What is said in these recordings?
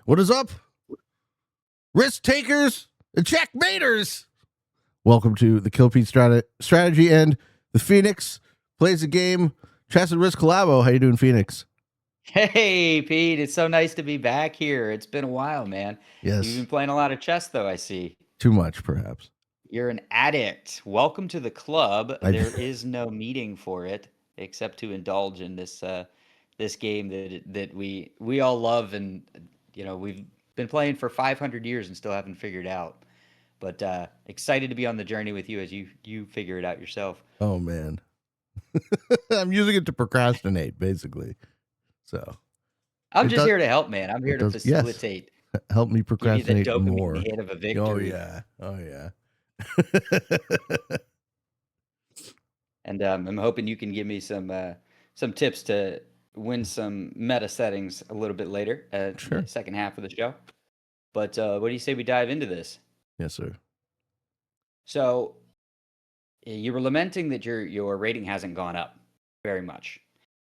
What is up, risk takers and checkmaters? Welcome to the Kill Pete strategy, and the Phoenix plays a game. Chess and Risk collabo. How you doing, Phoenix? Hey, Pete, it's so nice to be back here. It's been a while, man. You've been Yes, playing a lot of chess, though, I see. too much, perhaps. You're an addict. Welcome to the club. I There is no meeting for it except to indulge in this game that we all love, and we've been playing for 500 years and still haven't figured out. But excited to be on the journey with you as you figure it out yourself. Oh man, I'm using it to procrastinate, basically. So I'm it just does. here to help, man. I'm here It to does. Yes, facilitate, help me give you the procrastinate dopamine more. hit of a Oh victory. yeah. Oh yeah. And I'm hoping you can give me some tips to win some meta settings a little bit later, in the Sure. second half of the show. But what do you say we dive into this? Yes, sir. So you were lamenting that your rating hasn't gone up very much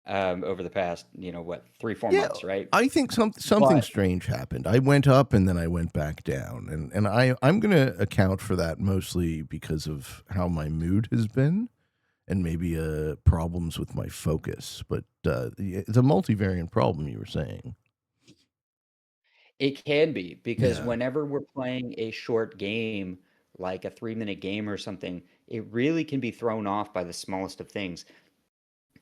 over the past, what, 3-4 months, Yeah, right? I think something But strange happened. I went up and then I went back down, and I'm gonna account for that mostly because of how my mood has been, and maybe problems with my focus. But it's a multivariant problem, you were saying. it can be because Yeah. whenever we're playing a short game, like a 3-minute game or something, it really can be thrown off by the smallest of things.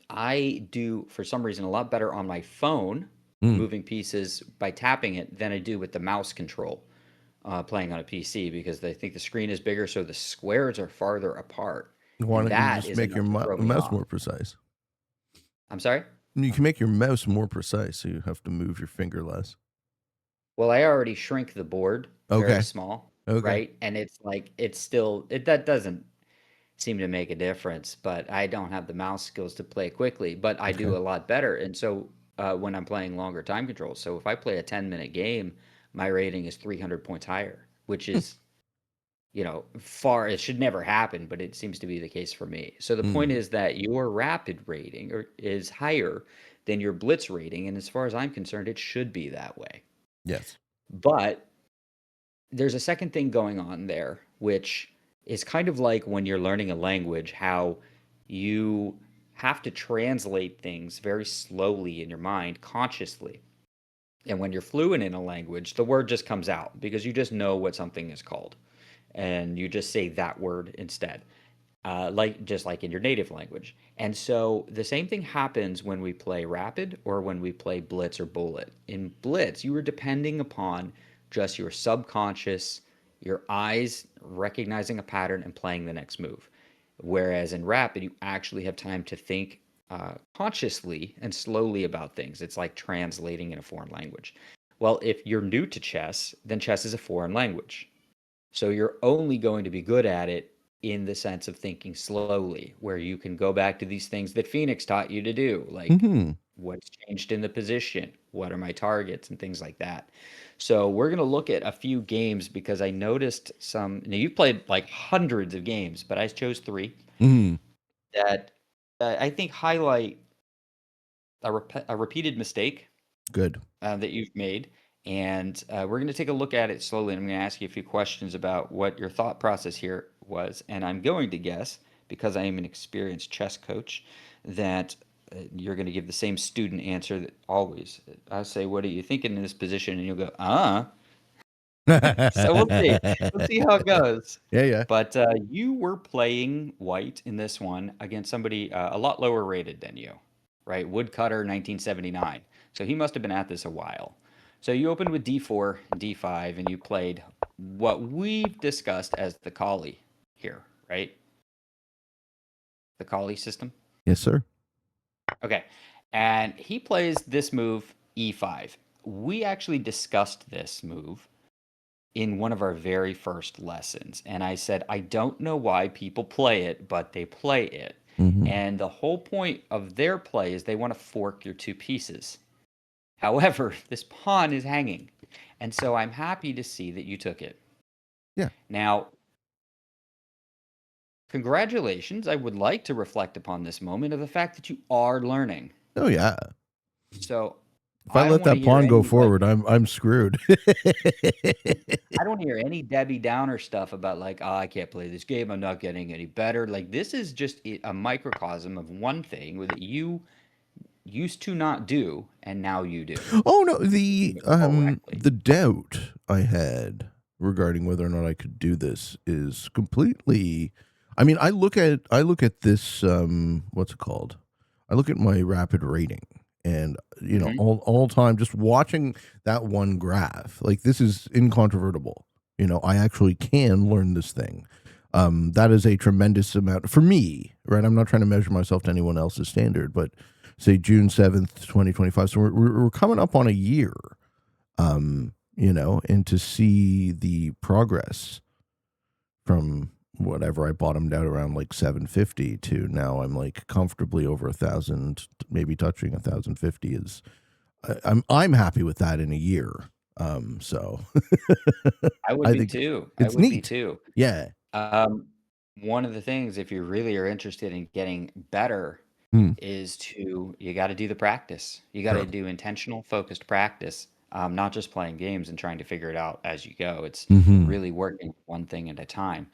I do, for some reason, a lot better on my phone, Mm. moving pieces by tapping it, than I do with the mouse control playing on a PC because I think the screen is bigger, so the squares are farther apart. Why And don't you that just is make your enough to throw me mouse off. more precise? I'm sorry? You can make your mouse more precise, so you have to move your finger less. Well, I already shrink the board very Okay. small, Okay. right? And it's like, it's still, that doesn't seem to make a difference, but I don't have the mouse skills to play quickly, but I Okay. do a lot better. And so when I'm playing longer time controls, so if I play a 10-minute game, my rating is 300 points higher, which is, far, it should never happen, but it seems to be the case for me. So the point Mm. is that your rapid rating is higher than your blitz rating. And as far as I'm concerned, it should be that way. Yes. But there's a second thing going on there, which is kind of like when you're learning a language, how you have to translate things very slowly in your mind, consciously. And when you're fluent in a language, the word just comes out because you just know what something is called. And you just say that word instead, just like in your native language. And so the same thing happens when we play rapid or when we play blitz or bullet. In blitz, you are depending upon just your subconscious, your eyes recognizing a pattern and playing the next move. Whereas in rapid, you actually have time to think consciously and slowly about things. It's like translating in a foreign language. Well, if you're new to chess, then chess is a foreign language. So you're only going to be good at it in the sense of thinking slowly, where you can go back to these things that Phoenix taught you to do, like Hmm. what's changed in the position, what are my targets, and things like that. So we're going to look at a few games because I noticed some. Now, you've played like hundreds of games, but I chose three Hmm. that I think highlight a repeated mistake Good. that you've made. And we're going to take a look at it slowly. And I'm going to ask you a few questions about what your thought process here was. And I'm going to guess, because I am an experienced chess coach, that you're going to give the same student answer that always. I say, "What are you thinking in this position?" And you'll go, "Ah." So we'll see. We'll see how it goes. Yeah, yeah. But you were playing white in this one against somebody a lot lower rated than you, right? Woodcutter 1979. So he must have been at this a while. So you opened with d4, d5, and you played what we've discussed as the Kali here, right? The Kali system. Yes, sir. Okay. And he plays this move, e5. We actually discussed this move in one of our very first lessons. And I said, I don't know why people play it, but they play it. Hmm. And the whole point of their play is they want to fork your two pieces. However, this pawn is hanging. And so I'm happy to see that you took it. Yeah. Now, congratulations. I would like to reflect upon this moment of the fact that you are learning. Oh, yeah. So If I I don't let want to that hear pawn go any like forward, I'm screwed. I don't hear any Debbie Downer stuff about like, oh, I can't play this game. I'm not getting any better. Like this is just a microcosm of one thing that you used to not do, and now you do. Oh no, You do it correctly. the doubt I had regarding whether or not I could do this is completely. I mean, I look at this what's it called? I look at my rapid rating, and Hmm. all time just watching that one graph. Like this is incontrovertible. I actually can learn this thing. That is a tremendous amount for me, right? I'm not trying to measure myself to anyone else's standard, but say June 7th, 2025. So we're coming up on a year, and to see the progress from whatever I bottomed out around like 750 to now I'm like comfortably over 1,000, maybe touching 1,050 is I'm happy with that in a year. So I would I be think too. I it's would be neat. too. Yeah. Um, One of the things, if you really are interested in getting better, Hmm. is you got to do the practice. You got to Sure. do intentional, focused practice, not just playing games and trying to figure it out as you go. It's Hmm. really working one thing at a time.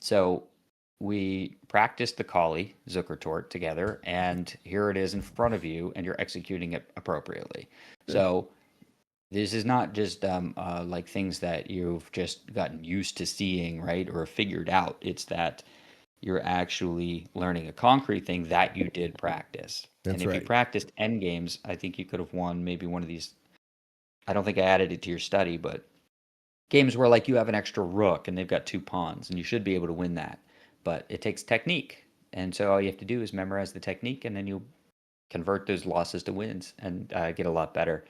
So we practiced the Kali Zuckertort together, and here it is in front of you, and you're executing it appropriately. Good. So this is not just like things that you've just gotten used to seeing, right, or figured out. It's that you're actually learning a concrete thing that you did practice. And That's if you right. practiced end games, I think you could have won maybe one of these. I don't think I added it to your study, but games where like you have an extra rook and they've got two pawns, and you should be able to win that. But it takes technique. And so all you have to do is memorize the technique, and then you'll convert those losses to wins and get a lot better.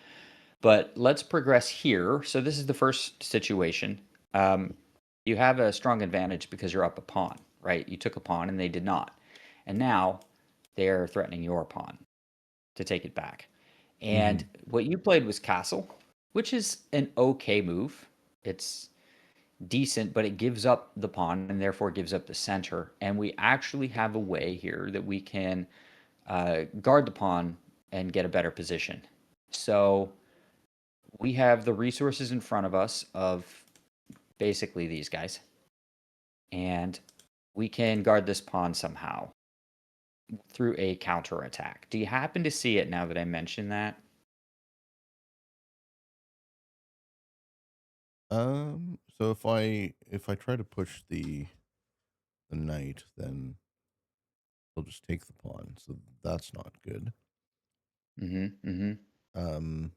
But let's progress here. So this is the first situation. Um, you have a strong advantage because you're up a pawn, right? You took a pawn and they did not. And now they're threatening your pawn to take it back. And Hmm. what you played was castle, which is an okay move. It's decent, but it gives up the pawn and therefore gives up the center. And we actually have a way here that we can guard the pawn and get a better position. So we have the resources in front of us of basically these guys, and we can guard this pawn somehow through a counterattack. Do you happen to see it now that I mentioned that? So if I try to push the knight, then he'll just take the pawn. So that's not good. Mm-hmm. Mm-hmm. Um,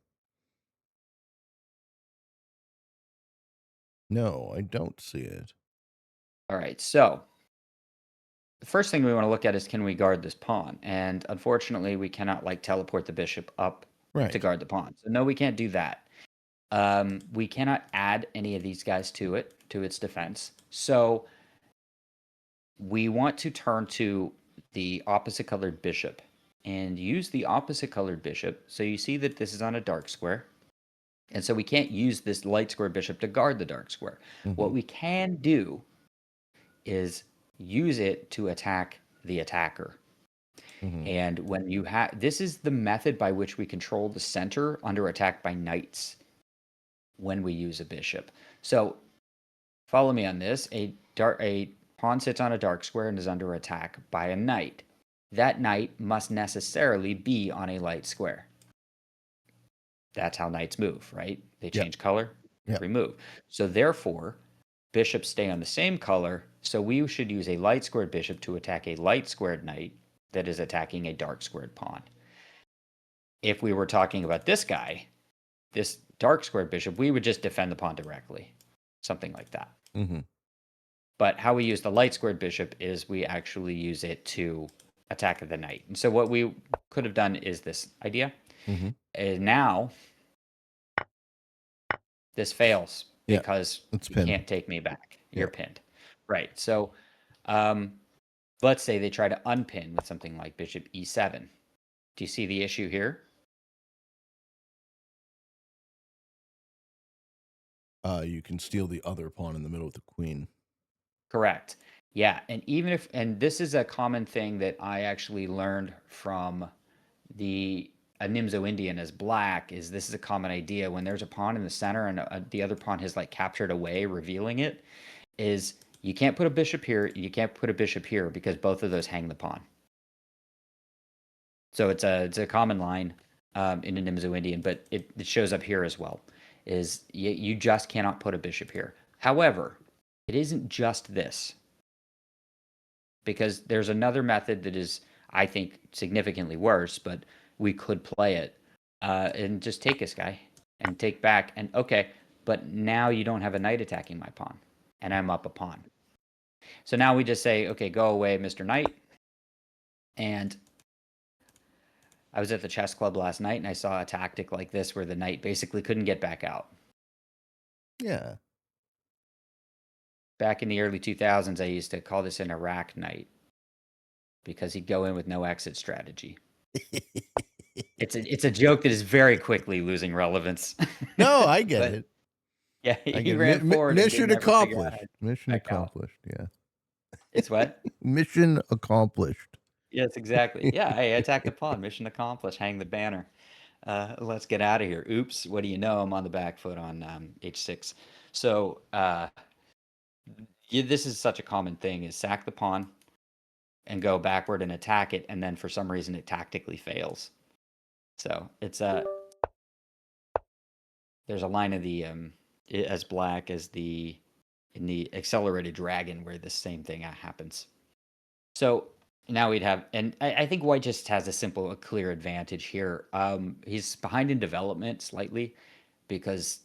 no, I don't see it. All right. So the first thing we want to look at is, can we guard this pawn? And unfortunately, we cannot like teleport the bishop up to Right. guard the pawn. So no, we can't do that. We cannot add any of these guys to its defense. So we want to turn to the opposite colored bishop and use the opposite colored bishop. So you see that this is on a dark square. And so we can't use this light square bishop to guard the dark square. Hmm. What we can do is use it to attack the attacker. Hmm. And when you have this is the method by which we control the center under attack by knights when we use a bishop. So follow me on this. A pawn sits on a dark square and is under attack by a knight. That knight must necessarily be on a light square. That's how knights move, right? They Yep. change color Yep. every move. So therefore, bishops stay on the same color. So we should use a light squared bishop to attack a light squared knight that is attacking a dark squared pawn. If we were talking about this guy, this dark squared bishop, we would just defend the pawn directly, something like that. Hmm. But how we use the light squared bishop is we actually use it to attack the knight. And so what we could have done is this idea. Hmm. And now this fails Yeah. because It's you pinned. can't take me back. You're Yeah. pinned. Right. So um, let's say they try to unpin with something like bishop e7. Do you see the issue here? You can steal the other pawn in the middle with the queen. Correct. Yeah. And even if, and this is a common thing that I actually learned from the a Nimzo Indian as black is this is a common idea when there's a pawn in the center and the other pawn has like captured away, revealing it, is you can't put a bishop here, you can't put a bishop here because both of those hang the pawn. So it's a common line in a Nimzo Indian, but it shows up here as well. Is you just cannot put a bishop here. However, it isn't just this because there's another method that is, I think, significantly worse, but we could play it and just take this guy and take back. And okay, but now you don't have a knight attacking my pawn, and I'm up a pawn. So now we just say, okay, go away, Mr. Knight. And I was at the chess club last night and I saw a tactic like this where the knight basically couldn't get back out. Yeah. Back in the early 2000s, I used to call this an Iraq knight because he'd go in with no exit strategy. It's a joke that is very quickly losing relevance. No, I get But it. yeah, I he get ran it. forward and Mission didn't ever figure out how accomplished. to Mission get back out. accomplished. Yeah. It's what? Mission accomplished. Yes, exactly. Yeah, hey, attack the pawn. Mission accomplished. Hang the banner. Let's get out of here. Oops, what do you know? I'm on the back foot on h6. So this is such a common thing: is sack the pawn and go backward and attack it, and then for some reason it tactically fails. So it's there's a line of the as black as the in the accelerated dragon where the same thing happens. So now we'd have, and I think white just has a clear advantage here. He's behind in development slightly because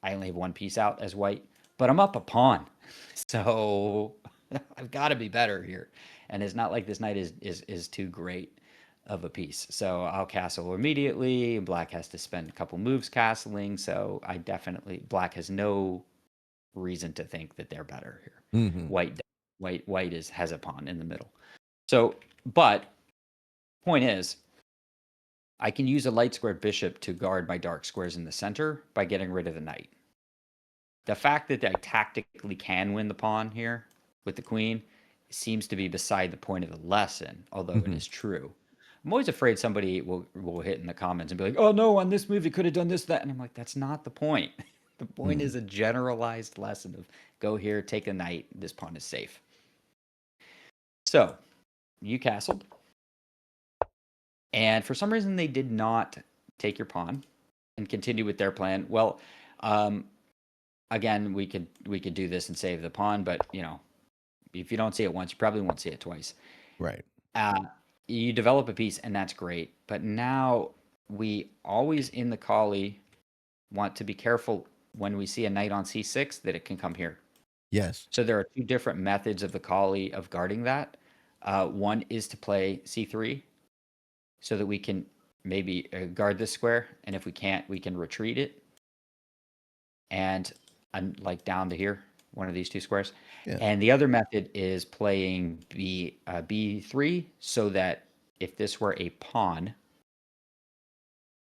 I only have one piece out as white, but I'm up a pawn, so I've got to be better here. And it's not like this knight is too great of a piece. So I'll castle immediately. Black has to spend a couple moves castling. So I definitely black has no reason to think that they're better here. Mm-hmm. White has a pawn in the middle. So, but point is, I can use a light squared bishop to guard my dark squares in the center by getting rid of the knight. The fact that I tactically can win the pawn here with the queen seems to be beside the point of the lesson, although it is true. I'm always afraid somebody will hit in the comments and be like, "Oh no, on this move you could have done this, that," and I'm like, "That's not the point. The point Mm-hmm. is a generalized lesson of go here, take a knight, this pawn is safe." So you castled, and for some reason they did not take your pawn and continue with their plan. Well, um, again, we could do this and save the pawn, but if you don't see it once, you probably won't see it twice. Right. Uh, you develop a piece, and that's great. But now we always in the collie want to be careful when we see a knight on c6 that it can come here. Yes. So there are two different methods of the collie of guarding that. One is to play c3 so that we can maybe guard this square, and if we can't, we can retreat it and like down to here, one of these two squares. Yeah. And the other method is playing b3 so that if this were a pawn,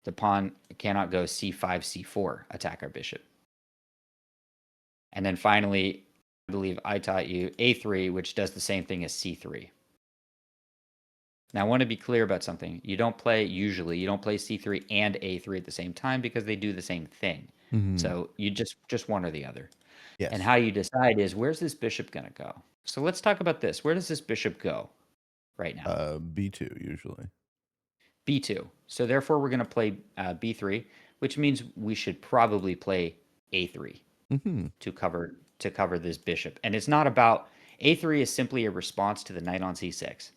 the pawn cannot go c5, c4, attack our bishop. And then finally, I believe I taught you a3, which does the same thing as c3. Now, I want to be clear about something. You don't play c3 and a3 at the same time because they do the same thing. Mm-hmm. So you just one or the other. Yes. And how you decide is where's this bishop going to go? So let's talk about this. Where does this bishop go right now? B2 usually. B2. So therefore, we're going to play B3, which means we should probably play A3 to cover this bishop. And it's not about A3 is simply a response to the knight on C6.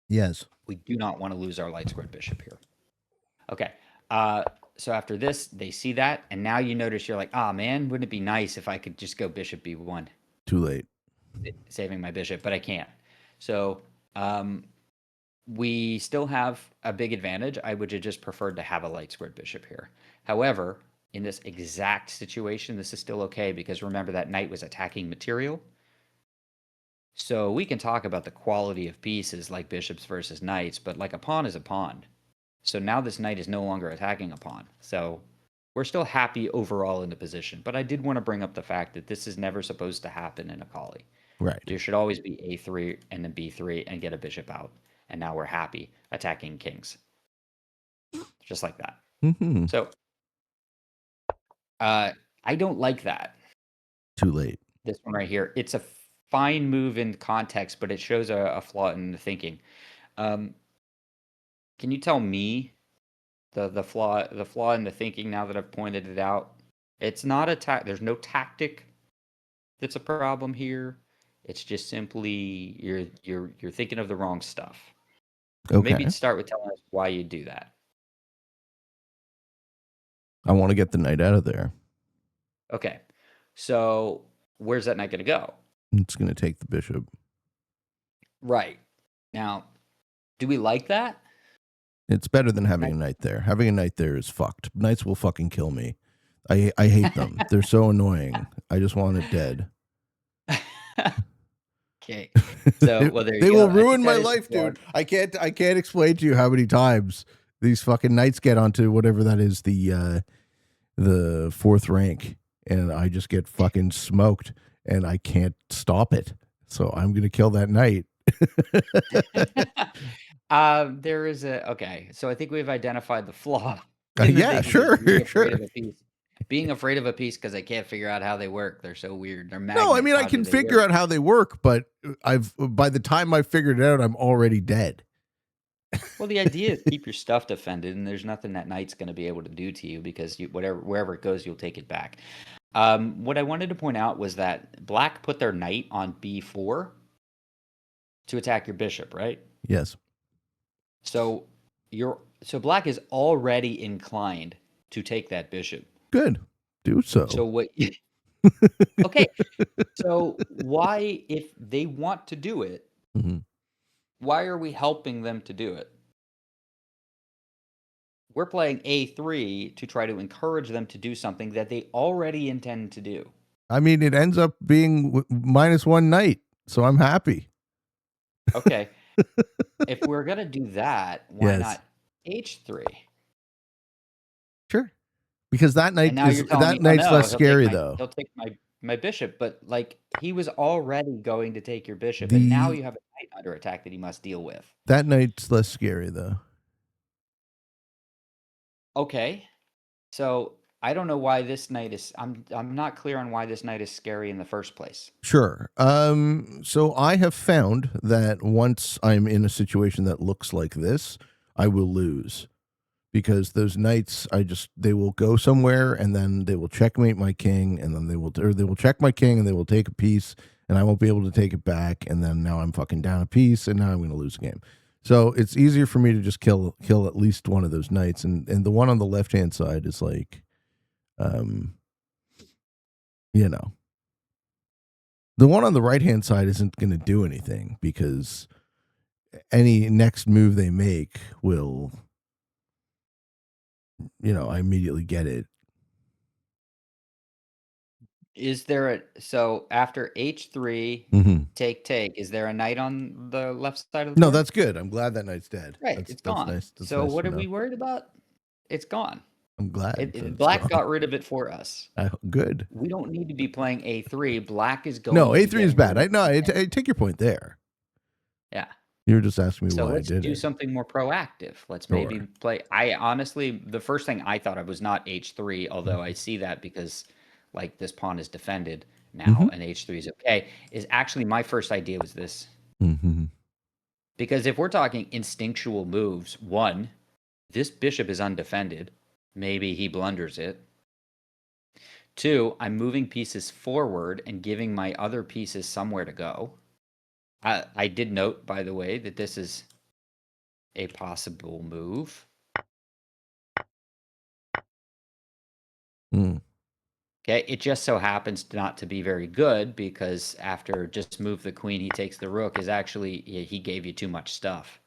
Yes. We do not want to lose our light squared bishop here. Okay. So after this, they see that, and now you notice you're like, ah, man, wouldn't it be nice if I could just go bishop B1? Too late. Saving my bishop, but I can't. So we still have a big advantage. I would have just preferred to have a light squared bishop here. However, in this exact situation, this is still okay because remember that knight was attacking material. So we can talk about the quality of pieces like bishops versus knights, but like a pawn is a pawn. So now this knight is no longer attacking a pawn. So we're still happy overall in the position. But I did want to bring up the fact that this is never supposed to happen in a collie. Right. There should always be a3 and then b3 and get a bishop out. And now we're happy attacking kings. just like that. Mm-hmm. So I don't like that. Too late. This one right here. It's a fine move in context, but it shows a flaw in the thinking. Um, can you tell me the flaw in the thinking now that I've pointed it out? It's not a there's no tactic that's a problem here. It's just simply you're thinking of the wrong stuff. So maybe Okay. start with telling us why you do that. I want to get the knight out of there. Okay. So where's that knight going to go? It's going to take the bishop. Right. Now, do we like that? It's better than having a knight there. Having a knight there is fucked. Knights will fucking kill me. I hate them. They're so annoying. I just want it dead. Okay. So, well, there you They go. will ruin my life, dude. I can't explain to you how many times these fucking knights get onto whatever that is, the fourth rank, and I just get fucking smoked, and I can't stop it. So I'm gonna kill that knight. There is okay. So I think we've identified the flaw in the Yeah, thinking is sure, being afraid sure. of a piece. Being afraid of a piece because I can't figure out how they work. They're so weird. They're No, I magnets. mean I How do can they figure work? out how they work, but by the time I figured it out, I'm already dead. Well, the idea is keep your stuff defended, and there's nothing that knight's going to be able to do to you because wherever it goes, you'll take it back. What I wanted to point out was that Black put their knight on b4 to attack your bishop, right? Yes. So Black is already inclined to take that bishop. Good. Do so. So what? Okay. So why, if they want to do it, Mm-hmm. why are we helping them to do it? We're playing a3 to try to encourage them to do something that they already intend to do. I mean, it ends up being -1 knight, so I'm happy. Okay. If we're gonna do that, why Yes. not h3? Sure. Because And now you're telling me, oh knight's no, less scary though. he'll take my bishop, but like he was already going to take your bishop, and now The you have a knight under attack that he must deal with. That knight's less scary though. Okay. So I don't know why this knight is. I'm not clear on why this knight is scary in the first place. Sure. So I have found that once I'm in a situation that looks like this, I will lose. Because those knights, they will go somewhere and then they will checkmate my king, and then they will check my king and they will take a piece, and I won't be able to take it back, and then now I'm fucking down a piece, and now I'm going to lose the game. So it's easier for me to just kill at least one of those knights, and the one on the left hand side is like, you know, the one on the right hand side isn't going to do anything because any next move they make will, I immediately get it. Is there so after h3 Mm-hmm. take, is there a knight on the left side of the No, board? that's good. I'm glad that knight's dead. Right, That's it's gone. nice. That's So nice what to are we know. worried about? It's gone. I'm glad that it's Black gone. got rid of it for us. Good. We don't need to be playing a3. Black is going No, to be A3 is getting bad. rid of I it. take your point there. Yeah. You were just asking me So why I let's did do it. something more proactive. Let's maybe Sure. play. I honestly, the first thing I thought of was not h3, although I Mm-hmm. see that because like this pawn is defended Mm-hmm. now and h3 is okay. Is actually my first idea was this. Mm-hmm. Because if we're talking instinctual moves, one, this bishop is undefended. Maybe he blunders it. Two, I'm moving pieces forward and giving my other pieces somewhere to go. I did note, by the way, that this is a possible move. Mm. Okay, it just so happens not to be very good because after just move the queen, he takes the rook is actually he gave you too much stuff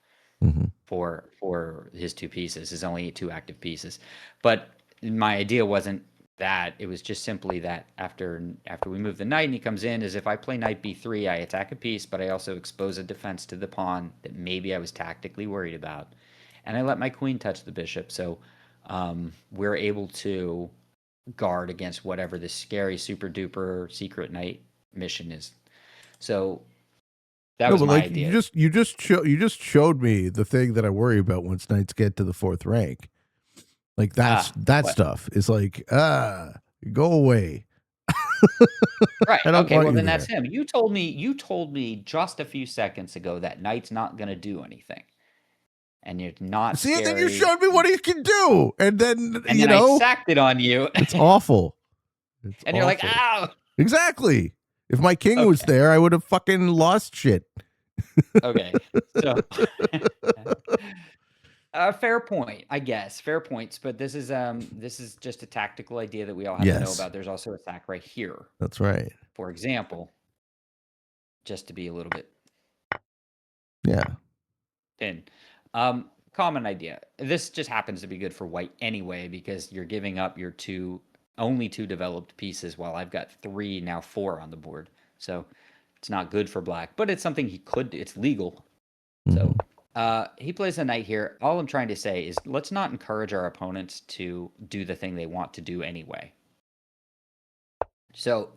Mm-hmm. for his two pieces, his only two active pieces. But my idea wasn't that. It was just simply that after we move the knight and he comes in, is if I play knight b3, I attack a piece, but I also expose a defense to the pawn that maybe I was tactically worried about. And I let my queen touch the bishop. So we're able to guard against whatever this scary super duper secret knight mission is. So that No, was but my like idea. you just showed me the thing that I worry about once knights get to the fourth rank. Like that What? stuff is like, go away. Right. I don't Okay. want Well, you then that's there. him. You told me just a few seconds ago that knight's not going to do anything, and it's not See, and then you scary. showed me what he can do, and then And then I sacked it on you, it's awful. It's and you're like, awful. "Ow!" Exactly. If my king was Okay. there, I would have fucking lost shit. Okay. So, fair point, I guess. Fair points, but this is just a tactical idea that we all have to know Yes, about. There's also a sack right here, that's right. for example, just to be a little bit Yeah. in. Common idea. This just happens to be good for white anyway because you're giving up your only two developed pieces while I've got three, now four on the board. So it's not good for black, but it's something he could do. It's legal. Hmm. So he plays a knight here. All I'm trying to say is let's not encourage our opponents to do the thing they want to do anyway. So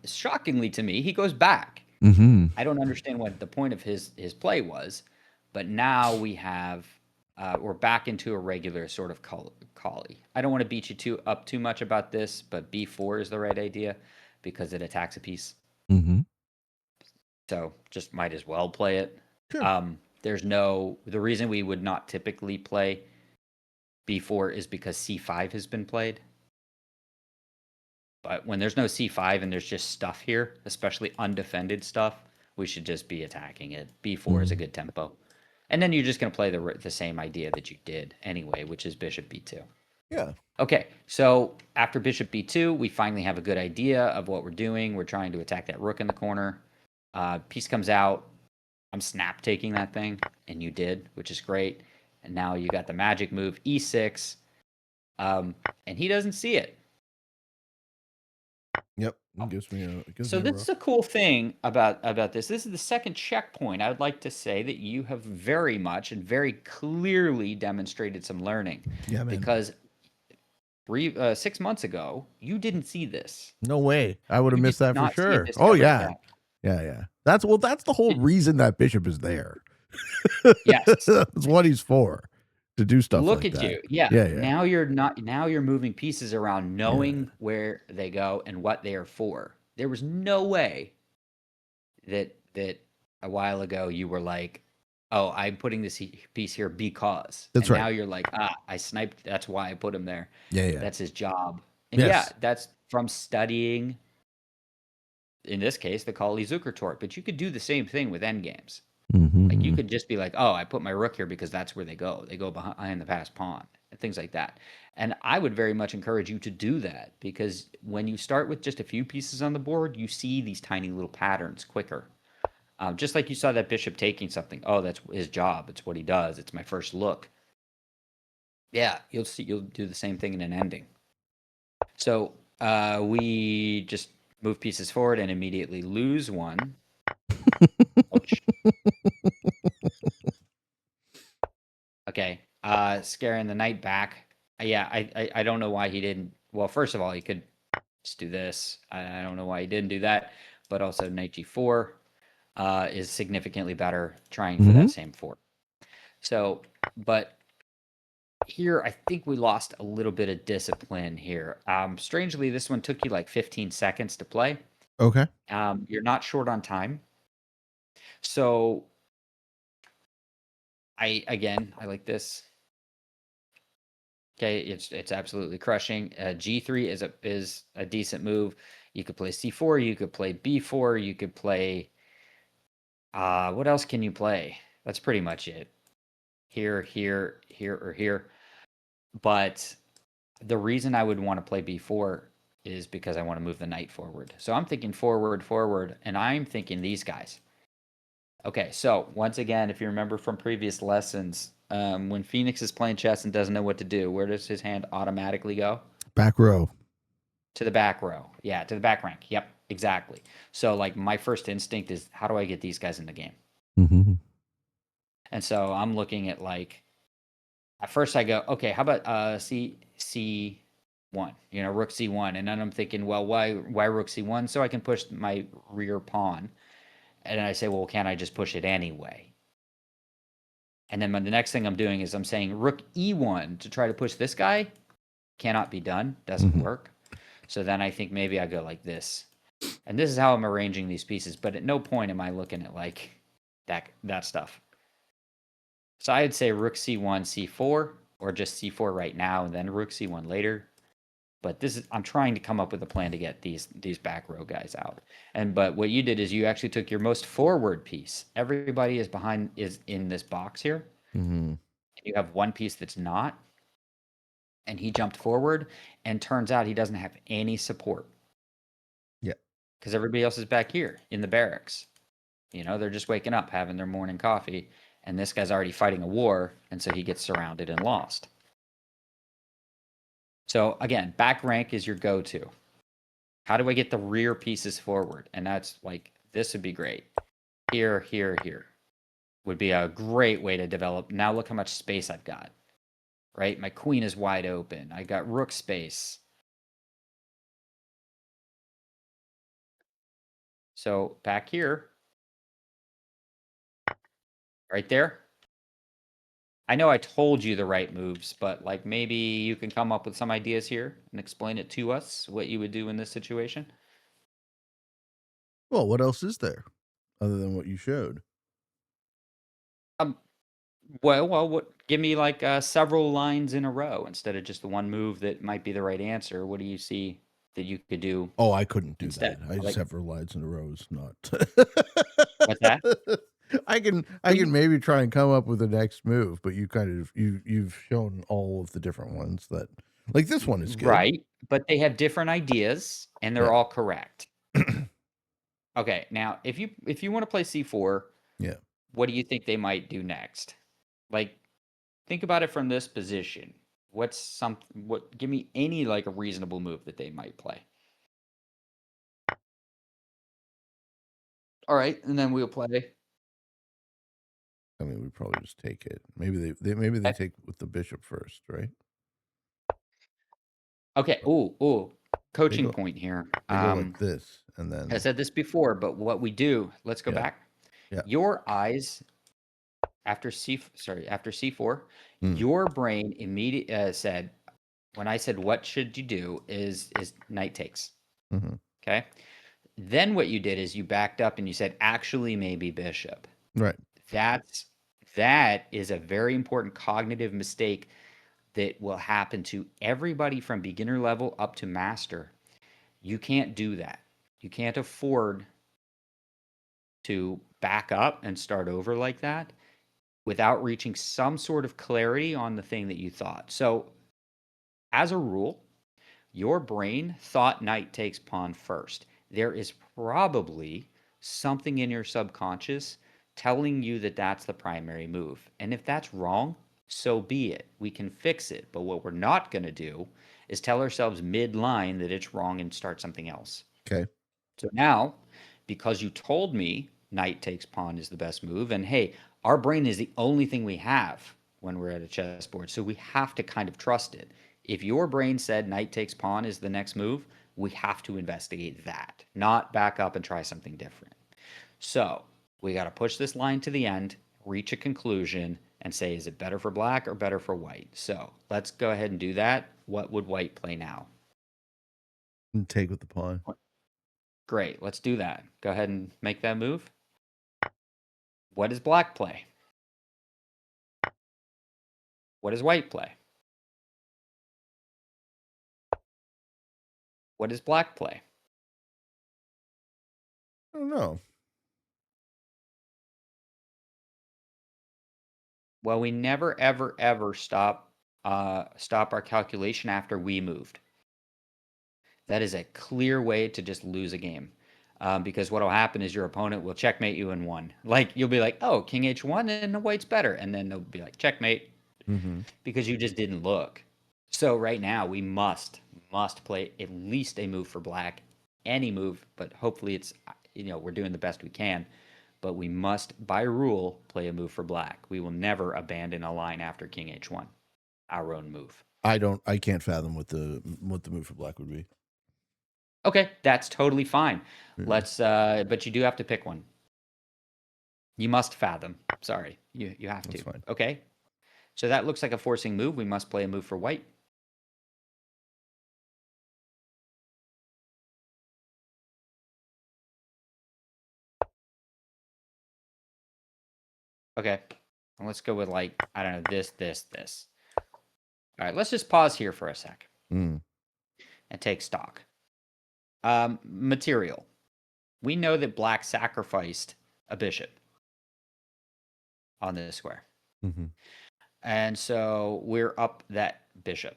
shockingly to me, he goes back. Hmm. I don't understand what the point of his play was, but now we're back into a regular sort of collie. I don't want to beat you up too much about this, but b4 is the right idea because it attacks a piece. Hmm. So just might as well play it. Sure. The reason we would not typically play b4 is because c5 has been played. But when there's no c5 and there's just stuff here, especially undefended stuff, we should just be attacking it. b4 is a good tempo. And then you're just going to play the same idea that you did anyway, which is bishop b2. Yeah. Okay, so after bishop b2, we finally have a good idea of what we're doing. We're trying to attack that rook in the corner. Piece comes out. I'm snap taking that thing, and you did, which is great. And now you got the magic move, e6, and he doesn't see it. Yep. It gives me So a this is rook. a cool thing about this. This is the second checkpoint. I would like to say that you have very much and very clearly demonstrated some learning, Yeah, man. because 6 months ago you didn't see this. No way. I would have You did missed that for not see sure. this Oh ever yeah. attack. Yeah, yeah. That's the whole It, reason that bishop is there. yes. That's what he's for. To do stuff Look like at that. you. Yeah. Yeah, yeah. Now you're moving pieces around, Yeah. knowing where they go and what they are for. There was no way that a while ago you were like, "Oh, I'm putting this piece here because," That's and right. now you're like, I sniped. That's why I put him there. Yeah, yeah. That's his job." And yeah, Yes. that's from studying. In this case, the Kali Zukertort. But you could do the same thing with endgames. Like you Mm-hmm. could just be like, "Oh, I put my rook here because that's where they go. They go behind the passed pawn and things like that." And I would very much encourage you to do that because when you start with just a few pieces on the board, you see these tiny little patterns quicker. Just like you saw that bishop taking something. Oh, that's his job. It's what he does. It's my first look. Yeah, you'll see. You'll do the same thing in an ending. So we just move pieces forward and immediately lose one. Ouch. Okay. Scaring the knight back. Yeah, I don't know why he didn't. Well, first of all, he could just do this. I don't know why he didn't do that. But also knight g4 is significantly better trying for Mm-hmm. that same fort. So, but here I think we lost a little bit of discipline here. Strangely, this one took you like 15 seconds to play. Okay. You're not short on time. So I like this. Okay, it's absolutely crushing. G3 is a decent move. You could play C4, you could play B4, you could play what else can you play? That's pretty much it. Here, here, here, or here. But the reason I would want to play b4 is because I want to move the knight forward. So I'm thinking forward, forward, and I'm thinking these guys. Okay, so once again, if you remember from previous lessons, when Phoenix is playing chess and doesn't know what to do, where does his hand automatically go? Back row. To the back row. Yeah, to the back rank. Yep, exactly. So like my first instinct is how do I get these guys in the game? Mm-hmm. And so I'm looking at like at first I go, okay, how about C1, rook C1. And then I'm thinking, well, why rook C1? So I can push my rear pawn. And then I say, well, can't I just push it anyway? And then the next thing I'm doing is I'm saying rook E1 to try to push this guy. cannot be done, doesn't Hmm. work. So then I think maybe I go like this. And this is how I'm arranging these pieces, but at no point am I looking at like that stuff. So I'd say rook c1, c4, or just c4 right now and then rook c1 later. But this is I'm trying to come up with a plan to get these back row guys out. But what you did is you actually took your most forward piece. Everybody is in this box here. Hmm. You have one piece that's not, and he jumped forward, and turns out he doesn't have any support Yeah. because everybody else is back here in the barracks. They're just waking up, having their morning coffee, and this guy's already fighting a war, and so he gets surrounded and lost. So again, back rank is your go-to. How do I get the rear pieces forward? And that's like, this would be great. Here, here, here would be a great way to develop. Now look how much space I've got, right? My queen is wide open. I got rook space. So back here, right there. I know I told you the right moves, but like maybe you can come up with some ideas here and explain it to us, what you would do in this situation. Well, what else is there other than what you showed? Um, well, what? Give me like several lines in a row instead of just the one move that might be the right answer. What do you see that you could do Oh, I couldn't do instead? that. I Like, several lights in a row is not. what's that? I can maybe try and come up with the next move, but you've shown all of the different ones that like this one is good. Right, but they have different ideas and they're Yeah. all correct. Okay, now if you want to play c4, Yeah. what do you think they might do next? Like, think about it from this position. Give me any like a reasonable move that they might play. All right, and then we'll play. I mean, we probably just take it. Maybe they Okay. take with the bishop first, right? Okay. But Ooh. they Coaching go point here. they go like this, and I then said this before, but what we do, let's go yeah, back. yeah. Your eyes after C4, Mm, your brain immediately said when I said what should you do is knight takes. hmm. Okay? Then what you did is you backed up and you said actually maybe bishop. Right. That's that is a very important cognitive mistake that will happen to everybody from beginner level up to master. You can't do that. You can't afford to back up and start over like that without reaching some sort of clarity on the thing that you thought. So, as a rule, your brain thought knight takes pawn first. There is probably something in your subconscious telling you that that's the primary move. And if that's wrong, so be it. We can fix it. But what we're not going to do is tell ourselves mid-line that it's wrong and start something else. Okay. So now, because you told me knight takes pawn is the best move, and hey, our brain is the only thing we have when we're at a chessboard, so we have to kind of trust it. If your brain said knight takes pawn is the next move, we have to investigate that, not back up and try something different. So we got to push this line to the end, reach a conclusion, and say, is it better for black or better for white? So let's go ahead and do that. What would white play now? And take with the pawn. Great, let's do that. Go ahead and make that move. What does black play? What does white play? What does black play? I don't know. Well, we never, ever, ever stop our calculation after we moved. That is a clear way to just lose a game. Because what will happen is your opponent will checkmate you in one. Like you'll be like, "Oh, King H1 and the white's better," and then they'll be like, "Checkmate," Hmm. because you just didn't look. So right now we must play at least a move for black, any move, but hopefully it's we're doing the best we can. But we must, by rule, play a move for black. We will never abandon a line after King H1, our own move. I can't fathom what the move for black would be. Okay, that's totally fine. Yeah, But you do have to pick one. You must fathom. Sorry, you have that's to. fine. Okay, so that looks like a forcing move. We must play a move for white. Okay. And let's go with like, I don't know, this. All right, let's just pause here for a sec Mm. and take stock. Material. We know that black sacrificed a bishop on this square. Mm-hmm. And so we're up that bishop.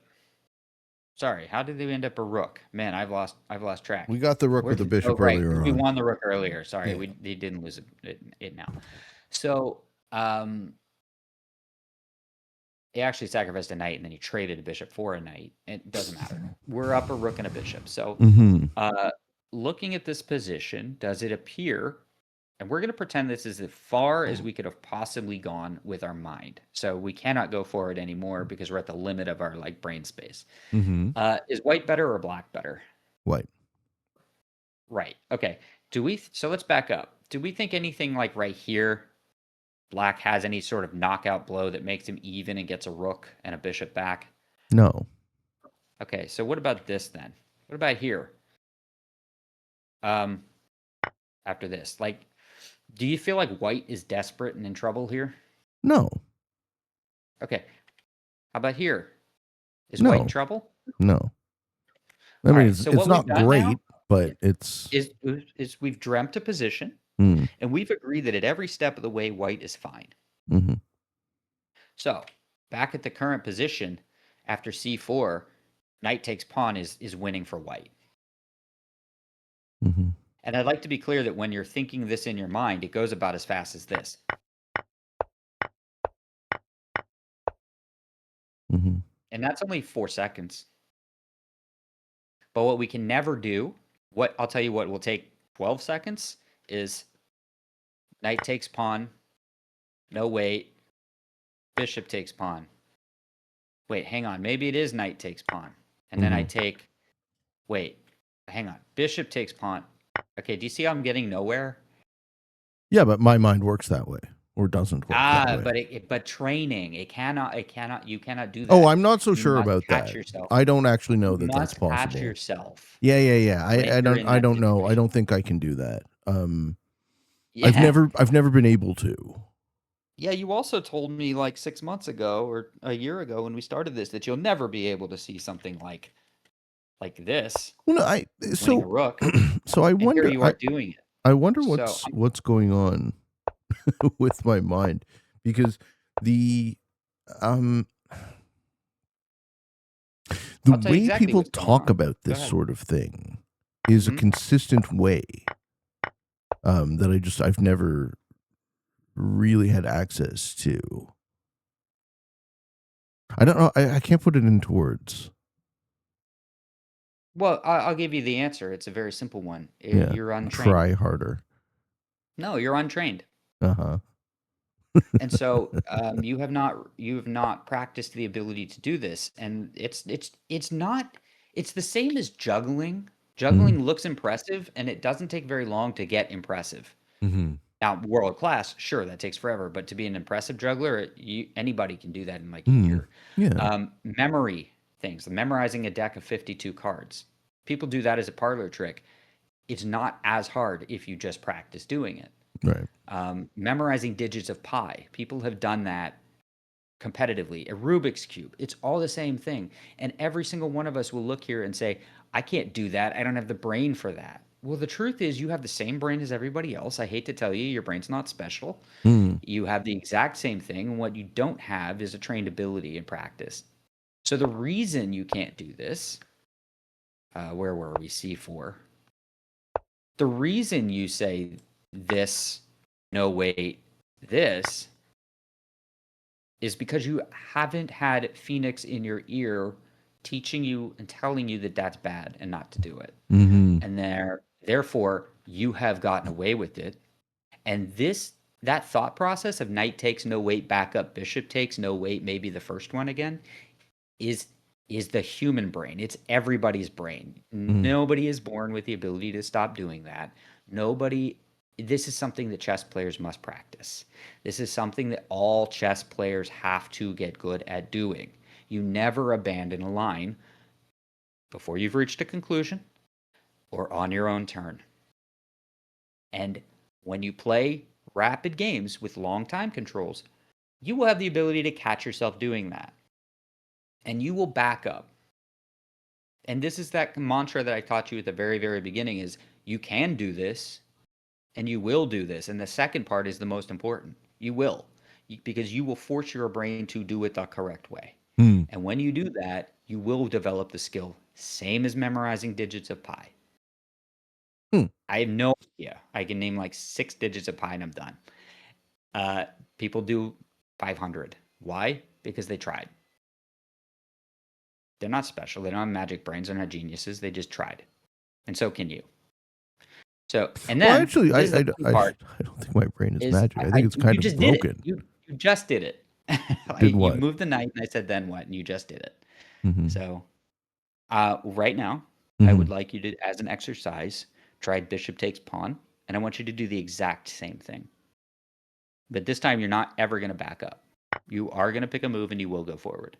Sorry, how did we end up a rook? Man, I've lost track. We got the rook Where with the did oh bishop right, because earlier we on. won the rook earlier. Sorry, Yeah. we didn't lose it now. So um he actually sacrificed a knight and then he traded a bishop for a knight. It doesn't matter. We're up a rook and a bishop. So Mm-hmm. looking at this position, does it appear, and we're going to pretend this is as far as we could have possibly gone with our mind. So we cannot go forward anymore because we're at the limit of our like brain space. Mm-hmm. Is white better or black better? White. Right. Okay. So let's back up. Do we think anything like right here, black has any sort of knockout blow that makes him even and gets a rook and a bishop back? No. Okay, so what about this then? What about here? Um, after this, like, do you feel like white is desperate and in trouble here? No. Okay, how about here? Is white in No. trouble? No. I All mean, right, it's so it's what we've not done now great, but it's. is we've dreamt a position, Mm. and we've agreed that at every step of the way, white is fine. Mm-hmm. So back at the current position, after c4, knight takes pawn is winning for white. Mm-hmm. And I'd like to be clear that when you're thinking this in your mind, it goes about as fast as this. Mm-hmm. And that's only 4 seconds. But what we can never do, what I'll tell you what will take 12 seconds is knight takes pawn, no wait, bishop takes pawn. Wait, hang on. Maybe it is knight takes pawn. And then I Mm-hmm. take, wait, hang on. Bishop takes pawn. Okay, do you see how I'm getting nowhere? Yeah, but my mind works that way, or doesn't work that way. But training, you cannot do Oh, that. I'm not so You sure must about catch that. yourself. I don't actually know You that that's must catch possible. yourself Yeah. when I you're don't in I that don't know. I situation. don't think I can do that. Yeah. I've never been able to. Yeah, you also told me like 6 months ago or a year ago when we started this that you'll never be able to see something like this, Well, no, I winning a so rook, so I and here wonder you are doing it. I wonder So what's going on with my mind, because the um the I'll tell you way exactly people what's going talk on. about Go this ahead. sort of thing is a Hmm. consistent way that I've never really had access to. I don't know. I can't put it into words. Well, I'll give you the answer. It's a very simple one. Yeah. You're untrained. Try harder. No, you're untrained. Uh-huh. And so you have not practiced the ability to do this, and it's the same as juggling. Mm. Juggling looks impressive, and it doesn't take very long to get impressive. Mhm. Now, world class, sure, that takes forever, but to be an impressive juggler, anybody can do that in like a Mm. year. Yeah. Memory things, memorizing a deck of 52 cards. People do that as a parlor trick. It's not as hard if you just practice doing it. Right. Memorizing digits of pi. People have done that competitively. A Rubik's Cube. It's all the same thing. And every single one of us will look here and say, I can't do that. I don't have the brain for that. Well, the truth is, you have the same brain as everybody else. I hate to tell you, your brain's not special. Mm. You have the exact same thing. And what you don't have is a trained ability and practice. So the reason you can't do this, where were we? C4. The reason you say this, no, wait, this is because you haven't had Phoenix in your ear teaching you and telling you that that's bad and not to do it. Mhm. And therefore you have gotten away with it. And that thought process of knight takes no wait, back up, bishop takes no wait, maybe the first one again, is is the human brain. It's everybody's brain. Mm. Nobody is born with the ability to stop doing that. Nobody This is something that chess players must practice. This is something that all chess players have to get good at doing. You never abandon a line before you've reached a conclusion or on your own turn. And when you play rapid games with long time controls, you will have the ability to catch yourself doing that. And you will back up. And this is that mantra that I taught you at the very, very beginning is you can do this and you will do this. And the second part is the most important. You will, because you will force your brain to do it the correct way. Hmm. And when you do that, you will develop the skill, same as memorizing digits of pi. Hmm. I have no idea. I can name like 6 digits of pi and I'm done. People do 500. Why? Because they tried. They're not special. They don't have magic brains. They're not geniuses. They just tried. And so can you. So, and Well, then actually, this is the funny part I don't think my brain is is magic. I think it's you kind of just did it. broken. You just did it. Did You what? moved the knight, and I said, then what? And you just did it. Mm-hmm. So, right now, I Mm-hmm. would like you to, as an exercise, try bishop takes pawn, and I want you to do the exact same thing. But this time, you're not ever going to back up. You are going to pick a move, and you will go forward.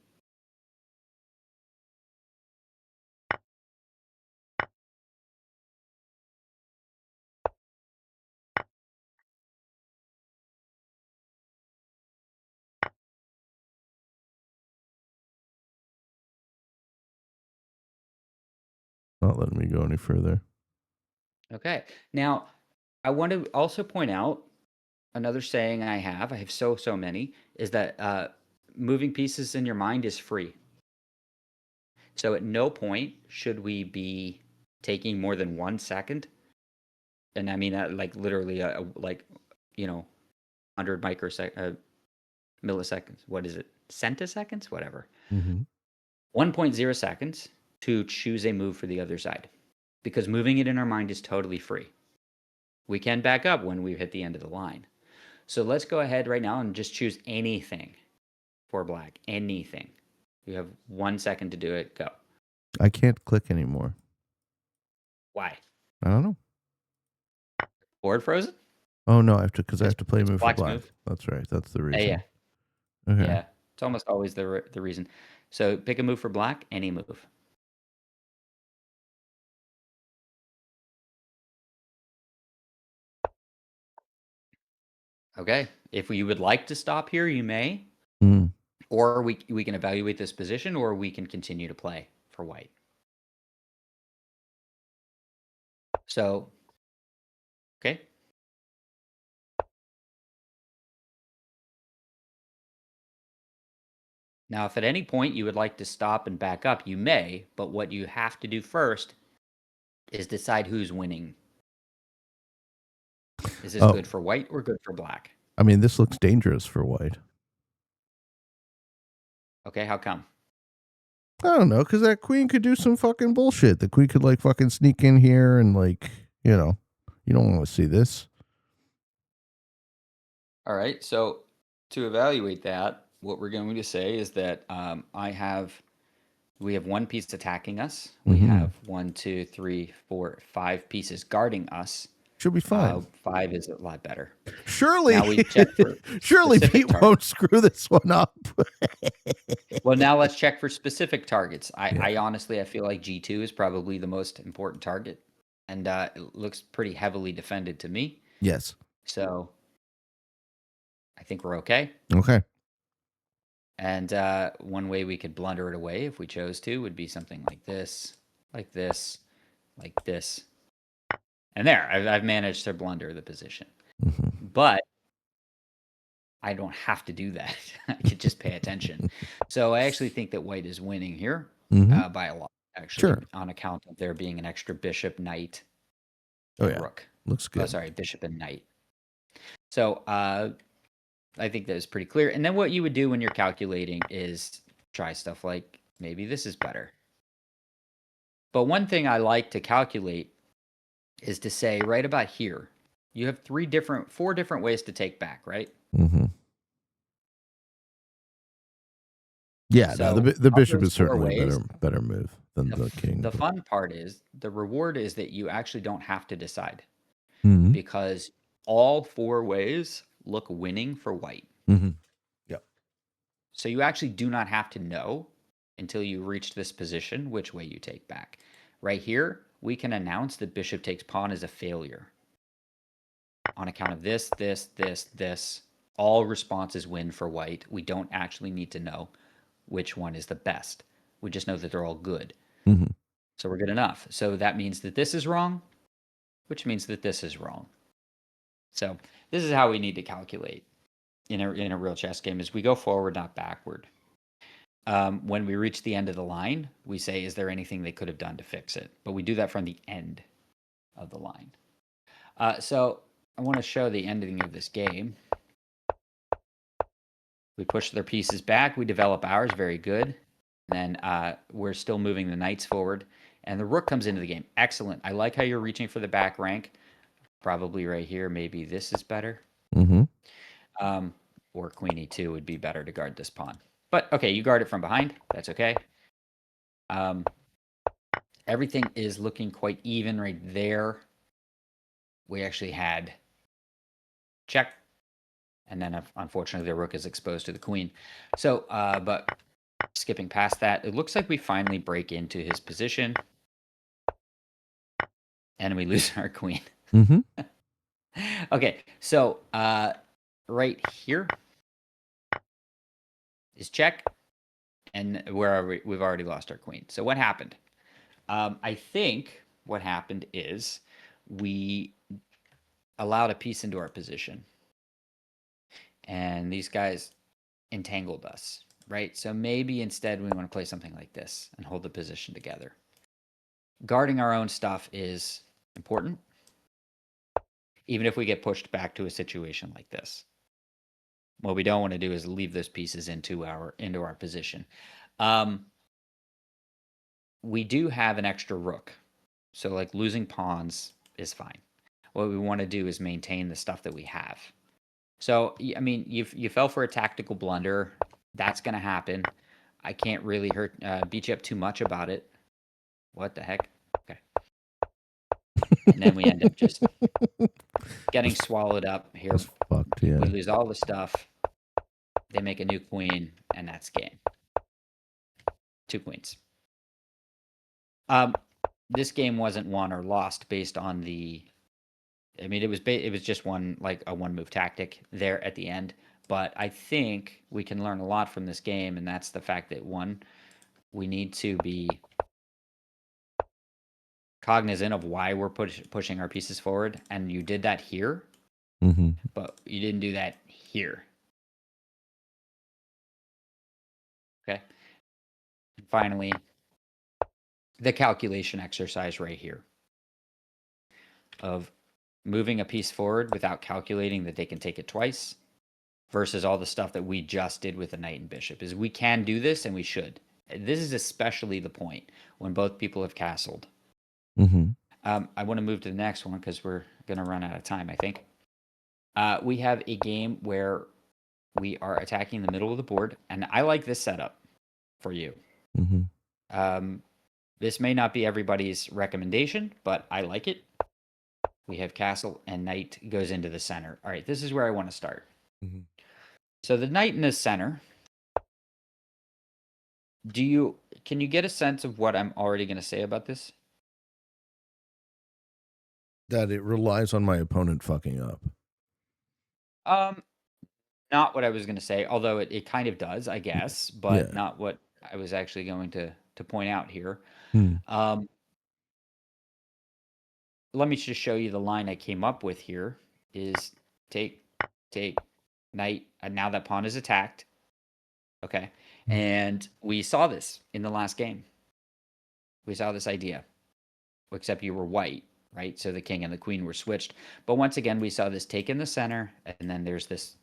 Not letting me go any further. Okay. Now, I want to also point out another saying I have so many, is that moving pieces in your mind is free. So at no point should we be taking more than 1 second. And I mean, like literally, like, 100 milliseconds. What is it? Centiseconds? Whatever. Mm-hmm. 1.0 seconds to choose a move for the other side. Because moving it in our mind is totally free. We can back up when we hit the end of the line. So let's go ahead right now and just choose anything for black. Anything. You have 1 second to do it. Go. I can't click anymore. Why? I don't know. Board frozen? Oh no, I have to because I have to play a It's move for black's black. move. That's right. That's the Yeah, reason. yeah, Okay. yeah. It's almost always the reason. So pick a move for black. Any move. Okay. If you would like to stop here, you may, Mm. or we can evaluate this position, or we can continue to play for white. So, okay. Now, if at any point you would like to stop and back up, you may, but what you have to do first is decide who's winning. Is this Oh, good for white or good for black? I mean, this looks dangerous for white. Okay, how come? I don't know, because that queen could do some fucking bullshit. The queen could like fucking sneak in here and like, you know, you don't want to see this. All right, so to evaluate that, what we're going to say is that we have one piece attacking us. We Mm-hmm. have 1, 2, 3, 4, 5 pieces guarding us. Should be fine. 5 is a lot better. Surely, Now we check for surely specific Pete won't targets. screw this one up. Well, now let's check for specific targets. Yeah. I honestly, I feel like G2 is probably the most important target, and it looks pretty heavily defended to me. Yes. So I think we're okay. Okay. And one way we could blunder it away if we chose to would be something like this, like this, like this. And there, I've managed to blunder the position. Mm-hmm. But I don't have to do that. I could just pay attention. So I actually think that white is winning here Mm-hmm. by a lot, actually, Sure. on account of there being an extra bishop, knight, Oh and yeah. rook. Looks Oh, good. sorry, bishop and knight. So I think that is pretty clear. And then what you would do when you're calculating is try stuff like maybe this is better. But one thing I like to calculate is to say right about here, you have 4 different ways to take back, right? Mm-hmm. Yeah. No, So the of bishop those is 4 certainly a ways, better move than the king. the fun part is the reward is that you actually don't have to decide Mm-hmm. because all 4 ways look winning for white. Mm-hmm. Yep. So you actually do not have to know until you reach this position which way you take back. Right here, we can announce that bishop takes pawn is a failure. on account of this, this, this, this. All responses win for white. We don't actually need to know which one is the best. We just know that they're all good. Mm-hmm. So we're good enough. So that means that this is wrong, which means that this is wrong. So this is how we need to calculate in a real chess game is we go forward, not backward. When we reach the end of the line, we say, is there anything they could have done to fix it? But we do that from the end of the line. So I want to show the ending of this game. We push their pieces back. We develop ours. Very good. And then we're still moving the knights forward. And the rook comes into the game. Excellent. I like how you're reaching for the back rank. Probably right here. Maybe this is better. Mm-hmm. Or queen e2 would be better to guard this pawn. But okay, you guard it from behind. That's okay. Everything is looking quite even right there. We actually had check. And then, unfortunately, the rook is exposed to the queen. So, but skipping past that, it looks like we finally break into his position. And we lose our queen. Mm-hmm. Okay, so right here is check. And where are we? We've already lost our queen. So what happened? I think what happened is we allowed a piece into our position. And these guys entangled us, right? So maybe instead we want to play something like this and hold the position together. Guarding our own stuff is important, even if we get pushed back to a situation like this. What we don't want to do is leave those pieces into our position. We do have an extra rook, so like losing pawns is fine. What we want to do is maintain the stuff that we have. So I mean, you fell for a tactical blunder. That's going to happen. I can't really beat you up too much about it. What the heck? Okay. And then we end up just getting swallowed up here. That's fucked, yeah. We lose all the stuff. They make a new queen, and that's game. 2 queens. This game wasn't won or lost based on the. I mean, it was just one move tactic there at the end. But I think we can learn a lot from this game, and that's the fact that one, we need to be cognizant of why we're pushing our pieces forward, and you did that here, but you didn't do that here. Okay. And finally, the calculation exercise right here of moving a piece forward without calculating that they can take it twice versus all the stuff that we just did with the knight and bishop is we can do this and we should. This is especially the point when both people have castled. I want to move to the next one because we're going to run out of time, I think. We have a game where we are attacking the middle of the board, and I like this setup for you. This may not be everybody's recommendation, but I like it. We have castle and knight goes into the center. All right, this is where I want to start. So the knight in the center. Can you get a sense of what I'm already going to say about this? That it relies on my opponent fucking up. Not what I was going to say, although it kind of does, I guess, but not what I was actually going to point out here. Let me just show you the line I came up with here is take, knight, and now that pawn is attacked. Okay. And we saw this in the last game. We saw this idea, except you were white, right? So the king and the queen were switched. But once again, we saw this take in the center, and then there's this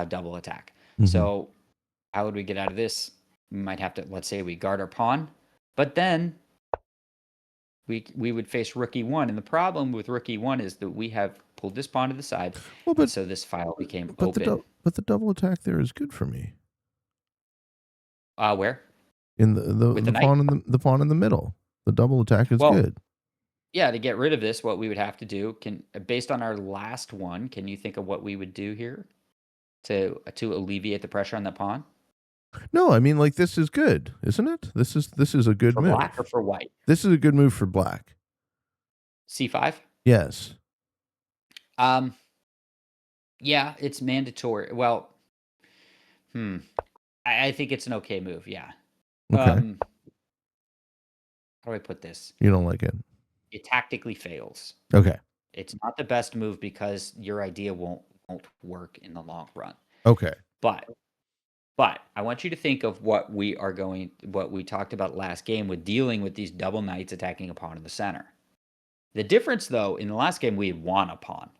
double attack. So how would we get out of this? We might have to, let's say we guard our pawn, but then we would face rook e1. And the problem with rook e1 is that we have pulled this pawn to the side, and so this file became open. But the double attack there is good for me. Where? In the pawn in the middle. The double attack is good. Yeah, to get rid of this, what we would have to do based on our last one, can you think of what we would do here to alleviate the pressure on the pawn? No, I mean, like, this is good, isn't it? This is a good move. For black or for white? This is a good move for black. C5? Yes. Um, yeah, it's mandatory. Well, hmm. I think it's an okay move. Yeah. Okay. How do I put this? You don't like it. It tactically fails. Okay. It's not the best move because your idea won't work in the long run. Okay. But I want you to think of what we talked about last game with dealing with these double knights attacking a pawn in the center. The difference, though, in the last game we had won a pawn.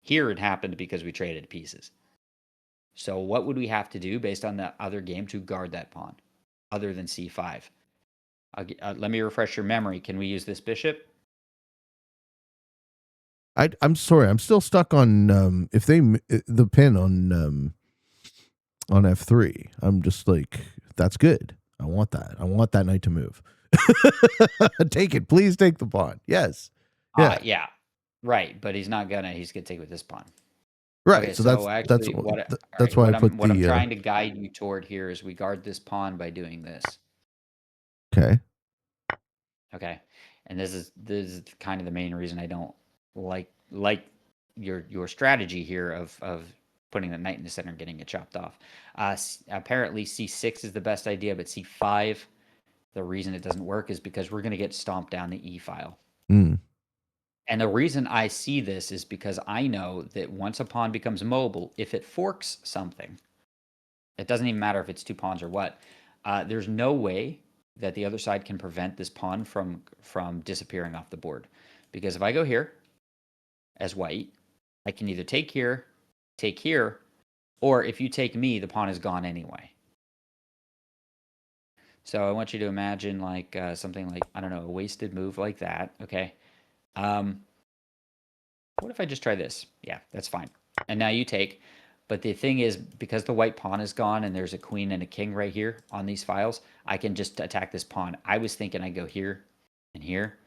Here it happened because we traded pieces. So what would we have to do based on the other game to guard that pawn, other than c5? Let me refresh your memory. Can we use this bishop? I'm sorry. I'm still stuck on if they the pin on f3. I'm just like, that's good. I want that. I want that knight to move. Take it, please. Take the pawn. Yes. Yeah. Yeah, right. But he's not gonna. He's gonna take with this pawn. Okay, Right. So so that's actually, all that's right, why I put what I'm the trying to guide you toward here is we guard this pawn by doing this. okay. Okay, and this is kind of the main reason I don't like your strategy here of putting the knight in the center and getting it chopped off. Apparently, c6 is the best idea, but c5, the reason it doesn't work is because we're going to get stomped down the e file. Mm. And the reason I see this is because I know that once a pawn becomes mobile, if it forks something, it doesn't even matter if it's two pawns or what. There's no way that the other side can prevent this pawn from disappearing off the board. Because if I go here as white, I can either take here, or if you take me, the pawn is gone anyway. So I want you to imagine like something like, I don't know, a wasted move like that. Okay. What if I just try this? Yeah, that's fine. And now you take. But the thing is, because the white pawn is gone and there's a queen and a king right here on these files, I can just attack this pawn. I was thinking I'd go here and here,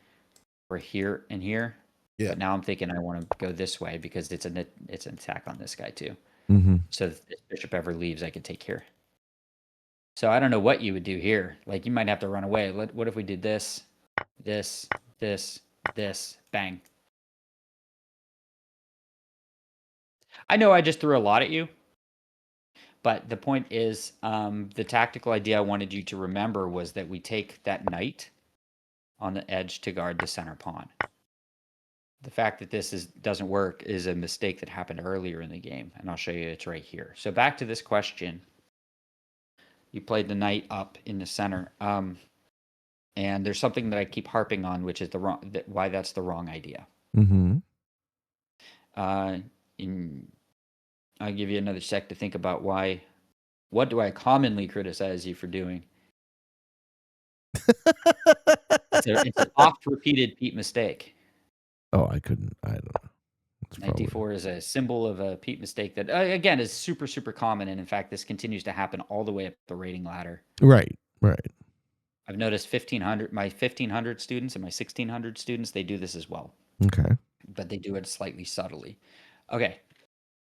or here and here. Yeah. But now I'm thinking I want to go this way because it's an attack on this guy too. Mm-hmm. So if this bishop ever leaves, I could take here. So I don't know what you would do here. Like you might have to run away. What if we did this, this, this, this, bang. I know I just threw a lot at you. But the point is, the tactical idea I wanted you to remember was that we take that knight on the edge to guard the center pawn. The fact that this doesn't work is a mistake that happened earlier in the game, and I'll show you it's right here. So back to this question. You played the knight up in the center, and there's something that I keep harping on, which is why that's the wrong idea. Mm-hmm. Uh, I'll give you another sec to think about why. What do I commonly criticize you for doing? It's an oft-repeated Pete mistake. Oh, I couldn't. I don't know. It's Knight probably d4 is a symbol of a Pete mistake that, again, is super, super common. And in fact, this continues to happen all the way up the rating ladder. right. Right. I've noticed my 1500 students and my 1600 students, they do this as well, Okay. but they do it slightly subtly. Okay.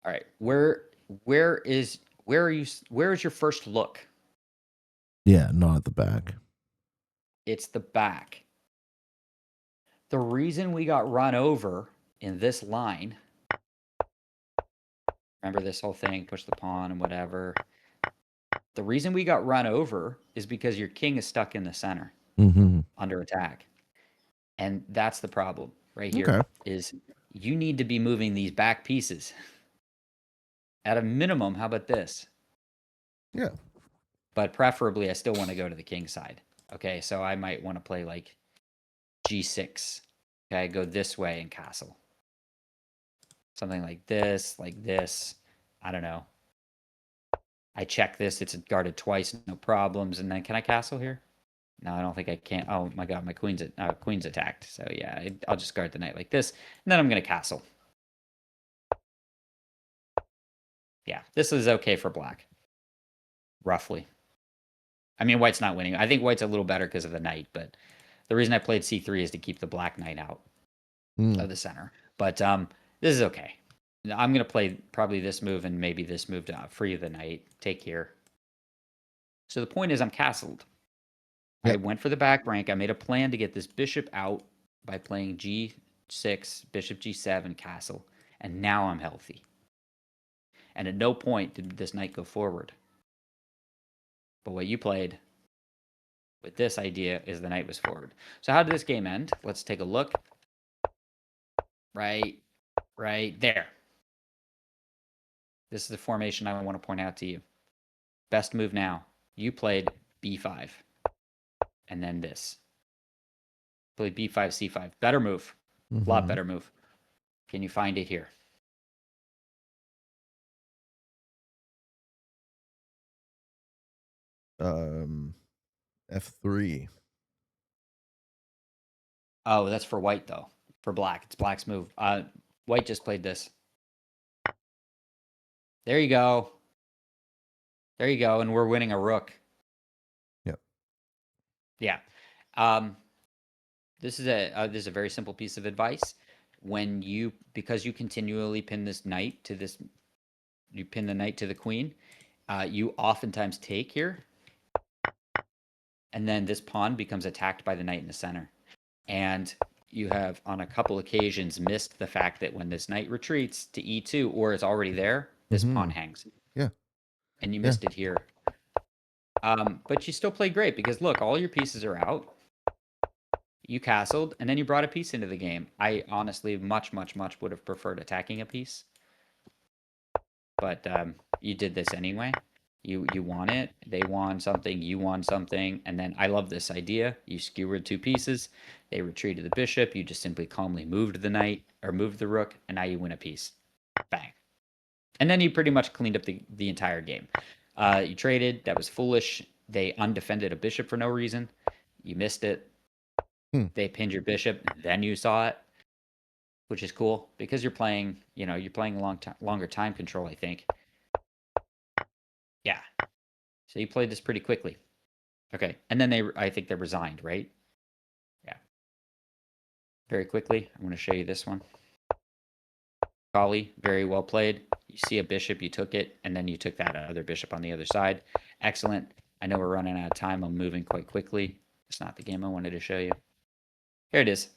All right. Where is your first look? Yeah, not at the back. It's the back. The reason we got run over in this line, remember this whole thing, push the pawn and whatever. The reason we got run over is because your king is stuck in the center Mm-hmm. under attack. And that's the problem right here Okay. is you need to be moving these back pieces. At a minimum, how about this? Yeah. But preferably, I still want to go to the king side. Okay, so I might want to play like g6. Okay, go this way and castle. Something like this, like this. I don't know. I check this. It's guarded twice, no problems. And then can I castle here? No, I don't think I can. Oh my god, my queen's attacked. So yeah, I'll just guard the knight like this, and then I'm gonna castle. Yeah, this is okay for black, roughly. I mean, white's not winning. I think white's a little better because of the knight, but the reason I played c3 is to keep the black knight out of the center. But this is okay. I'm gonna play probably this move and maybe this move to free the knight. Take here. So the point is, I'm castled. Yep. I went for the back rank. I made a plan to get this bishop out by playing g6, bishop g7, castle. and now I'm healthy. And at no point did this knight go forward. But what you played with this idea is the knight was forward. So how did this game end? Let's take a look. Right there. This is the formation I want to point out to you. Best move now. You played b5. And then this. Played b5, c5. Better move. A lot better move. Can you find it here? F3. Oh, that's for white, though. For black. It's black's move. White just played this. There you go. There you go. And we're winning a rook. Yep. Yeah. This is a very simple piece of advice. Because you continually pin this knight to this, you pin the knight to the queen, you oftentimes take here, and then this pawn becomes attacked by the knight in the center. And you have, on a couple occasions, missed the fact that when this knight retreats to e2 or is already there, this pawn hangs. Yeah. And you missed it here. But you still played great because, look, all your pieces are out. You castled, and then you brought a piece into the game. I honestly much would have preferred attacking a piece. But you did this anyway. You won it. They won something. You won something. And then I love this idea. You skewered two pieces. They retreated the bishop. You just simply calmly moved the knight or moved the rook, and now you win a piece. Bang. And then you pretty much cleaned up the entire game. You traded. That was foolish. They undefended a bishop for no reason. You missed it. They pinned your bishop. Then you saw it, which is cool because you're playing longer time control, I think. Yeah. So you played this pretty quickly. Okay. And then I think they resigned, right? Yeah. Very quickly. I'm going to show you this one. Kali, very well played. You see a bishop, you took it, and then you took that other bishop on the other side. Excellent. I know we're running out of time. I'm moving quite quickly. It's not the game I wanted to show you. Here it is.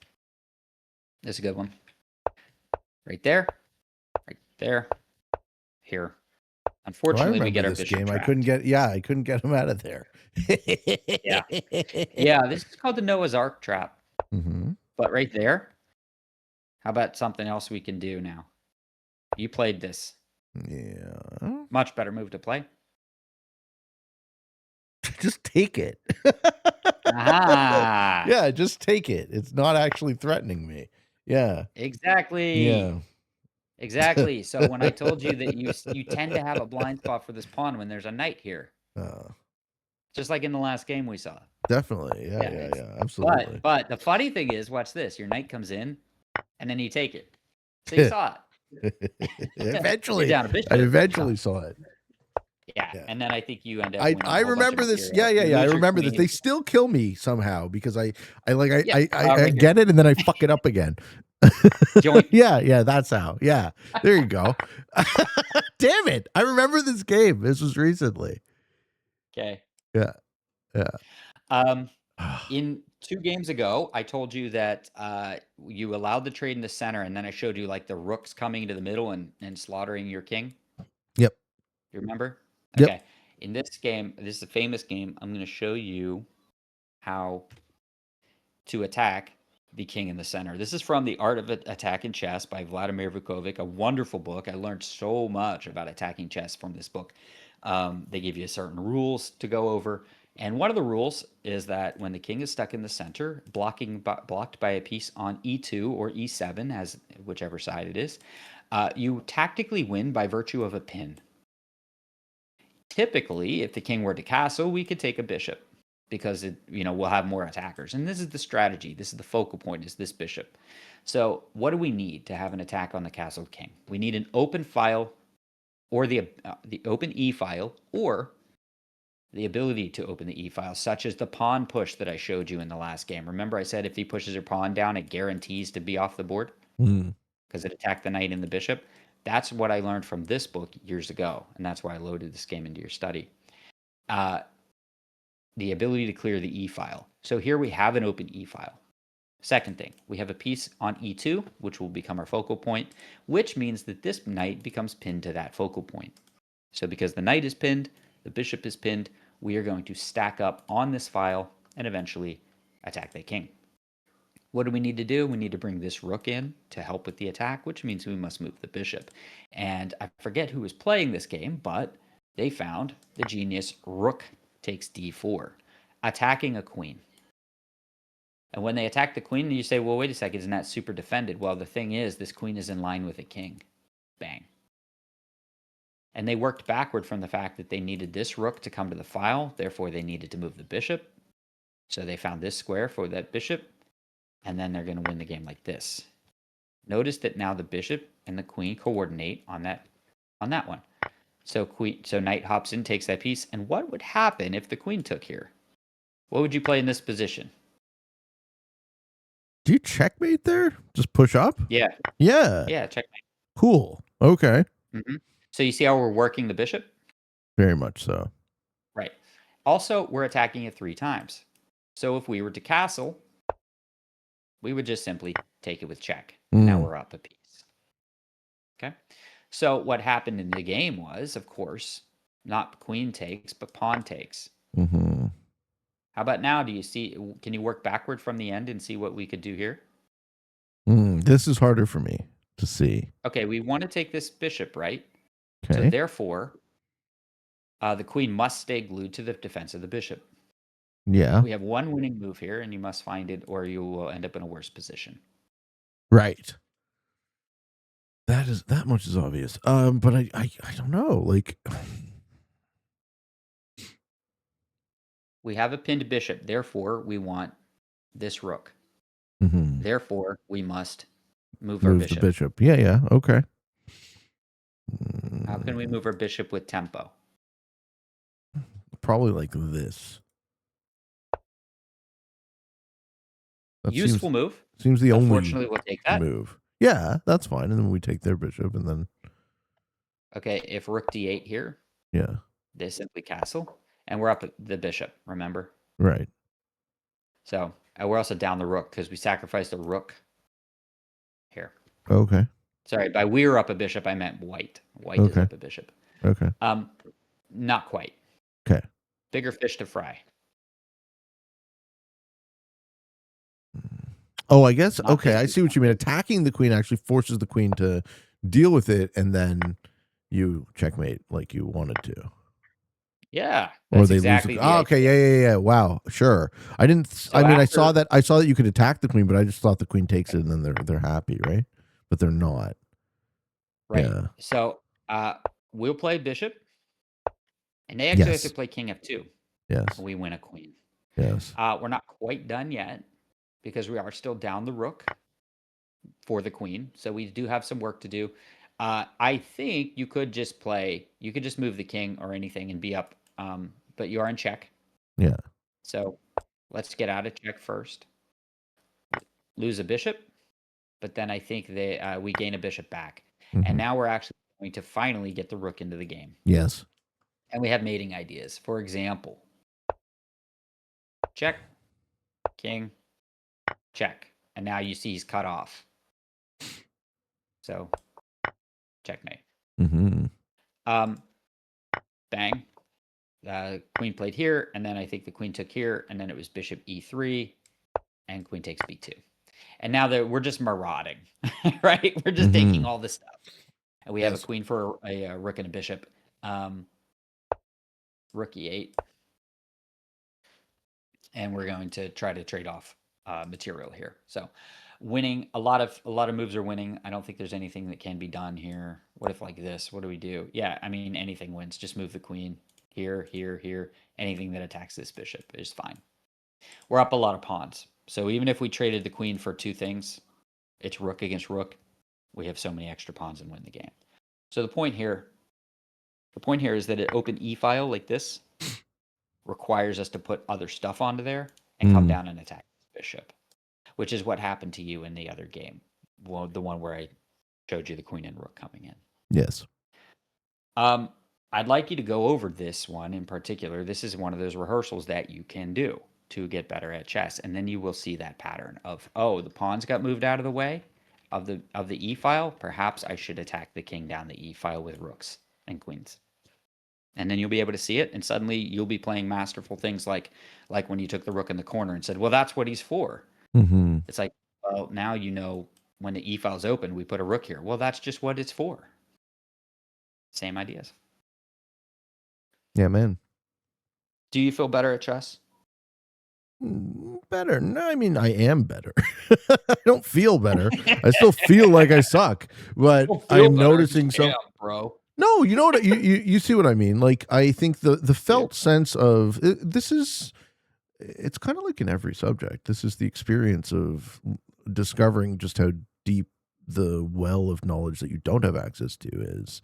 This is a good one. Right there. Right there. Here. Unfortunately, we get our bishop game. trapped. I couldn't get him out of there. Yeah. Yeah, this is called the Noah's Ark trap. But right there, how about something else we can do now? You played this. Yeah. Much better move to play. Just take it. Aha. Yeah, just take it. It's not actually threatening me. Yeah. Exactly. Yeah. Exactly. So when I told you that you tend to have a blind spot for this pawn when there's a knight here. Just like in the last game we saw. Definitely. Yeah. Absolutely. But the funny thing is, watch this. Your knight comes in, and then you take it. So you saw it. Eventually. You're down a bishop. I eventually saw it. Yeah. And then I think you end up. I remember this. Yeah. I remember this. They still kill me somehow because I get it and then I fuck it up again. Yeah, that's how. Yeah, there you go. Damn it! I remember this game. This was recently. Okay. Yeah. In 2 games ago, I told you that you allowed the trade in the center, and then I showed you like the rooks coming into the middle and slaughtering your king. Yep. You remember? Yep. Okay. In this game, this is a famous game. I'm going to show you how to attack the king in the center. This is from The Art of Attack in Chess by Vladimir Vukovic, a wonderful book. I learned so much about attacking chess from this book. They give you certain rules to go over. And one of the rules is that when the king is stuck in the center, blocked by a piece on e2 or e7, as whichever side it is, you tactically win by virtue of a pin. Typically, if the king were to castle, we could take a bishop because we'll have more attackers. And this is the strategy. This is the focal point, is this bishop. So what do we need to have an attack on the castled king? We need an open file, or the open e file, or the ability to open the e file, such as the pawn push that I showed you in the last game. Remember I said if he pushes your pawn down, it guarantees to be off the board because it attacked the knight and the bishop. That's what I learned from this book years ago, and that's why I loaded this game into your study. The ability to clear the e file. So here we have an open e file. Second thing, we have a piece on e2, which will become our focal point, which means that this knight becomes pinned to that focal point. So because the knight is pinned, the bishop is pinned, we are going to stack up on this file and eventually attack the king. What do we need to do? We need to bring this rook in to help with the attack, which means we must move the bishop. And I forget who was playing this game, but they found the genius rook takes d4, attacking a queen. And when they attack the queen, you say, well, wait a second, isn't that super defended? Well, the thing is, this queen is in line with a king. Bang. And they worked backward from the fact that they needed this rook to come to the file, therefore they needed to move the bishop. So they found this square for that bishop, and then they're going to win the game like this. Notice that now the bishop and the queen coordinate on that one. So knight hops in, takes that piece, and what would happen if the queen took here? What would you play in this position? Do you checkmate there? Just push up? Yeah. Yeah. Yeah, checkmate. Cool. Okay. Mm-hmm. So you see how we're working the bishop? Very much so. Right. Also, we're attacking it 3 times. So if we were to castle, we would just simply take it with check. Now we're up a piece. Okay. So what happened in the game was, of course, not queen takes, but pawn takes. Mm-hmm. How about now? Do you see? Can you work backward from the end and see what we could do here? This is harder for me to see. Okay, we want to take this bishop, right? Okay. So therefore, the queen must stay glued to the defense of the bishop. Yeah. We have one winning move here, and you must find it, or you will end up in a worse position. Right. That much is obvious. But I don't know. Like, we have a pinned bishop. Therefore, we want this rook. mm-hmm. Therefore, we must move our bishop. The bishop. Yeah. Okay. How can we move our bishop with tempo? Probably like this. That useful move. Seems the Unfortunately, we'll take that move. Yeah, that's fine. And then we take their bishop, and then. Okay, if rook d8 here. Yeah. They simply castle, and we're up at the bishop. Remember. Right. So we're also down the rook because we sacrificed a rook here. Okay. Sorry, by we're up a bishop, I meant white. White is up a bishop. Okay. Not quite. Okay. Bigger fish to fry. Oh, I guess. Okay, I see what you mean. Attacking the queen actually forces the queen to deal with it, and then you checkmate like you wanted to. Yeah, that's exactly. Okay, yeah. Wow, sure. I didn't. So I saw that. I saw that you could attack the queen, but I just thought the queen takes it, and then they're happy, right? But they're not. Right. Yeah. So we'll play bishop, and they actually have to play king f2. Yes. We win a queen. Yes. We're not quite done yet because we are still down the rook for the queen. So we do have some work to do. I think you could just move the king or anything and be up, but you are in check. Yeah. So let's get out of check first. Lose a bishop, but then I think we gain a bishop back. Mm-hmm. And now we're actually going to finally get the rook into the game. Yes. And we have mating ideas. For example, check, king, check. And now you see he's cut off. So checkmate. Mm-hmm. Bang. Queen played here, and then I think the queen took here, and then it was bishop e3, and queen takes b2. And now we're just marauding, right? We're just taking all this stuff. And we have a queen for a rook and a bishop. Rook e8. And we're going to try to trade off material here. So winning, a lot of moves are winning. I don't think there's anything that can be done here. What if like this? What do we do? Yeah, I mean, anything wins. Just move the queen here, here, here. Anything that attacks this bishop is fine. We're up a lot of pawns. So even if we traded the queen for 2 things, it's rook against rook. We have so many extra pawns and win the game. So the point here is that an open e file like this requires us to put other stuff onto there and come down and attack this bishop, which is what happened to you in the other game. Well, the one where I showed you the queen and rook coming in. Yes. I'd like you to go over this one in particular. This is one of those rehearsals that you can do. to get better at chess, and then you will see that pattern of, oh, the pawns got moved out of the way of the e file. Perhaps I should attack the king down the e file with rooks and queens. And then you'll be able to see it, and suddenly you'll be playing masterful things like when you took the rook in the corner and said, well, that's what he's for. Mm-hmm. It's like, well, now you know when the e file's open, we put a rook here. Well, that's just what it's for. Same ideas. Yeah, man. Do you feel better at chess? Better. No, I mean, I am better. I don't feel better. I still feel like I suck, but I'm noticing some. Damn, bro. No, you know what? You see what I mean? Like, I think the felt sense of this is, it's kind of like in every subject. This is the experience of discovering just how deep the well of knowledge that you don't have access to is.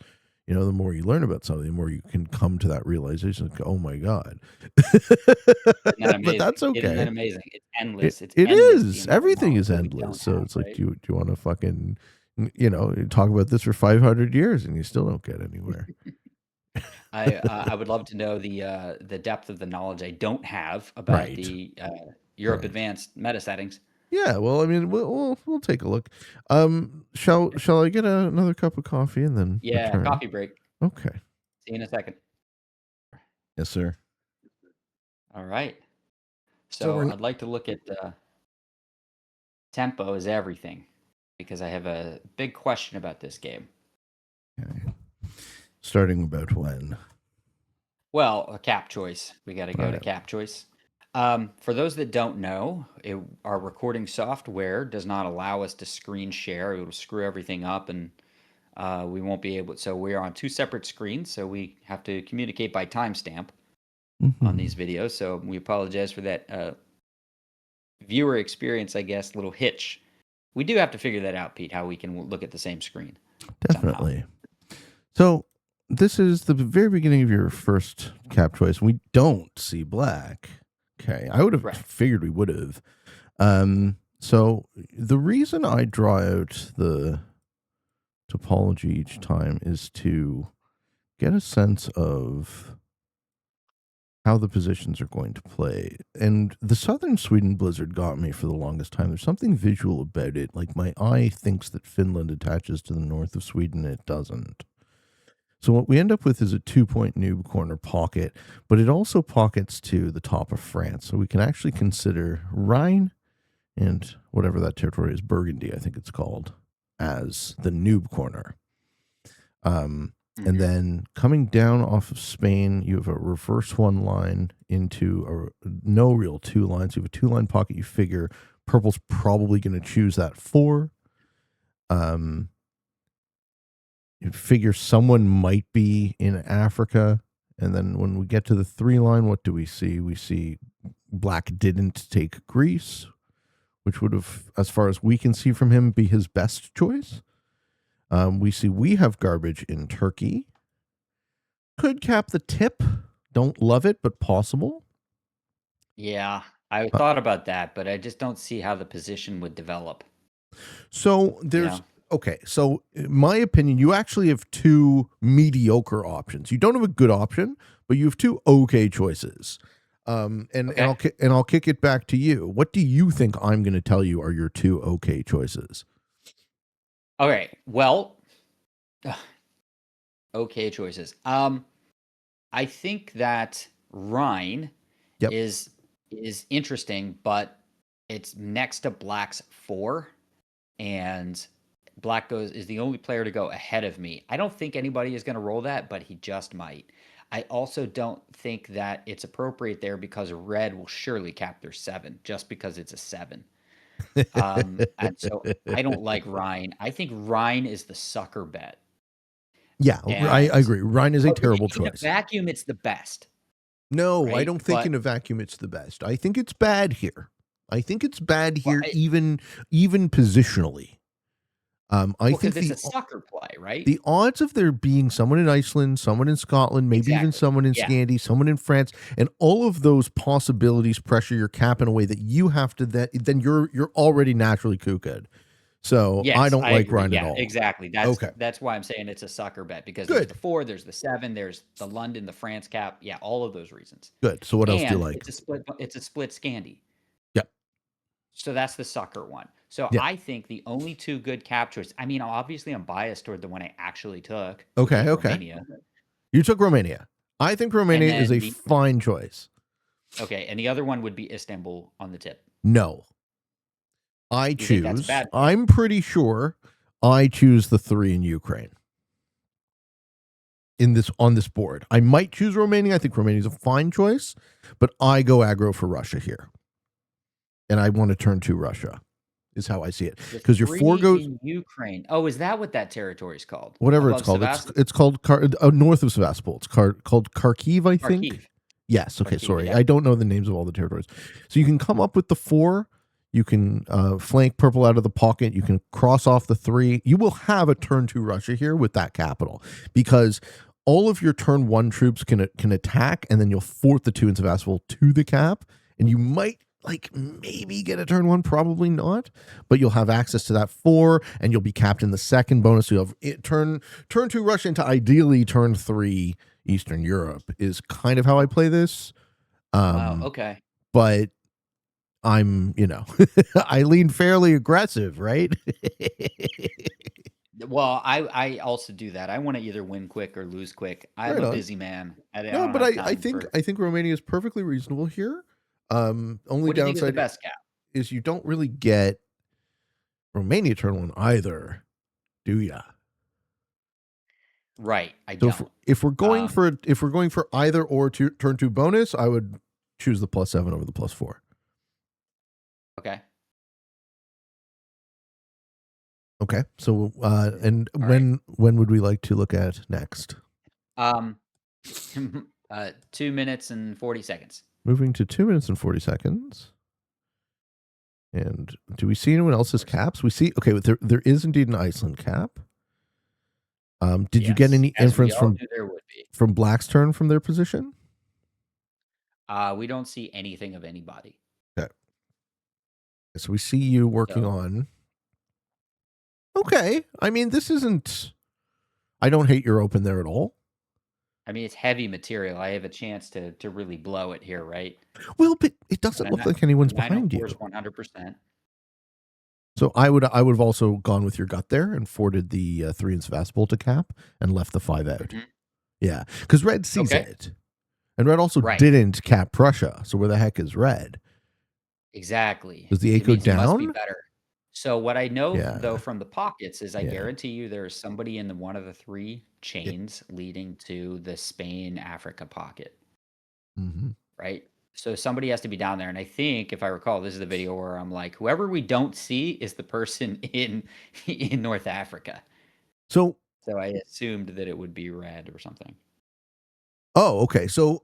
You know, the more you learn about something, the more you can come to that realization. Like, oh my God. But that's okay. Isn't that amazing? It's endless. It is. Everything is endless. So it's like, do you want to fucking, talk about this for 500 years and you still don't get anywhere. I would love to know the depth of the knowledge I don't have about the Europe Advanced meta settings. Yeah, well, I mean, we'll take a look. Shall I get another cup of coffee and then return? Coffee break. Okay. See you in a second. Yes, sir. All right. So I'd like to look at tempo is everything, because I have a big question about this game. Okay. Starting about when? Well, a cap choice. We got to go to cap choice. For those that don't know, our recording software does not allow us to screen share. It will screw everything up, and we won't be able. So we're on two separate screens, so we have to communicate by timestamp on these videos. So we apologize for that viewer experience, I guess, little hitch. We do have to figure that out, Pete, how we can look at the same screen. Definitely. Somehow. So this is the very beginning of your first cap choice. We don't see black. Okay, I would have figured we would have. So the reason I draw out the topology each time is to get a sense of how the positions are going to play. And the Southern Sweden Blizzard got me for the longest time. There's something visual about it. Like, my eye thinks that Finland attaches to the north of Sweden, and it doesn't. So what we end up with is a 2-point noob corner pocket, but it also pockets to the top of France. So we can actually consider Rhine and whatever that territory is, Burgundy, I think it's called, as the noob corner. And then coming down off of Spain, you have a reverse one line into no real two lines. You have a 2-line pocket. You figure purple's probably going to choose that 4. You figure someone might be in Africa. And then when we get to the 3-line, what do we see? We see black didn't take Greece, which would have, as far as we can see from him, be his best choice. We have garbage in Turkey. Could cap the tip. Don't love it, but possible. Yeah, I thought about that, but I just don't see how the position would develop. So there's... Okay, so in my opinion, you actually have 2 mediocre options. You don't have a good option, but you have 2 okay choices. And I'll kick it back to you. What do you think I'm going to tell you are your 2 okay choices? Okay, well, okay choices. I think that Rhine is interesting, but it's next to Black's 4, and Black is the only player to go ahead of me. I don't think anybody is going to roll that, but he just might. I also don't think that it's appropriate there because red will surely cap their 7 just because it's a 7. And so I don't like Rhine. I think Rhine is the sucker bet. Yeah, I agree. Rhine is a terrible choice. In a vacuum, it's the best. No, right? I don't think in a vacuum it's the best. I think it's bad here. Even positionally. I think it's a sucker play, right? The odds of there being someone in Iceland, someone in Scotland, maybe even someone in Scandi, someone in France, and all of those possibilities pressure your cap in a way that you have to then you're already naturally cuckooed. So I Yes, don't I like agree. Rhine at Yeah, all. exactly. That's Okay, that's why I'm saying it's a sucker bet because there's the good, 4, there's the 7, there's the London, the France cap. Yeah, all of those reasons. good. So what else do you And like? it's a split Scandi. Yep, So that's the sucker one. So yeah. I think the only two good cap choices, I mean, obviously I'm biased toward the one I actually took, which Okay, was okay. Romania. You took Romania. I think And Romania is then a fine choice. and the other one would be Istanbul on the tip. No, I You think that's a choose. bad pick? I'm pretty sure I choose the 3 in Ukraine in this on this board. I might choose Romania. I think Romania is a fine choice, but I go aggro for Russia here, and I want to turn to Russia. Is how I see it The because your 4 3 goes in Ukraine. Oh, is that what that territory is called? whatever it's Above called. Sevastopol? It's called north of Sevastopol. It's called Kharkiv, I think. Kharkiv. Yes. Okay. Kharkiv, Sorry, yeah. I don't know the names of all the territories. So you can come up with the 4. You can flank purple out of the pocket. You can cross off the 3. You will have a turn 2 Russia here with that capital because all of your turn 1 troops can attack, and then you'll fort the 2 in Sevastopol to the cap, and you might like maybe get a turn 1, probably not, but you'll have access to that 4, and you'll be capped in the second bonus. So you'll have turn 2 Russia into ideally turn 3 Eastern Europe is kind of how I play this. Wow, Um, okay. but I'm, I lean fairly aggressive, right? Well, I also do that. I want to either win quick or lose quick. I'm Right a on. busy man. I No, don't but have I time think for. I think Romania is perfectly reasonable here. Only What do you think is the downside best cap? is you don't really get Romania turn 1 either, do ya? Right, I So don't. if we're going for either or turn 2 bonus, I would choose the +7 over the +4. Okay. Okay. So and All right. when would we like to look at next? Um, 2 minutes and 40 seconds. Moving to 2 minutes and 40 seconds. And do we see anyone else's caps? We see, okay, there is indeed an Iceland cap. Did you get Yes, any as we inference all knew there would be. from Black's turn from their position? We don't see anything of anybody. Okay. So we see you working So, on. Okay. I mean, this isn't. I don't hate your open there at all. I mean, it's heavy material. I have a chance to really blow it here, right? Well, but it And doesn't a look like anyone's behind 904 you. is 100%. So I would have also gone with your gut there and forwarded the 3 in Sevastopol to cap and left the 5 out. Mhm. Yeah, because Red sees Okay. it, and Red also Right. didn't cap Prussia. So where the heck is Red? Exactly. Does the 8 It go means he must be down? better. So what I know though Yeah, from the pockets is I yeah. guarantee you there's somebody in the one of the 3 chains leading to the Spain Africa pocket, Mm-hmm. right? So somebody has to be down there, and I think if I recall, this is the video where I'm like, whoever we don't see is the person in North Africa. So, So I assumed that it would be red or something. okay. So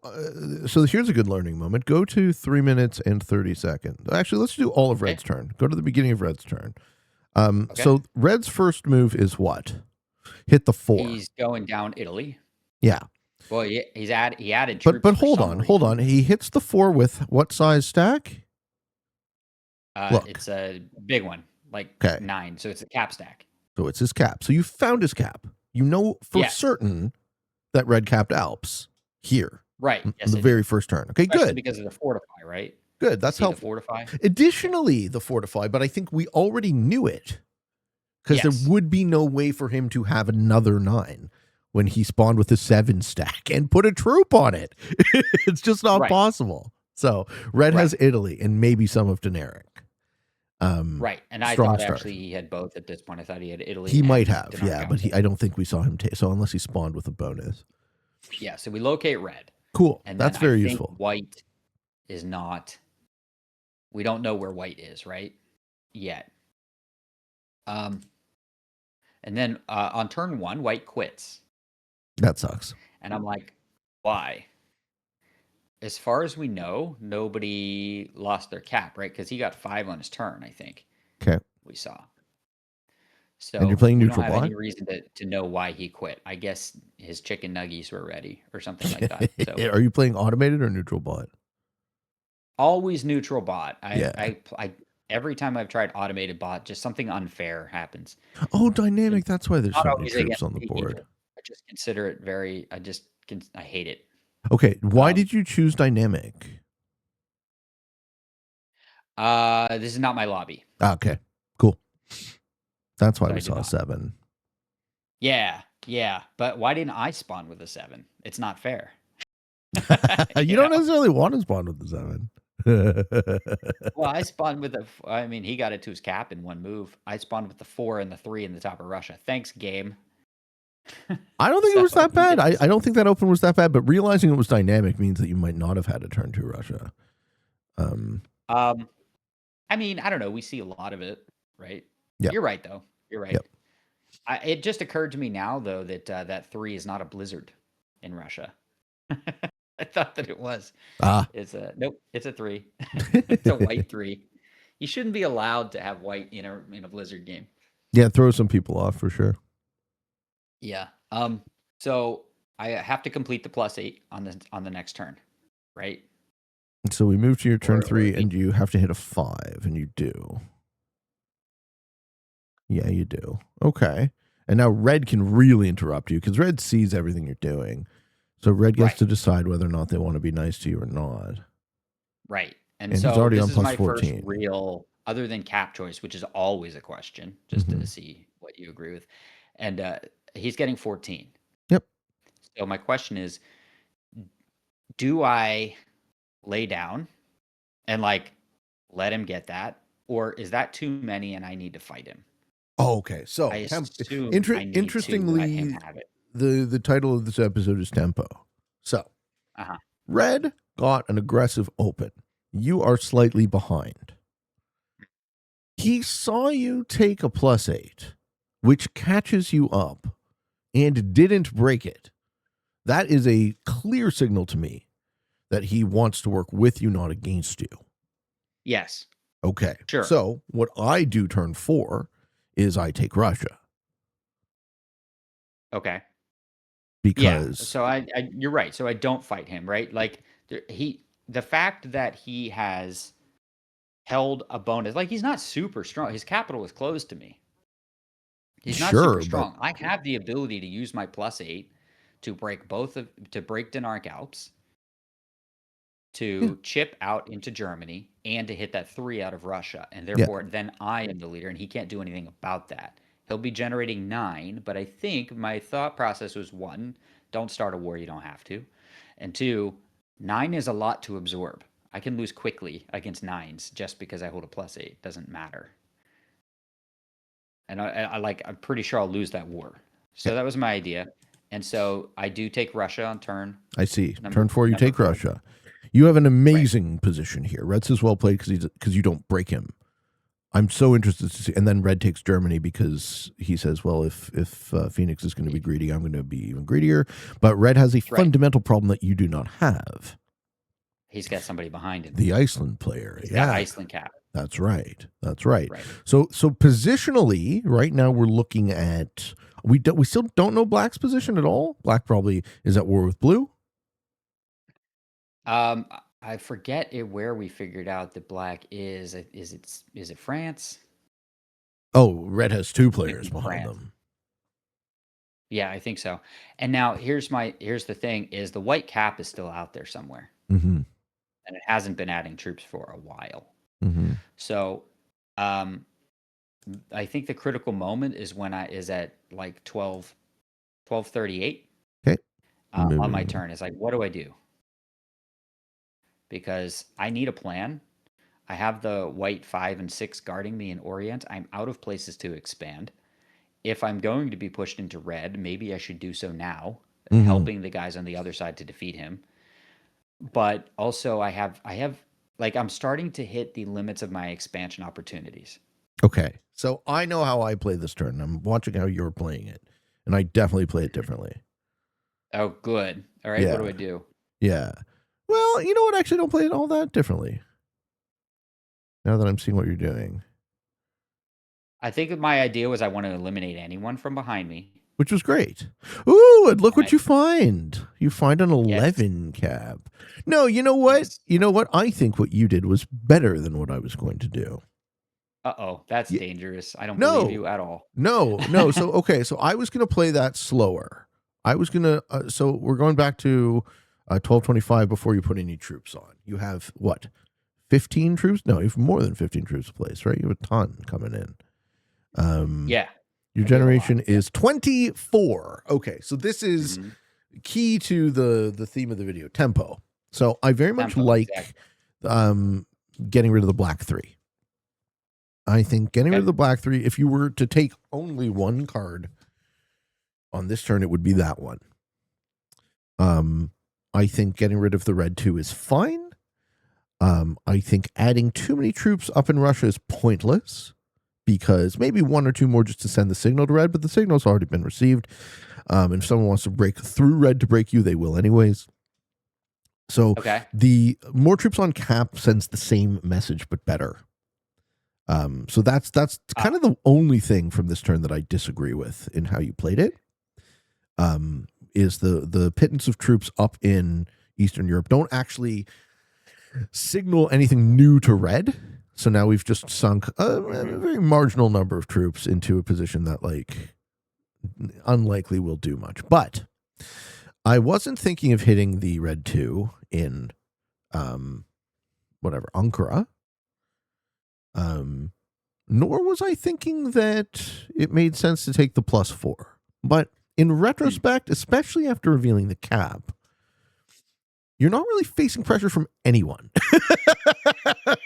here's a good learning moment. Go to 3 minutes and 30 seconds. Actually, let's do all of Okay. Red's turn. Go to the beginning of Red's turn. Okay. So Red's first move is what? Hit the 4. He's going down Italy. Yeah. Well, he added But troops for hold some on, hold reason. on. He hits the 4 with what size stack? Look. It's a big one, like Okay. 9. So it's a cap stack. So it's his cap. So you found his cap. You know for Yes. certain that Red capped Alps here. Right. On Yes, the I very do. first turn. Okay, Especially good. because of the fortify, right? Good. That's See the helpful. fortify? Additionally, the fortify, but I think we already knew it. Because Yes. there would be no way for him to have another 9 when he spawned with a 7 stack and put a troop on it. It's just not Right. possible. So Red has Italy and maybe some of Deneric. Right. And I strong thought start. actually he had both at this point. I thought he had Italy. He might and have, Denmark yeah, but Council. I don't think we saw him. So unless he spawned with a bonus. Yeah. So we locate red. Cool. And That's then very I think useful. white is not. We don't know where white is, right? Yet. And then on turn 1, white quits. That sucks. And I'm like, why? As far as we know, nobody lost their cap, right? Because he got 5 on his turn, I think. Okay. We saw. And you're So playing we don't neutral have bot? any reason to know why he quit. I guess his chicken nuggies were ready or something like that. So Are you playing automated or neutral bot? always neutral bot. Yeah. every time I've tried automated bot, just something unfair happens. Oh, And dynamic. That's why there's not so many always troops against on the the board. evil. I just consider it very. I hate it. Okay, why Um, did you choose dynamic? this is not my lobby, Okay, cool. That's why so we I did saw a not. 7. Yeah, yeah. But why didn't I spawn with a 7? It's not fair. You You don't know. necessarily want to spawn with the 7. Well, I spawned with I mean, he got it to his cap in one move. I spawned with the 4 and the 3 in the top of Russia. Thanks, game. I don't think it So was that he bad. gets I this. don't think that open was that bad, but realizing it was dynamic means that you might not have had a turn to Russia. Um, I mean, I don't know. We see a lot of it, right? Yep. You're right, though. You're right. Yep. It just occurred to me now, though, that that 3 is not a blizzard in Russia. I thought that it was. Ah. It's a nope. It's a 3. It's a white 3. You shouldn't be allowed to have white in a blizzard game. Yeah, throw some people off for sure. Yeah. So I have to complete the +8 on the next turn, right? So we move to your turn Or 3, he- and you have to hit a 5, and you do. Yeah, you do. Okay. And now red can really interrupt you because red sees everything you're doing. So red gets Right. to decide whether or not they want to be nice to you or not. Right. And And he's so already this on is plus my first 14. real, other than cap choice, which is always a question, just Mhm. to see what you agree with. And he's getting 14. Yep. So my question is, do I lay down and like let him get that, or is that too many and I need to fight him? Oh, okay. So I assume I need to let him interestingly, have it. the title of this episode is Tempo. So Uh-huh. red got an aggressive open. You are slightly behind. He saw you take a +8, which catches you up and didn't break it. That is a clear signal to me that he wants to work with you, not against you. Yes. Okay. Sure. So what I do turn 4 is I take Russia. Okay. Because So you're right. So I don't fight him, right? Like the fact that he has held a bonus, like he's not super strong. His capital is closed to me. He's not super sure, but strong. I have the ability to use my +8 to break to break Denark Alps, yeah, to chip out into Germany, and to hit that 3 out of Russia. And yeah. therefore, then I am the leader, and he can't do anything about that. He'll be generating 9, but I think my thought process was 1, don't start a war you don't have to. And 2, 9 is a lot to absorb. I can lose quickly against 9s just because I hold a +8. Doesn't matter. And I'm pretty sure I'll lose that war. So that was my idea. And so I do take Russia on turn I see. number Turn 4, you number take 4. Russia. You have an Right. amazing position here. Red says well played because you don't break him. I'm so interested to see. And then red takes Germany because he says, well, if Phoenix is going to be greedy, I'm going to be even greedier. But red has a Right. fundamental problem that you do not have. He's got somebody behind him. The Iceland player. He's yeah. got Iceland cap. That's right. That's right. Right. So positionally, right now we're looking at we still don't know Black's position at all. Black probably is at war with Blue. I forget where we figured out that black is. Is it France? Oh, red has 2 Might players be behind France. them. Yeah, I think so. And now here's the thing: is the white cap is still out there somewhere, Mm-hmm. and it hasn't been adding troops for a while. Mm-hmm. So, I think the critical moment is when I is at like 12:38 Okay. on my turn. It's like, what do I do? Because I need a plan. I have the white 5 and 6 guarding me in Orient. I'm out of places to expand. If I'm going to be pushed into red, maybe I should do so now, helping the guys on the other side to defeat him. But also I have like I'm starting to hit the limits of my expansion opportunities. Okay. So I know how I play this turn. I'm watching how you're playing it. And I definitely play it differently. Oh, good. All right, Yeah. what do I do? Yeah. Well, you know what? Actually, don't play it all that differently. Now that I'm seeing what you're doing. I think my idea was I want to eliminate anyone from behind me. Which was great. Ooh, and look And what you find. You find an 11 cap. No, you know what? Yes. You know what? I think what you did was better than what I was going to do. Uh-oh, that's Yeah, dangerous. I don't believe no, you at all. no. So okay, so I was gonna play that slower. I was gonna. So we're going back to 1225 before you put any troops on. You have what? 15 troops? No, you have more than 15 troops placed, right? You have a ton coming in. Yeah, Your I do have a lot. generation is 24. Okay, so this is Hmm. key to the theme of the video, tempo. So I very much Tempo, like exactly. getting rid of the black 3. I think getting rid Okay. of the black 3, if you were to take only one card on this turn, it would be that one. I think getting rid of the red 2 is fine. I think adding too many troops up in Russia is pointless, because maybe one or two more just to send the signal to red, but the signal's already been received. And if someone wants to break through red to break you, they will anyways. So Okay. the more troops on cap sends the same message but better. So that's kind of the only thing from this turn that I disagree with in how you played it. Is the pittance of troops up in Eastern Europe don't actually signal anything new to red. So now we've just sunk a very marginal number of troops into a position that, like, unlikely will do much. But I wasn't thinking of hitting the red 2 in Ankara. Nor was I thinking that it made sense to take the +4. But in retrospect, especially after revealing the cap, you're not really facing pressure from anyone.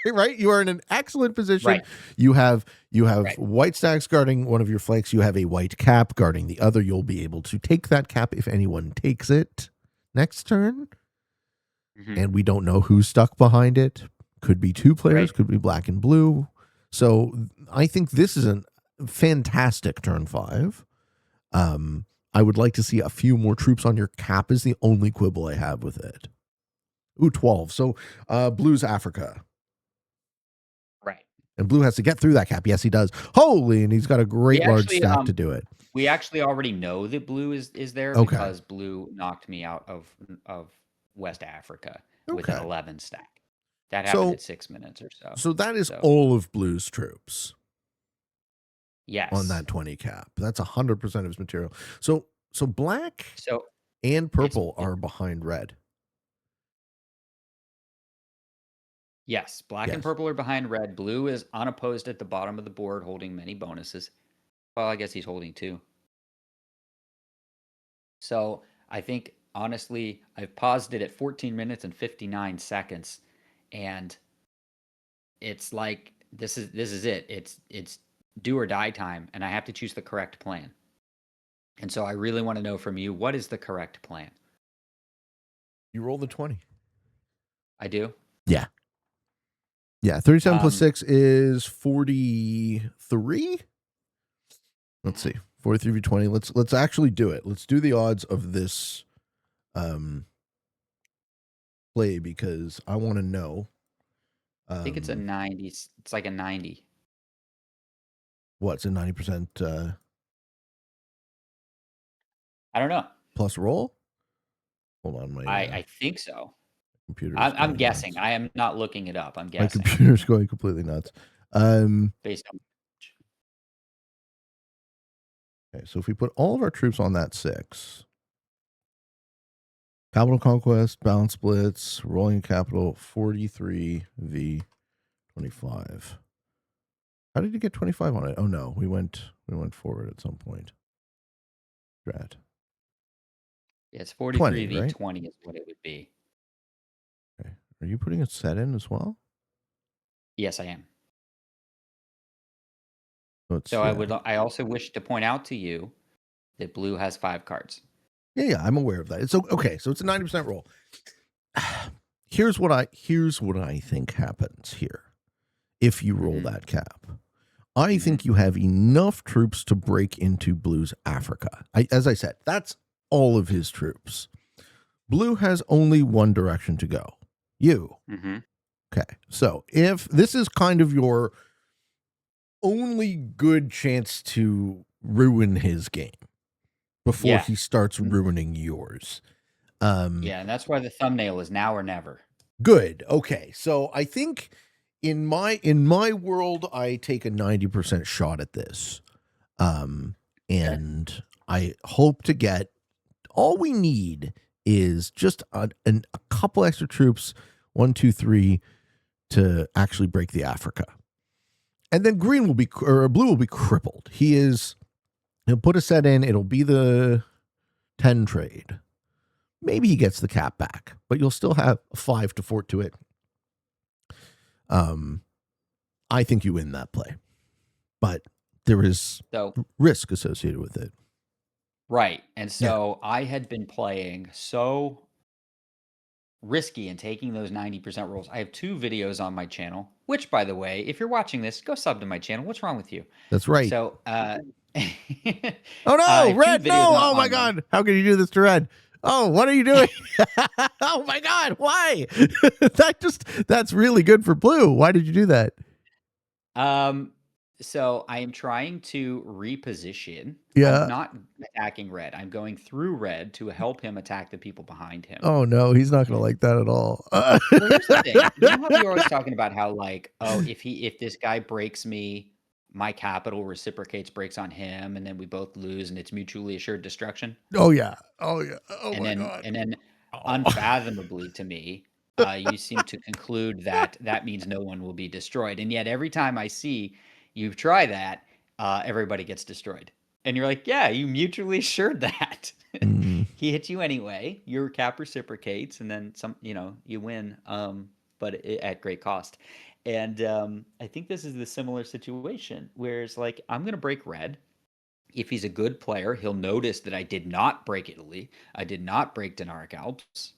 Right? You are in an excellent position. Right. You have Right. white stacks guarding one of your flanks. You have a white cap guarding the other. You'll be able to take that cap if anyone takes it next turn. Hmm. And we don't know who's stuck behind it. Could be 2 players, Right. could be black and blue. So I think this is a fantastic turn 5. I would like to see a few more troops on your cap is the only quibble I have with it. Ooh, 12. So blue's Africa. Right. And blue has to get through that cap. Yes, he does. Holy, and he's got a We great large actually stack to do it. we actually already know that blue is there Okay. because blue knocked me out of West Africa with an Okay. 11 stack. That happened So at 6 minutes or so. so that is So all of blue's troops on yes. that 20 cap. That's 100% of his material. So black So and it's purple it, are behind red. yes, black and Yes. purple are behind red. Blue is unopposed at the bottom of the board, holding many bonuses. Well, I guess he's holding 2. So I think honestly, I've paused it at 14 minutes and 59 seconds, and it's like this is it. It's do or die time, and I have to choose the correct plan. And so I really want to know from you, what is the correct plan? You roll the 20. I do. Yeah. Yeah. 37 plus Um, 6 is 43. Let's see. 43v20. Let's actually do it. Let's do the odds of this play, because I want to know. I think it's a 90. It's like a 90. What's a 90% I don't know. plus roll? Hold on, my I think so. computer's I'm going guessing. nuts. I am not looking it up. I'm My guessing computer's going completely nuts. based on. Okay, so if we put all of our troops on that 6, capital conquest, balance splits, rolling capital, 43v25. How did you get 25 on it? Oh no, we went forward at some point. Drat. Yeah, it's 20, 43 v right? 20 is what it would be. Okay. Are you putting a set in as well? Yes, I am. So So I also wish to point out to you that blue has 5 cards. Yeah, I'm aware of that. It's okay. So it's a 90% roll. Here's what I think happens here if you roll that cap. I think you have enough troops to break into blue's Africa. As I said, that's all of his troops. Blue has only one direction to go. You. Mm-hmm. Okay. So if this is kind of your only good chance to ruin his game before Yeah. he starts ruining yours. Yeah, and that's why the thumbnail is now or never. Good. Okay. So I think in my world, I take a 90% shot at this. Okay. And I hope to get, all we need is just a couple extra troops, 1, 2, 3, to actually break the Africa. And then green will be, or blue will be crippled. He'll put a set in, it'll be the 10 trade. Maybe he gets the cap back, but you'll still have a 5 to fort to it. I think you win that play, but there is So risk associated with it. right. And so I had been playing so risky and taking those 90% rolls. I have 2 videos on my channel, which, by the way, if you're watching this, go sub to my channel. What's wrong with you? That's right. So, Oh I no, have 2 Red! videos No! Oh my on them. God! How can you do this to Red? Oh, what are you doing? Oh my God! Why? That's really good for blue. Why did you do that? So I am trying to reposition. I'm Yeah. not attacking red. I'm going through red to help him attack the people behind him. Oh no, he's not going to like that at all. Well, here's the thing. You know how you're always talking about how, like, oh, if this guy breaks me, my capital reciprocates breaks on him, and then we both lose, and it's mutually assured destruction. Oh yeah. Oh yeah. Oh And my then God. and then Oh. unfathomably to me, you seem to conclude that that means no one will be destroyed. And yet every time I see you try that, everybody gets destroyed. And you're like, yeah, you mutually assured that. Mm. He hits you anyway. Your cap reciprocates, and then some. You win, but at great cost. And I think this is the similar situation, where it's like I'm gonna break red. If he's a good player, he'll notice that I did not break Italy. I did not break Dinaric Alps.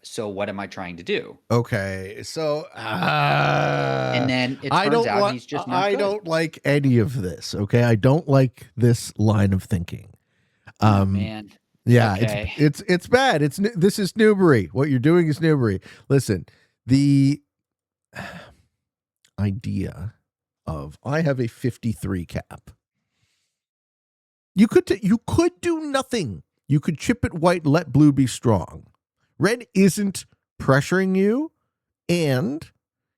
So what am I trying to do? Okay, so And then it I turns don't out want. he's just not I good. don't like any of this. Okay, I don't like this line of thinking. Oh man. Yeah, Okay. it's bad. This is snoobery. What you're doing is snoobery. Listen, the idea of I have a 53 cap. You could do nothing. You could chip it white, let blue be strong. Red isn't pressuring you, and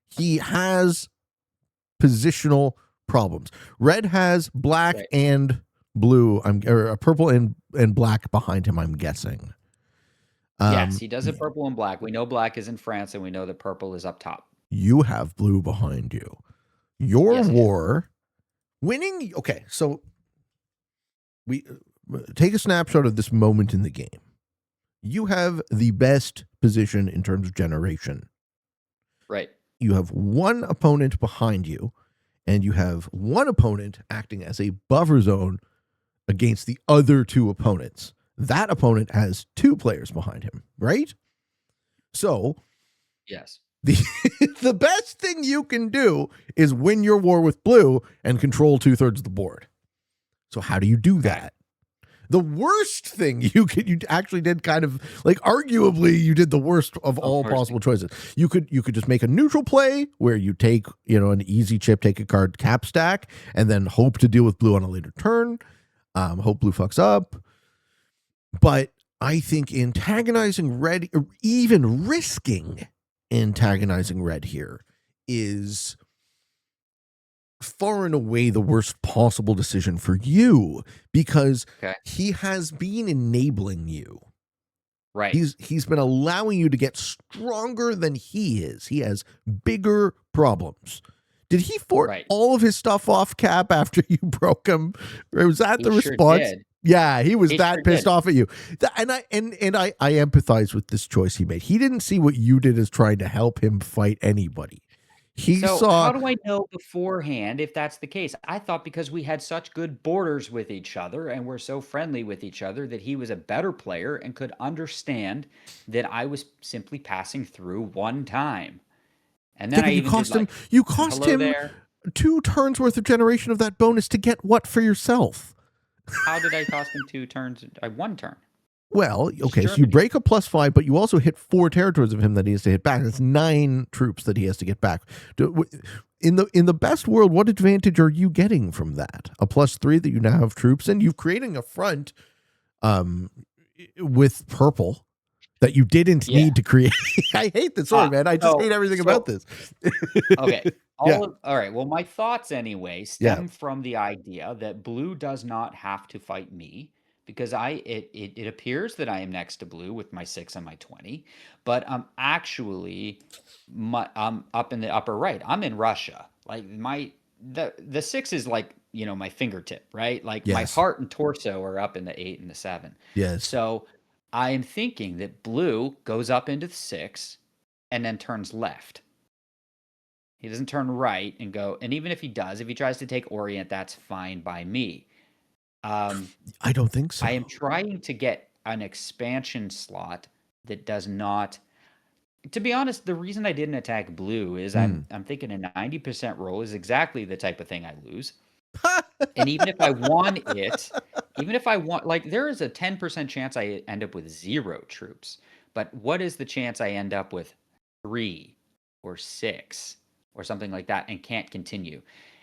he has positional problems. Red has black Right. and blue. Or purple and black behind him, I'm guessing. Yes, he does it purple and black. We know black is in France, and we know that purple is up top. You have blue behind you. Your Yes, I do. war winning. Okay, so we take a snapshot of this moment in the game. You have the best position in terms of generation. Right. You have one opponent behind you, and you have one opponent acting as a buffer zone against the other 2 opponents. That opponent has 2 players behind him, right? So, Yes. the best thing you can do is win your war with blue and control 2/3 of the board. So how do you do that? The worst thing you actually did, kind of like, arguably you did the worst of all possible choices. You could just make a neutral play where you take, an easy chip, take a card, cap stack, and then hope to deal with blue on a later turn. Hope blue fucks up. But I think antagonizing red, or even risking antagonizing red here, is far and away the worst possible decision for you, because he has been enabling you. Right. He's been allowing you to get stronger than he is. He has bigger problems. Did he fort all of his stuff off cap after you broke him? Or was that the response? Did. Yeah, he was that pissed did. off at you. And I empathize with this choice he made. He didn't see what you did as trying to help him fight anybody. He saw. How do I know beforehand if that's the case? I thought because we had such good borders with each other and we're so friendly with each other that he was a better player and could understand that I was simply passing through one time. And then you cost him 2 turns worth of generation of that bonus to get what for yourself? How did I cost him 2 turns? 1 turn. Well, okay, so you break a +5, but you also hit 4 territories of him that he has to hit back. That's 9 troops that he has to get back. In the best world, what advantage are you getting from that? A +3 that you now have troops in? You're creating a front with purple that you didn't Yeah. need to create. I hate this. Sorry, man. I just hate everything about So this. okay. Yeah. All right. Well, my thoughts anyway Yeah. stem from the idea that blue does not have to fight me because it appears that I am next to blue with my 6 and my 20, but I'm actually I'm up in the upper right. I'm in Russia. Like the 6 is like, my fingertip, right? Like my Yes. heart and torso are up in the 8 and the 7. Yes. So I am thinking that blue goes up into the 6 and then turns left. He doesn't turn right and go. And even if he does, if he tries to take Orient, that's fine by me. Um, I don't think so. I am trying to get an expansion slot that does not. To be honest, the reason I didn't attack blue is Hmm. I'm thinking a 90% roll is exactly the type of thing I lose. And even if I won it, even if I want, like, there is a 10% chance I end up with 0 troops. But what is the chance I end up with 3 or 6 or something like that and can't continue?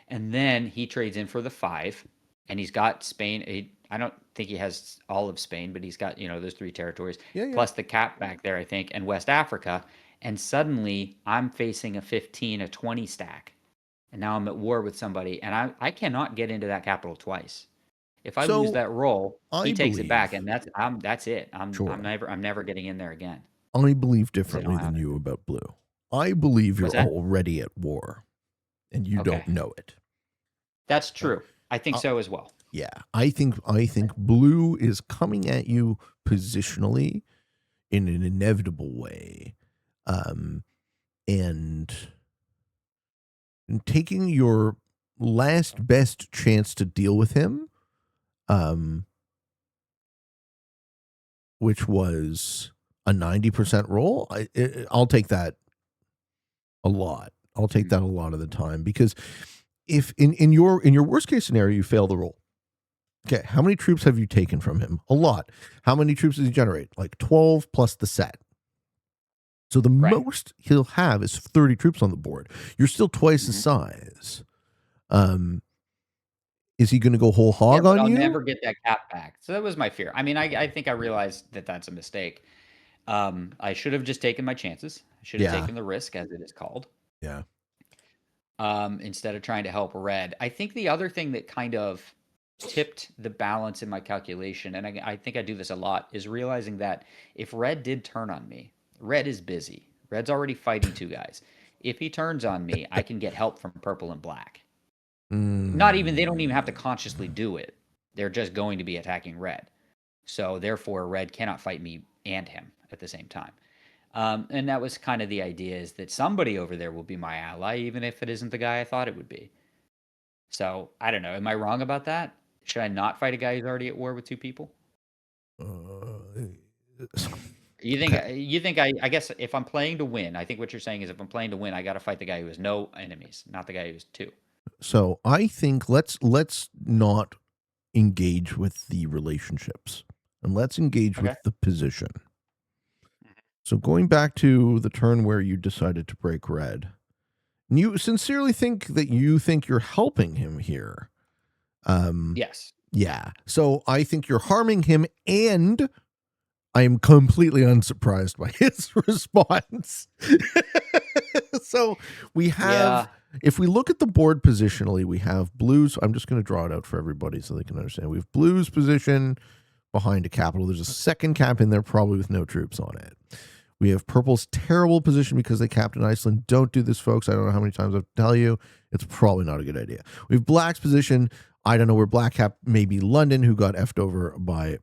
And then he trades in for the 5, and he's got Spain. I don't think he has all of Spain, but he's got, those 3 territories, Yeah. Yeah. plus the cap back there, I think, and West Africa. And suddenly I'm facing a 15, a 20 stack, and now I'm at war with somebody, and I cannot get into that capital twice. If I lose So that roll, he I takes it back, believe, and that's it. I'm sure, never getting in there again I believe because I don't differently than have it. you about blue. I believe What's you're that? already at war and you Okay, don't know it. that's Right? true. I think Uh, so as well. yeah, I think blue is coming at you positionally in an inevitable way, um, and taking your last best chance to deal with him, um, which was a 90% roll. I'll take that a lot. I'll take Mhm. that a lot of the time because if in your worst case scenario you fail the roll, okay, how many troops have you taken from him? A lot. How many troops does he generate? Like 12 plus the set. So the Right. most he'll have is 30 troops on the board. You're still twice the Hmm. size. Um, is he going to go whole Yeah, hog but on I'll you? never get that cap back. So that was my fear. I mean, I think I realized that that's a mistake. I should have just taken my chances. I should have Yeah. taken the risk, as it is called, Yeah. instead of trying to help red. I think the other thing that kind of tipped the balance in my calculation, and I think I do this a lot, is realizing that if red did turn on me, red is busy. Red's already fighting 2 guys. If he turns on me, I can get help from purple and black. They don't even have to Mm. consciously do it. They're just going to be attacking red. So therefore, red cannot fight me and him at the same time. And that was kind of the idea, is that somebody over there will be my ally, even if it isn't the guy I thought it would be. So I don't know. Am I wrong about that? Should I not fight a guy who's already at war with 2 people? Uh, You think okay. I guess if I'm playing to win, I think what you're saying is if I'm playing to win, I got to fight the guy who has no enemies, not the guy who has 2. So I think let's not engage with the relationships and let's engage Okay. with the position. So going back to the turn where you decided to break red, you sincerely think that you think you're helping him here. Um, Yes. yeah. So I think you're harming him, and I am completely unsurprised by his response. So we have, Yeah. if we look at the board positionally, we have blues. I'm just going to draw it out for everybody so they can understand. We have blues position behind a capital. There's a second cap in there, probably with no troops on it. We have purple's terrible position because they capped in Iceland. Don't do this, folks. I don't know how many times I've tell you. It's probably not a good idea. We have black's position. I don't know where black cap, maybe London, who got effed over by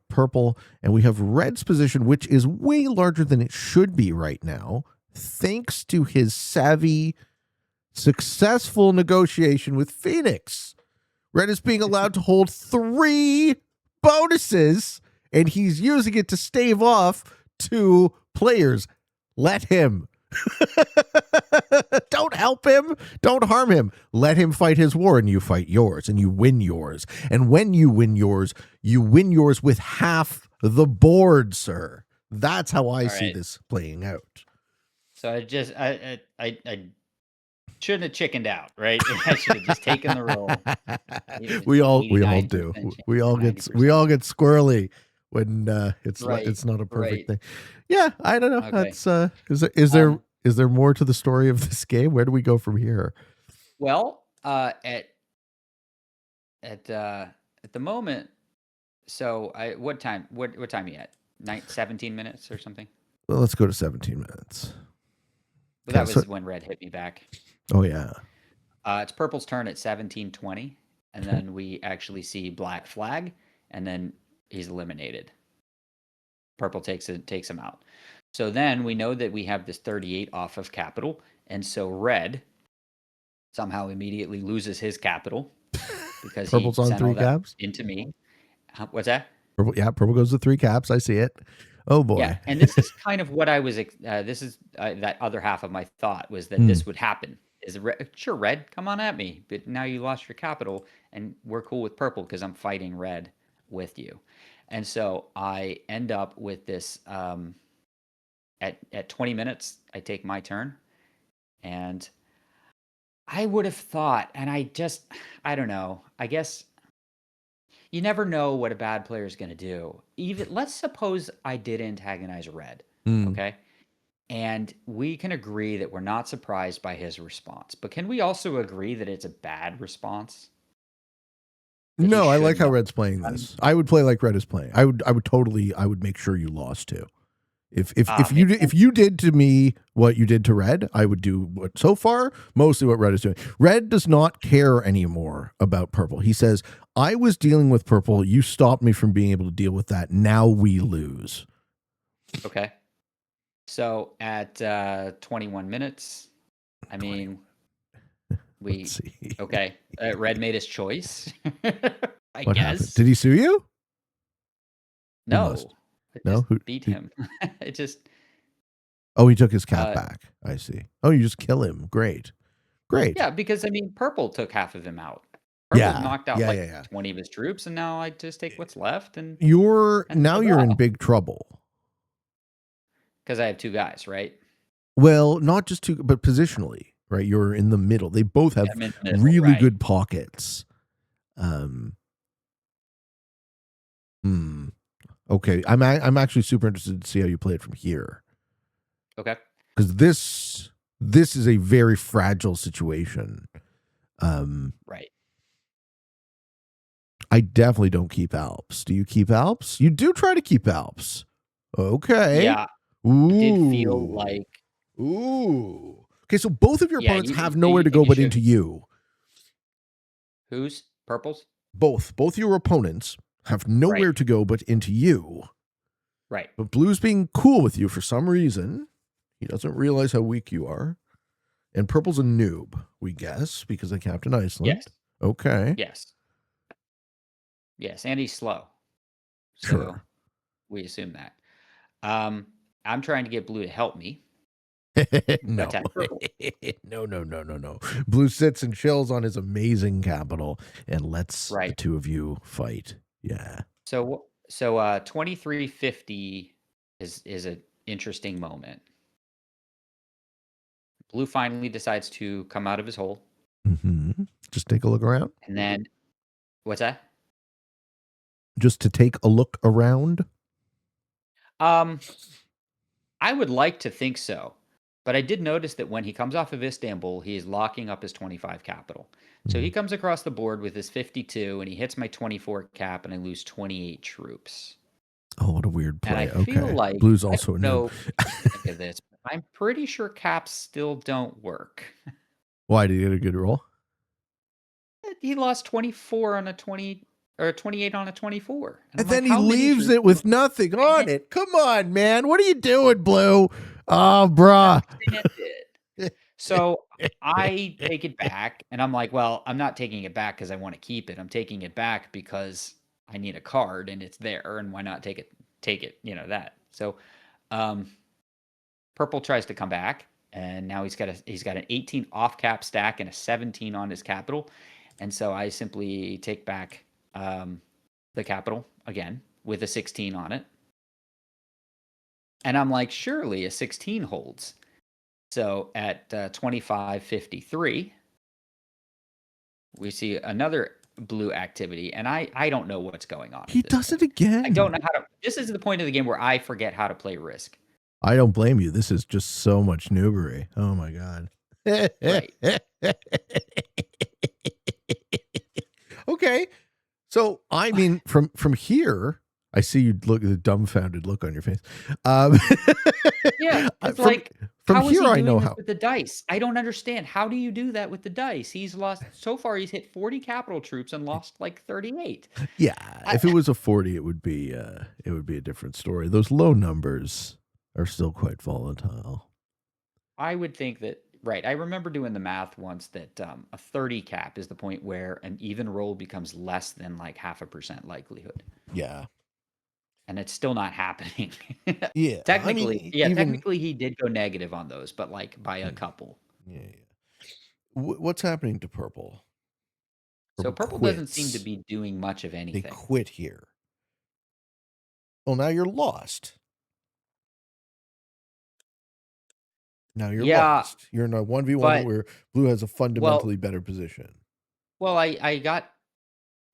purple. And we have red's position, which is way larger than it should be right now, thanks to his savvy, successful negotiation with Phoenix. Red is being allowed to hold 3 bonuses, and he's using it to stave off 2 players. Let him. Don't help him. Don't harm him. Let him fight his war, and you fight yours, and you win yours. And when you win yours with half the board, sir. That's how I All see right. this playing out. So I shouldn't have chickened out, right? I should have just taken the roll. Even if it's we an all 89% do. chance or We 90%. all get squirrely. when Right. it's not a perfect Right. thing. Yeah, I don't know. Okay. That's is there Um, is there more to the story of this game? Where do we go from here? well, at at the moment, so what time? What time are you at? 17 minutes or something? Well, let's go to 17 minutes. Well, Okay, that so was when red hit me back. oh yeah. It's purple's turn at 17:20, and Okay. then we actually see black flag, and then he's eliminated. Purple takes him out. So then we know that we have this 38 off of capital, and so red somehow immediately loses his capital because he Purple's on sent all three that caps. into me. What's that? Purple, yeah, purple goes to three caps. I see it. Oh Yeah, boy. and this is kind of what I was. This is that other half of my thought was that Hmm. this would happen. Is sure, red, come on at me, but now you lost your capital, and we're cool with purple because I'm fighting red with you, and so I end up with this. At 20 minutes, I take my turn, and I would have thought, and I don't know. I guess you never know what a bad player is going to do. Even let's suppose I did antagonize red, Hmm. okay? And we can agree that we're not surprised by his response. But can we also agree that it's a bad response? That he No, I like shouldn't how have Red's playing done? this. I would play like Red is playing. I would make sure you lost too. Ah, makes If sense. you did to me what you did to Red, I would do what so far mostly what Red is doing. Red does not care anymore about Purple. He says, "I was dealing with Purple. You stopped me from being able to deal with that. Now we lose." Okay. So at 21 minutes, I 20. mean, Let's we, see. okay, Red made his choice, I What happened? guess. Did he sue you? He must. No, I No? just Who beat he, him. It just, Oh, he took his cap uh, back. I see. Oh, you just kill him. Great. Great. yeah, because I mean, purple took half of him out. Purple Yeah. knocked out Yeah, like yeah, yeah. 20 of his troops, and now I just take what's left and the You're in draw big trouble. because I have two guys, right? Well, not just two, but positionally, right? You're in the middle. They both have I'm in the middle, really right? good pockets. Um, hmm. Okay, I'm actually super interested to see how you play it from here Okay, because this is a very fragile situation. Um, right. I definitely don't keep Alps. Do you keep Alps? You do try to keep Alps. Okay. Yeah, I did feel Ooh. like, Ooh. Okay, so both of your yeah, opponents you have nowhere to think go you but should. into you. Who's purples? Both your opponents have Right, nowhere to go but into you. right. But Blue's being cool with you for some reason. He doesn't realize how weak you are. And Purple's a noob, we guess, because they Captain Yes, Iceland. Okay. yes, yes, and he's slow, so Sure. we assume that. Um, I'm trying to get blue to help me No. attack purple. No. Blue sits and chills on his amazing capital and lets the Right. two of you fight. Yeah. So 2350 is an interesting moment. Blue finally decides to come out of his hole, Just take a look around. and then what's that? Just to take a look around. Um, I would like to think so, but I did notice that when he comes off of Istanbul, he is locking up his 25 capital. So he Mhm. comes across the board with his 52, and he hits my 24 cap, and I lose 28 troops. Oh, what a weird And I play. feel Okay. like Blue's I also a don't noob. know what you think of this, but I'm pretty sure caps still don't work. Why did he get a good roll? He lost 24 on a 20 or 28 on a 24. And I'm And like, then he how many leaves should it with nothing on stand it. Come on, man. What are you doing, Blue? Oh, bruh. it? So I take it back and I'm like, well, I'm not taking it back because I want to keep it. I'm taking it back because I need a card and it's there. And why not take it, that. So um purple tries to come back and now he's got an 18 off cap stack and a 17 on his capital. And so I simply take back the capital again with a 16 on it. And I'm like, surely a 16 holds. So at 2553, we see another blue activity, and I don't know what's going on He at this does it point. I don't know again. how to. This is the point of the game where I forget how to play Risk. I don't blame you. This is just so much noobery. Oh my god. Right. Okay. So I mean, from here, I see you look the dumbfounded look on your face. Um, Yeah, it's from like, from how is here, he I know doing this how. with the dice? I don't understand. How do you do that with the dice? He's lost so far. He's hit 40 capital troops and lost like 38. Yeah, I if it was a 40, it would be a different story. Those low numbers are still quite volatile. I would think that, right. I remember doing the math once that a 30 cap is the point where an even roll becomes less than like 0.5% likelihood. Yeah. And it's still not happening. Yeah. I Technically, mean, yeah, even technically he did go negative on those, but like by a yeah, couple. yeah. What's happening to purple? So Purple purple doesn't seem to quits. be doing much of They anything. quit here. Well, now you're lost. Now you're Yeah, lost. You're in a 1v1 but where blue has a well, fundamentally better position. well, I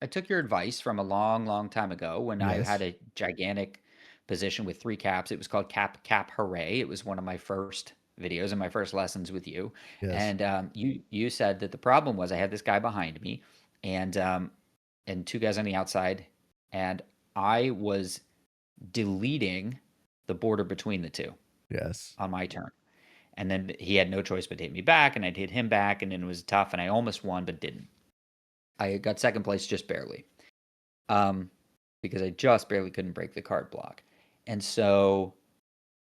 took your advice from a long, long time ago when I had Yes. a gigantic position with 3 caps. It was called Cap Hooray. It was one of my first videos and my first lessons with you. Yes. And you said that the problem was I had this guy behind me, and 2 guys on the outside, and I was deleting the border between the two Yes. on my turn. And then he had no choice but to hit me back, and I'd hit him back, and then it was tough, and I almost won but didn't. I got second place just barely. Um, because I just barely couldn't break the card block. And so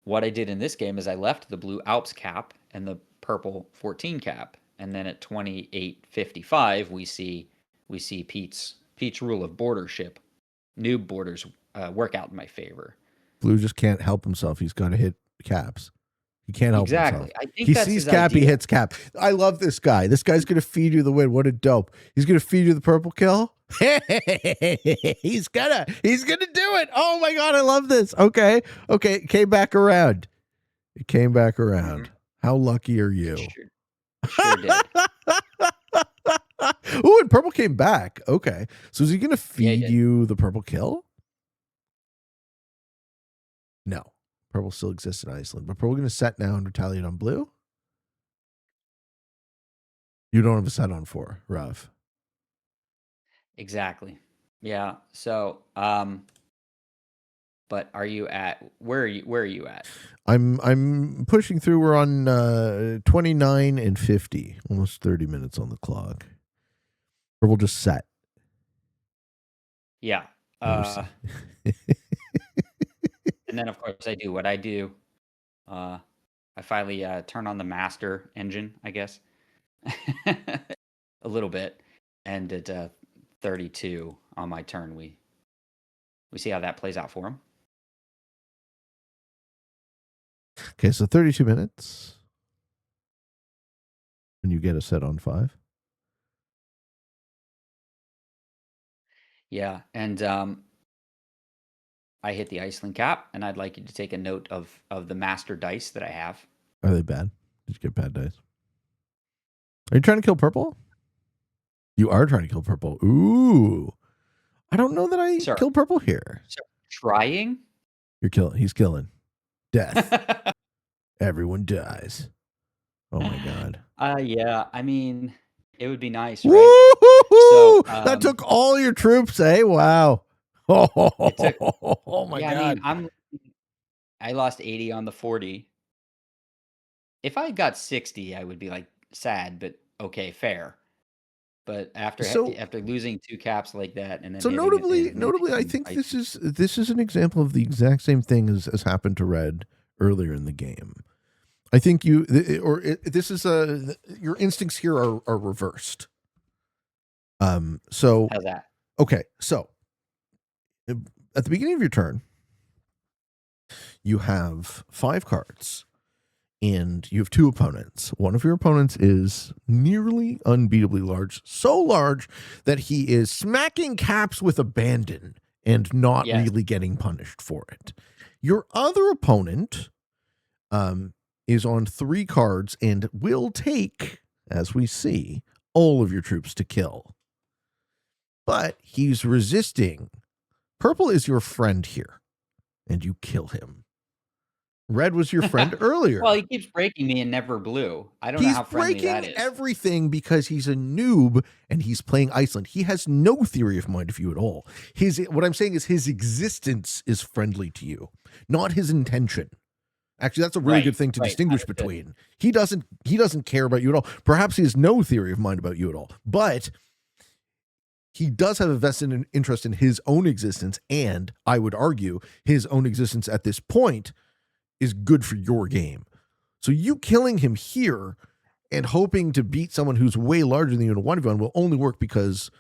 what I did in this game is I left the blue Alps cap and the purple 14 cap, and then at 28.55 we see Pete's rule of bordership, noob borders, work out in my favor. Blue just can't help himself. He's got to hit caps. He can't help himself. Exactly. I think He that's sees his cap, he idea. hits cap. I love this guy. This guy's gonna feed you the win. What a dope. He's gonna feed you the purple kill. He's gonna do it. Oh my god, I love this. Okay. Okay, it came back around. It came back around. Mhm. How lucky are It you? sure did. Oh, and purple came back. Okay. So is he gonna Yeah, he feed did. you the purple kill? No. Purple still exists in Iceland, but purple gonna set now and retaliate on blue? You don't have a set on 4, Rav. Exactly. Yeah. So, but are you at where are you at? I'm pushing through. We're on 29 and 50, almost 30 minutes on the clock. Or we'll just set. Yeah. And we're And then of course I do what I do. I finally turn on the master engine, I guess. A little bit. And at 32 on my turn, we see how that plays out for him. Okay, so 32 minutes. And you get a set on 5. Yeah, and I hit the Iceland cap, and I'd like you to take a note of the master dice that I have. Are they bad? Did you get bad dice? Are you trying to kill purple? You are trying to kill purple. Ooh. I don't know that I Sir, kill purple here. sir, trying? You're killing. He's killing. Death. Everyone dies. Oh my god. Yeah, I mean, it would be nice, right? So, Woo-hoo-hoo! That took all your troops, eh? Wow. it took, Oh my yeah, I mean, god. I lost 80 on the 40. If I got 60, I would be like sad, but okay, fair. But So after losing 2 caps like that and then so hitting notably, and then I hitting think Iceland. this is an example of the exact same thing as happened to Red earlier in the game. I think this is your instincts here are reversed. So How's that? okay, so at the beginning of your turn, you have 5 cards, and you have 2 opponents. One of your opponents is nearly unbeatably large, so large that he is smacking caps with abandon and not Yes. really getting punished for it. Your other opponent is on 3 cards and will take, as we see, all of your troops to kill. but he's resisting. Purple is your friend here, and you kill him. Red was your friend earlier. Well, he keeps breaking me and never blue. I don't know He's how friendly that breaking is. everything because he's a noob and he's playing Iceland. He has no theory of mind of you at all. What I'm saying is his existence is friendly to you, not his intention. Actually, that's a really good thing to distinguish between. He doesn't care about you at all. Perhaps he has no theory of mind about you at all, but he does have a vested interest in his own existence, and I would argue his own existence at this point is good for your game. So you killing him here and hoping to beat someone who's way larger than you in a 1v1 will only work because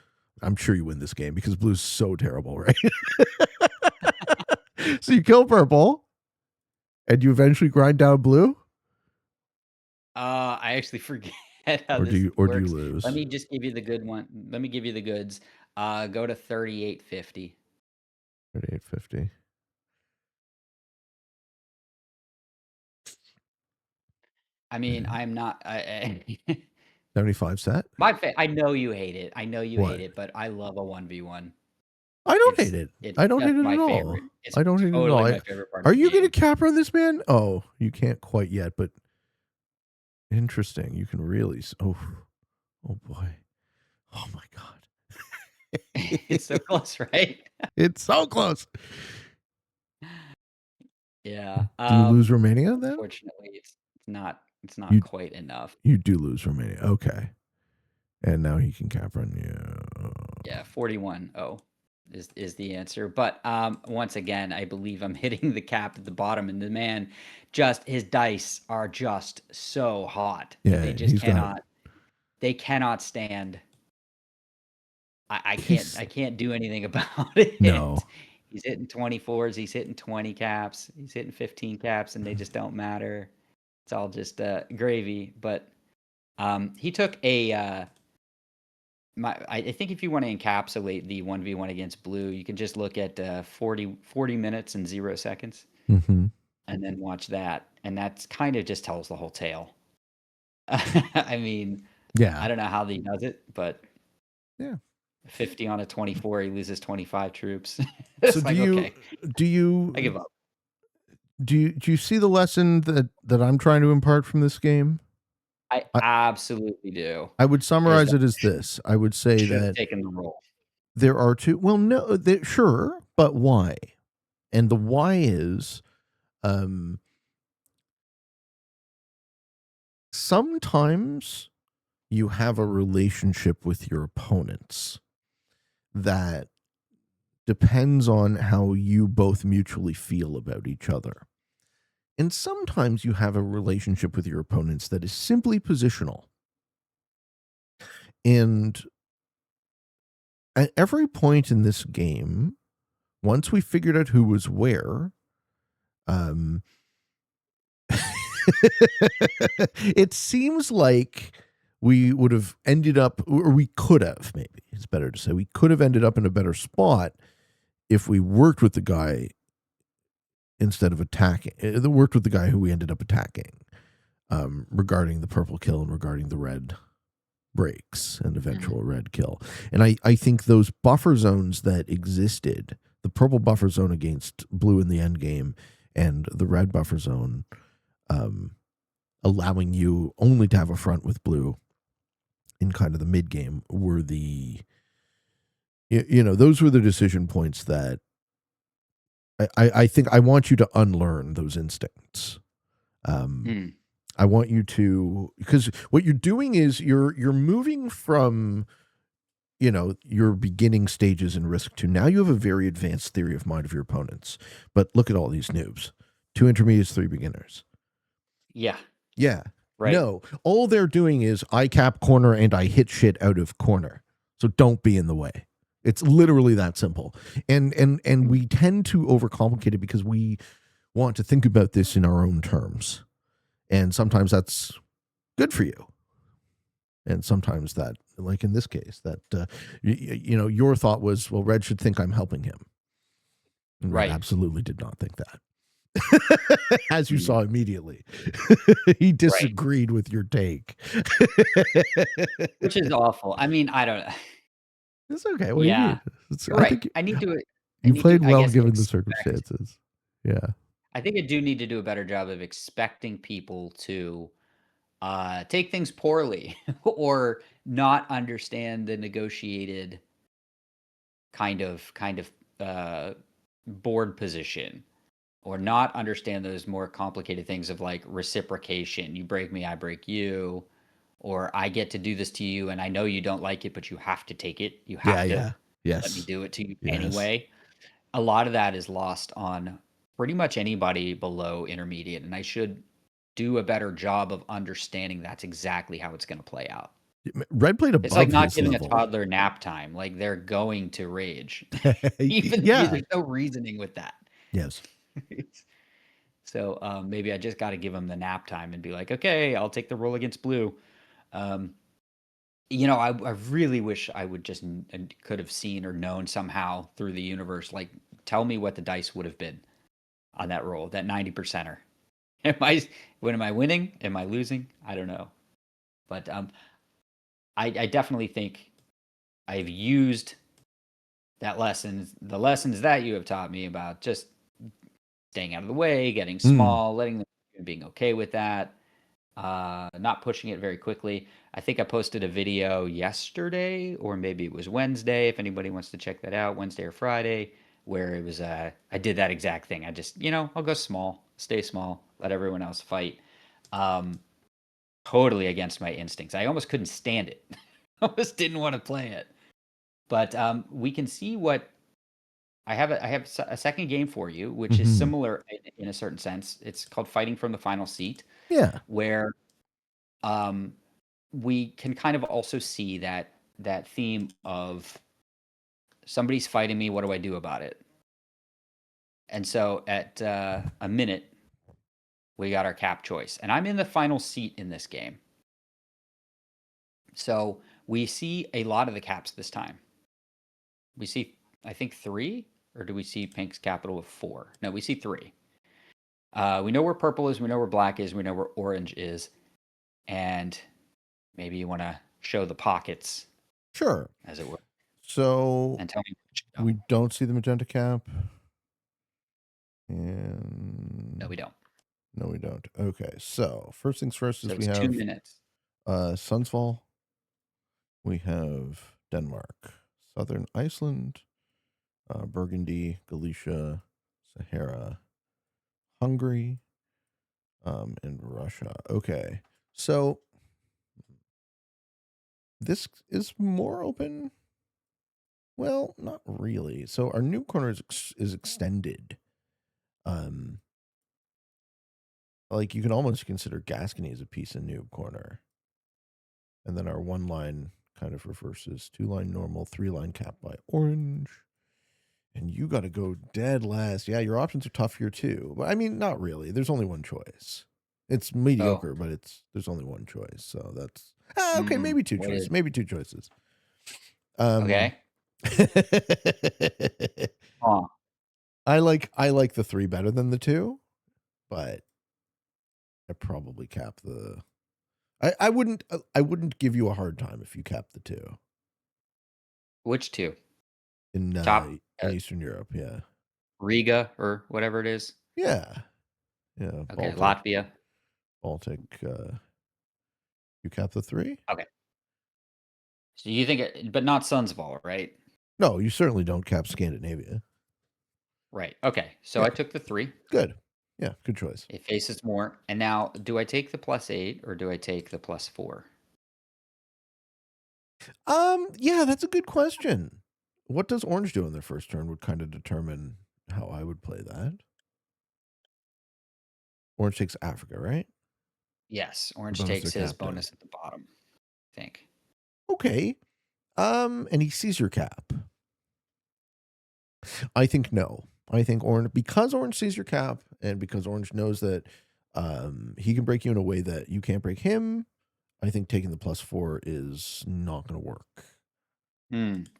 I'm sure you win this game because blue's so terrible, right? So you kill purple and you eventually grind down blue? I actually forget how do you lose? Let me just give you the good one. Let me give you the goods. Go to 3850. 3850. I mean, I'm not. 75 set? I know you hate it. I know you hate it, but I love a 1v1. I don't hate it. I don't hate it at all. I don't hate it at all. My favorite part Are you going to cap on this, man? Oh, you can't quite yet, but interesting. You can really. Oh boy. Oh my God. It's so close, right? It's so close. Yeah. Do you lose Romania then? Unfortunately, it's not quite enough. You do lose Romania. Okay. And now he can cap on you. Yeah, 41-0 is the answer. But once again, I believe I'm hitting the cap at the bottom, and the man his dice are just so hot. Yeah, they just cannot. They cannot stand. I can't do anything about it. No. He's hitting 24s. He's hitting 20 caps. He's hitting 15 caps, and they just don't matter. It's all just gravy. But he took a. I think if you want to encapsulate the 1v1 against blue, you can just look at 40 minutes and 0 seconds, and then watch that, and that's kind of just tells the whole tale. I mean, yeah, I don't know how he does it, but yeah. 50 on a 24, he loses 25 troops. So I give up. Do you see the lesson that I'm trying to impart from this game? I absolutely do. I would summarize it as this. I would say that taken the role. There are two. Well, no, sure, but why? And the why is, sometimes you have a relationship with your opponents that depends on how you both mutually feel about each other. And sometimes you have a relationship with your opponents that is simply positional. And at every point in this game, once we figured out who was where, it seems like we would have ended up, or we could have, maybe it's better to say, we could have ended up in a better spot if we worked with the guy instead of attacking. Worked with the guy who we ended up attacking, regarding the purple kill and regarding the red breaks and eventual red kill. And I think those buffer zones that existed, the purple buffer zone against blue in the end game and the red buffer zone, allowing you only to have a front with blue in kind of the mid game, were the, those were the decision points that I think I want you to unlearn those instincts. I want you to, because what you're doing is you're moving from, your beginning stages in Risk to now you have a very advanced theory of mind of your opponents. But look at all these noobs. 2 intermediates, 3 beginners. Yeah. Yeah. Right. No, all they're doing is I cap corner and I hit shit out of corner. So don't be in the way. It's literally that simple. And we tend to overcomplicate it because we want to think about this in our own terms. And sometimes that's good for you. And sometimes that, like in this case, that, your thought was, well, Red should think I'm helping him. And Red absolutely did not think that. As you saw immediately. He disagreed with your take. Which is awful. I mean, I don't It's okay. What do you Yeah, mean? It's, you're I right. think I you need to, played I well guess, given the expect. circumstances. Yeah. I think I do need to do a better job of expecting people to take things poorly or not understand the negotiated kind of uh, board position, or not understand those more complicated things of like reciprocation. You break me, I break you, or I get to do this to you and I know you don't like it, but you have to take it. You Yeah, have to yeah. let me Yes. do it to you Yes. anyway. A lot of that is lost on pretty much anybody below intermediate, and I should do a better job of understanding that's exactly how it's going to play out. Red played It's like above not his giving a level. toddler nap time. Like they're going to rage. Even Yeah. there's no reasoning with that. Yes. So maybe I just got to give them the nap time and be like, okay, I'll take the roll against blue. Um, I really wish I would just could have seen or known somehow through the universe. Like, tell me what the dice would have been on that roll, that 90 percenter. Am I winning? Am I losing? I don't know. But I definitely think I've used the lessons that you have taught me about just staying out of the way, getting Mm. small, letting them, being okay with that, not pushing it very quickly. I think I posted a video yesterday, or maybe it was Wednesday. If anybody wants to check that out, Wednesday or Friday, where it was I did that exact thing. I just I'll go small, stay small, let everyone else fight. Um, totally against my instincts. I almost couldn't stand it. I almost didn't want to play it. But we can see what I have a second game for you, which is Hmm. similar in a certain sense. It's called Fighting from the Final Seat, Yeah. where um, we can kind of also see that theme of somebody's fighting me. What do I do about it? And so at a minute, we got our cap choice, and I'm in the final seat in this game. So we see a lot of the caps this time. We see, I think, three, or do we see Pink's capital of four? No, we see three. We know where purple is, we know where black is, we know where orange is, and maybe you want to show the pockets, Sure. as it were, So and tell me what you know. we don't see the magenta cap. No, And we don't. no, we don't. Okay. So first things first So is we it's two have minutes. Sundsvall. We have Denmark, Southern Iceland, Burgundy, Galicia, Sahara, Hungary, and Russia. Okay. So this is more open. Well, not really. So our new corner is extended. Um, like you can almost consider Gascony as a piece of noob corner. And then our one line kind of reverses 2-line normal, 3-line cap by orange. And you got to go dead last. Yeah, your options are tough here too. But I mean, not really. There's only one choice. It's Oh, mediocre, but there's only one choice. So that's okay. Maybe two what choices. is? Maybe two choices. Um, Okay. Huh. I like the three better than the two, but I probably cap the. I wouldn't give you a hard time if you cap the two Which two? in Top Eastern Europe. Yeah, Riga or whatever it is. yeah, yeah. Okay, Baltic, Latvia. Baltic. You cap the three? Okay. So you think but not Sundsvall, right? No, you certainly don't cap Scandinavia. Right. Okay. So Yeah, I took the three. good. Yeah, good choice. It faces more. And now, do I take the +8 or do I take the +4? Yeah, that's a good question. What does Orange do on their first turn would kind of determine how I would play that. Orange takes Africa, right? Yes, The orange bonus they're takes his capped in. bonus at the bottom, I think. Okay. And he sees your cap. I think no. I think Orange, because Orange sees your cap, and because Orange knows that he can break you in a way that you can't break him. I think taking the +4 is not going to work.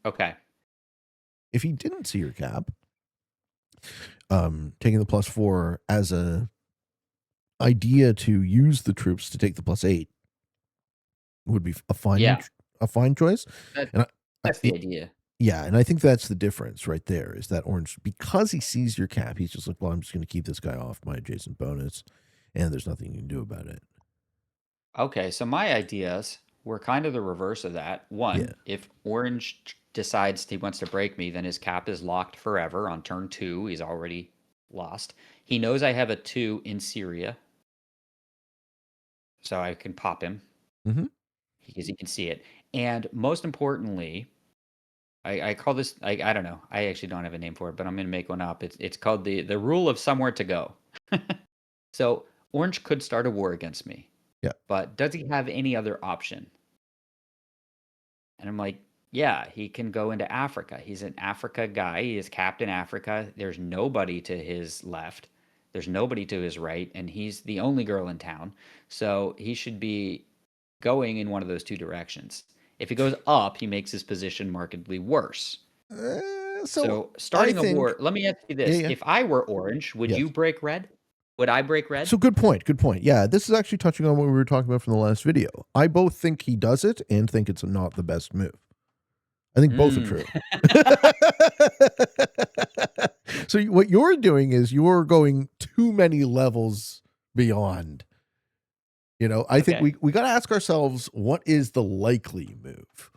Okay. If he didn't see your cap, taking the +4 as a idea to use the troops to take the +8 would be a fine Yeah, choice. that And that's the idea. Yeah, and I think that's the difference right there is that orange, because he sees your cap, he's just like, well, I'm just going to keep this guy off my adjacent bonus, and there's nothing you can do about it. Okay, so my ideas were kind of the reverse of that. Yeah. One, if Orange decides he wants to break me, then his cap is locked forever on turn 2. He's already lost. He knows I have a 2 in Syria, so I can pop him Mm-hmm. because he can see it. And most importantly, I call this I don't know. I actually don't have a name for it, but I'm gonna make one up. It's called the rule of somewhere to go. So Orange could start a war against me, Yeah. but does he have any other option? And I'm like, yeah, he can go into Africa. He's an Africa guy. He is Captain Africa. There's nobody to his left. There's nobody to his right, and he's the only girl in town. So he should be going in one of those two directions. If he goes up, he makes his position markedly worse. So So I starting a war, think, let me ask you yeah, this. yeah. If I were orange, would Yes. you break red? Would I break red? So good point. Good point. Yeah, this is actually touching on what we were talking about from the last video. I both think he does it and think it's not the best move. I think both are Mm. true. So what you're doing is you're going too many levels beyond. I think Okay. we got to ask ourselves, what is the likely move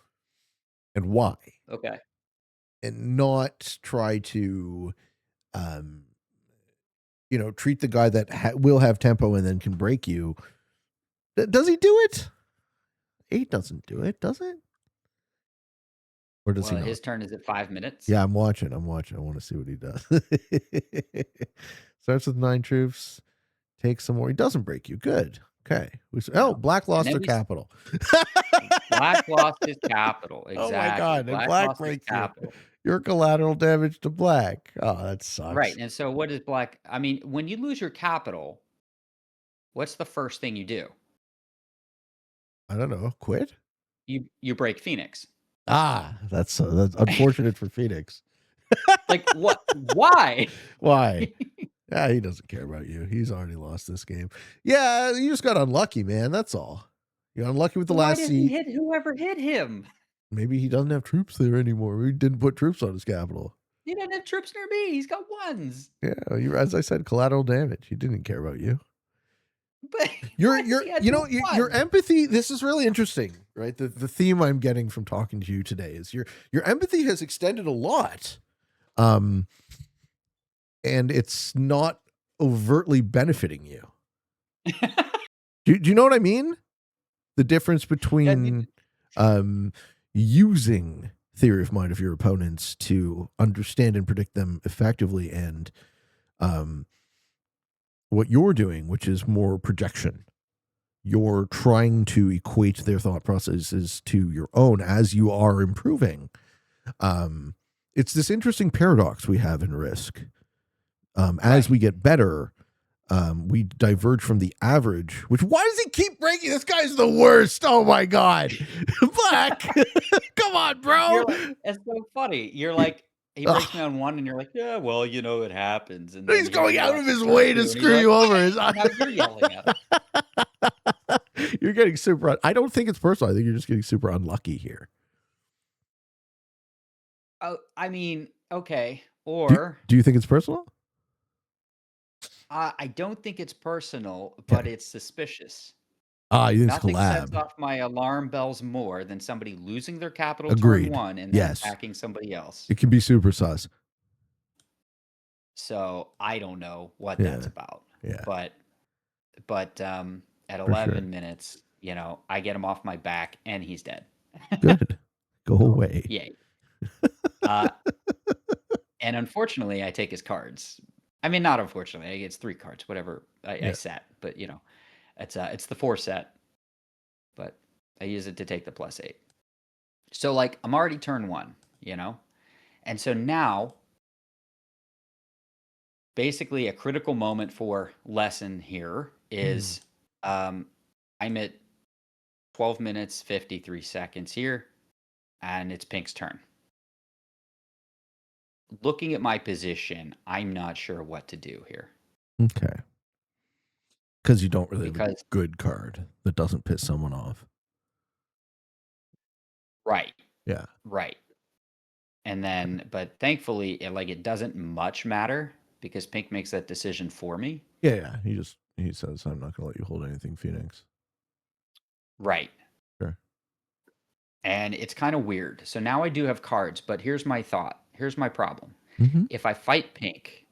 and why, Okay. and not try to um treat the guy that will have tempo and then can break you. Does he do it? 8 doesn't do it, does it? Or does he Well, not? his turn is at 5 minutes. Yeah, I'm watching. I'm watching. I want to see what he does. Starts with 9 troops. Takes some more. He doesn't break you. Good. Okay. No. Black And lost then their we capital. Black lost his capital. Oh my Exactly. god! And Black black lost his breaks you. capital. You're collateral damage to black. Oh, that Right. sucks. And so what is black? I mean, when you lose your capital, what's the first thing you do? I don't know. Quit. You break Phoenix. That's unfortunate for Phoenix. Like what? Why? Why? Yeah, he doesn't care about you. He's already lost this game. Yeah, you just got unlucky, man. That's all. You're unlucky with the Why last does he seat. hit whoever hit him? Maybe he doesn't have troops there anymore. We didn't put troops on his capital. He doesn't have troops near me. He's got ones. Yeah, as I said, collateral damage. He didn't care about you. But Your why does your he have you to know have your one? empathy. This is really interesting, right? The theme I'm getting from talking to you today is your empathy has extended a lot, um, and it's not overtly benefiting you. Do you know what I mean? The difference Yeah, between um, using theory of mind of your opponents to understand and predict them effectively, and um, what you're doing, which is more projection. You're trying to equate their thought processes to your own as you are improving. Um, it's this interesting paradox we have in Risk. As right. we get better, we diverge from the average. Which, why does he keep breaking? This guy's the worst. Oh my god, Black! Come on, You're bro. like, it's so funny. You're like, he breaks me Ugh. on one, and you're like, yeah, well, it happens. And then He's he going out of watches his turn way to two, and he's screw like, you over. wait, and now you're yelling at him. You're getting super. I don't think it's personal. I think you're just getting super unlucky here. Oh, I mean, okay. Do, Or do you think it's personal? I don't think it's personal, but Okay. it's suspicious. You think it's Nothing sets collab? off my alarm bells more than somebody losing their capital turn Agreed. one and then Yes. attacking somebody else. It can be super sus. So I don't know what that's Yeah. about. Yeah. But at For sure. 11 minutes, I get him off my back and he's dead. Good. Go So, away. yay. Uh, and unfortunately, I take his cards. I mean, not unfortunately, it's 3 cards, whatever I Yeah. set, but it's the 4 set, but I use it to take the +8. So like I'm already turn 1, and so now basically a critical moment for lesson here Mm. is I'm at 12 minutes 53 seconds here, and it's Pink's turn. Looking at my position, I'm not sure what to do here Okay. Because you don't really have a because good card that doesn't piss someone off. right, Yeah. right. And then, but thankfully, it doesn't much matter because pink makes that decision for me. Yeah. He says, I'm not going to let you hold anything, Phoenix. Right. Sure. And it's kind of weird. So now I do have cards, but here's my thought. Here's my problem. Mm-hmm. If I fight pink,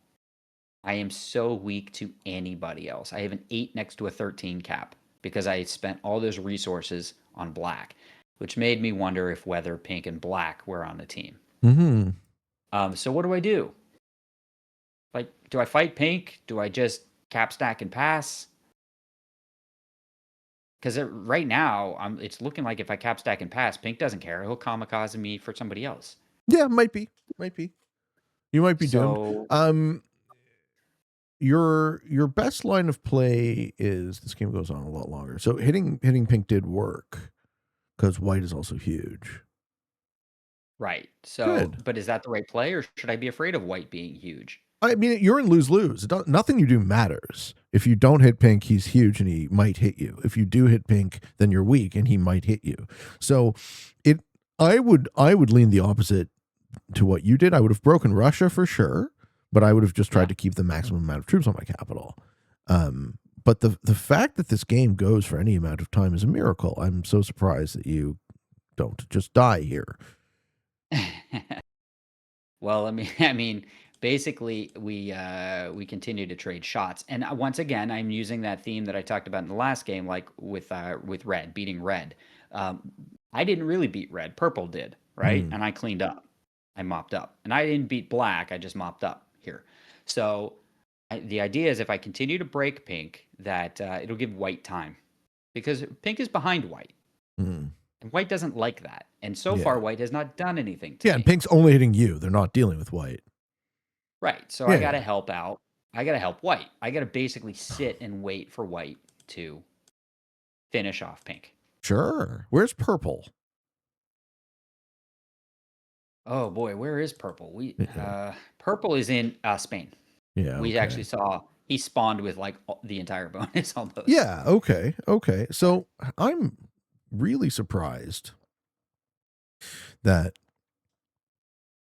I am so weak to anybody else. I have an 8 next to a 13 cap because I spent all those resources on black, which made me wonder if whether pink and black were on the team. Mm-hmm. So what do I do? Like, do I fight pink? Do I just cap stack and pass? Because right now, it's looking like if I cap stack and pass, pink doesn't care. He'll kamikaze me for somebody else. Yeah, might be. Might be. You might be doomed. So Your best line of play is this game goes on a lot longer. So hitting pink did work because white is also huge. right. So, Good. but is that the right play, or should I be afraid of white being huge? I mean, you're in lose-lose. Nothing you do matters. If you don't hit pink, he's huge and he might hit you. If you do hit pink, then you're weak and he might hit you. So I would lean the opposite to what you did. I would have broken Russia for sure, but I would have just tried Yeah. to keep the maximum amount of troops on my capital. But the fact that this game goes for any amount of time is a miracle. I'm so surprised that you don't just die here. Well, I mean, basically, we continue to trade shots, and once again, I'm using that theme that I talked about in the last game, like with red beating red. Um, I didn't really beat red; purple did, right? Hmm. And I cleaned up, I mopped up, and I didn't beat black; I just mopped up here. So the idea is, if I continue to break pink, that it'll give white time, because pink is behind white, Hmm. and white doesn't like that. And so Yeah. far, white has not done anything to Yeah, and me. pink's only hitting you. They're not dealing with white. Right. So I got Yeah. to help out. I got to help white. I got to basically sit and wait for white to finish off pink. Sure. Where's purple? Oh boy, where is purple? Yeah. Purple is in Spain. Yeah. We Okay. actually saw he spawned with like the entire bonus almost. Yeah. Okay. Okay. So I'm really surprised that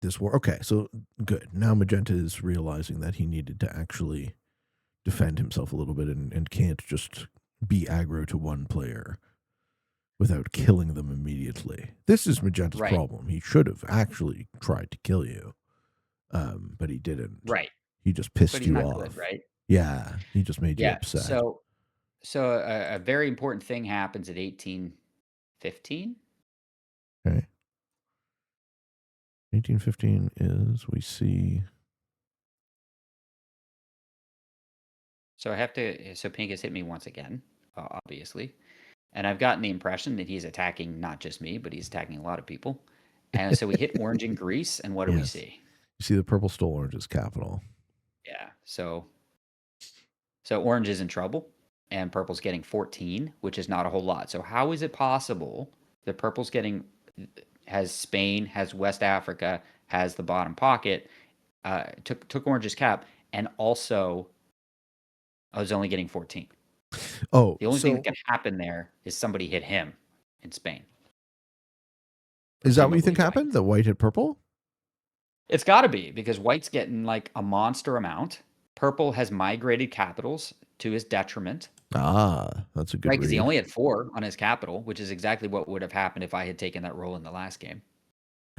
this war. Okay. So good. Now Magenta is realizing that he needed to actually defend himself a little bit and can't just be aggro to one player without killing them immediately. This is Magenta's Right. problem. He should have actually tried to kill you, but he didn't. Right. He just But pissed he's you not good, off. right? Yeah, he just made you Yeah. upset. So a very important thing happens at 1815. Okay. 1815 is we see. So I have to. So pink has hit me once again, obviously. And I've gotten the impression that he's attacking not just me, but he's attacking a lot of people. And so we hit orange in Greece, and what do we Yes. see? You see the purple stole orange's capital. Yeah. So orange is in trouble, and purple's getting 14, which is not a whole lot. So how is it possible that purple's getting has Spain, has West Africa, has the bottom pocket, took orange's cap, and also I was only getting 14. Oh, The only so thing that can happen there is somebody hit him in Spain. is that what you Presumably think happened? white. That white hit purple? It's got to be because white's getting like a monster amount. Purple has migrated capitals to his detriment, Ah, that's a good right? Because he read. only had 4 on his capital, which is exactly what would have happened if I had taken that role in the last game.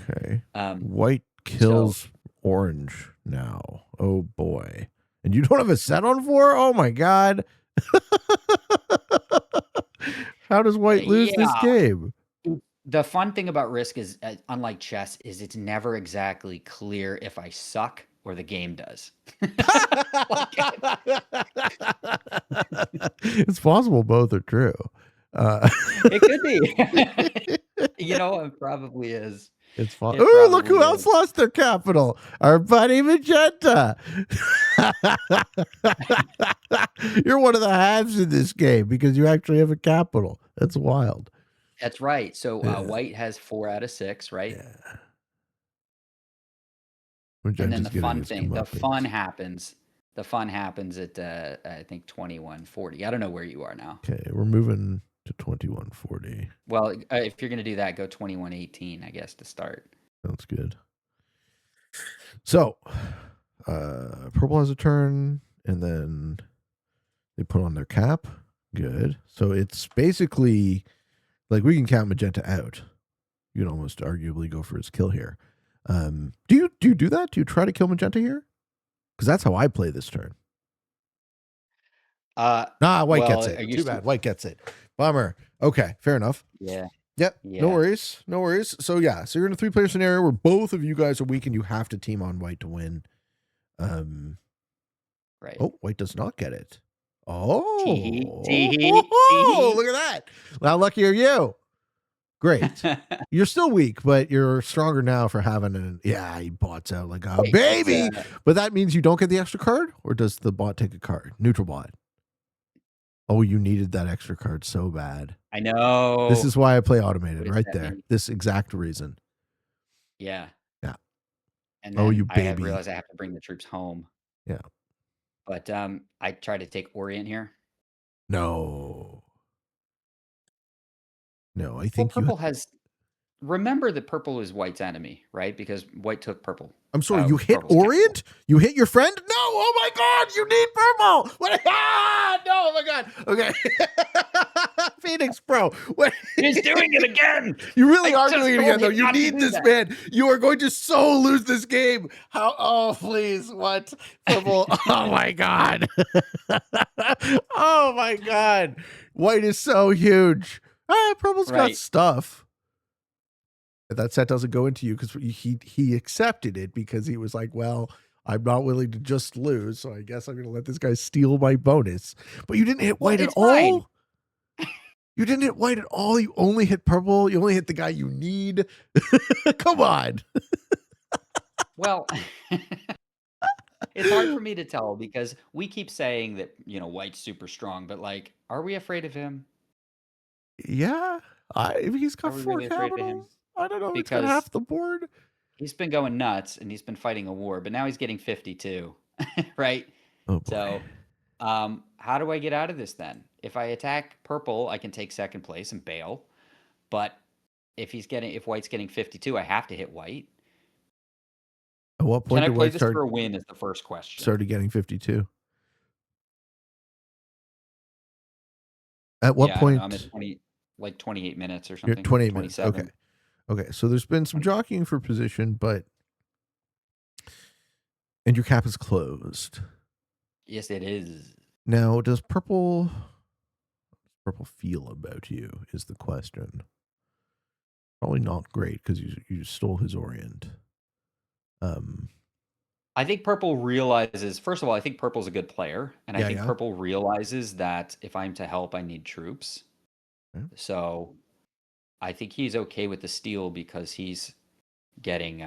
Okay. Um, White so kills orange now. Oh boy. And you don't have a set on 4? Oh my god. How does white lose this yeah, game? the fun thing about Risk is, unlike chess, is it's never exactly clear if I suck or the game does. Like, It's possible both are true. it could be. It probably is. It's fun. It Oh, look who probably else is. lost their capital. Our buddy Magenta. You're one of the halves in this game because you actually have a capital. That's wild. That's right. So Yeah. white has 4 out of 6, right? Yeah. And then Magenta's the getting fun his thing, the fun comeuppance. happens. The fun happens at I think 2140. I don't know where you are now. Okay, we're moving to 2140. Well, if you're gonna do that, go 2118, I guess, to start. Sounds good. So, purple has a turn, and then they put on their cap. Good. So it's basically like we can count magenta out. You can almost arguably go for his kill here. Do you do that? Do you try to kill magenta here? Because that's how I play this turn. White Well, gets are it. you Too bad. White gets it. Bummer. Okay, fair enough. Yeah. Yep. Yeah. No worries. No worries. So yeah, so you're in a 3-player scenario where both of you guys are weak and you have to team on white to win. Right. Oh, white does not get it. Oh, Tee-hee. look at that. How lucky are you? Great. You're still weak, but you're stronger now for having an. Yeah, he bots out like a baby. But that means you don't get the extra card, or does the bot take a card? Neutral bot. Oh, you needed that extra card so bad. I know. This is why I play automated What does right that there. mean? This exact reason. Yeah. Yeah. And Oh, then you I have baby. realized I have to bring the troops home. Yeah. But I try to take Orient here. No. No, I Well, think you. purple has. Remember that purple is white's enemy, right? Because white took purple. I'm sorry, you hit Purple's Orient? capital. You hit your friend? No! Oh my god, you need purple! What? Ah! No, oh my god. Okay. Phoenix, bro. What? He's doing it again! You really I are just doing it told again, though. him You not to need do this, that. man. You are going to so lose this game. How? Oh, please. What? Purple. Oh my god. Oh my god. White is so huge. Purple's got Right. stuff. That set doesn't go into you because he accepted it because he was like, well, I'm not willing to just lose, so I guess I'm going to let this guy steal my bonus. But you didn't hit white at fine. all. You didn't hit white at all. You only hit purple. You only hit the guy you need. Come on. Well, it's hard for me to tell because we keep saying that, white's super strong, but like, are we afraid of him? Yeah. He's got Are we 4 really afraid of him? capitals. I don't know. It's got Because half the board. he's been going nuts and he's been fighting a war, but now he's getting 52, right? Oh, boy. So, how do I get out of this then? If I attack purple, I can take second place and bail. But if white's getting 52, I have to hit white. At what point Can I did play white this for a win is the first question. started getting 52? At what point? I'm at 28 minutes or You're something. at 28 minutes. 27. Okay. So there's been some jockeying for position, and your cap is closed. Yes, it is. Now, does purple feel about you is the question. Probably not great because you stole his Orient. I think purple realizes, first of all, I think purple's a good player. And I think Yeah. purple realizes that if I'm to help, I need troops. Yeah. So I think he's okay with the steal because he's getting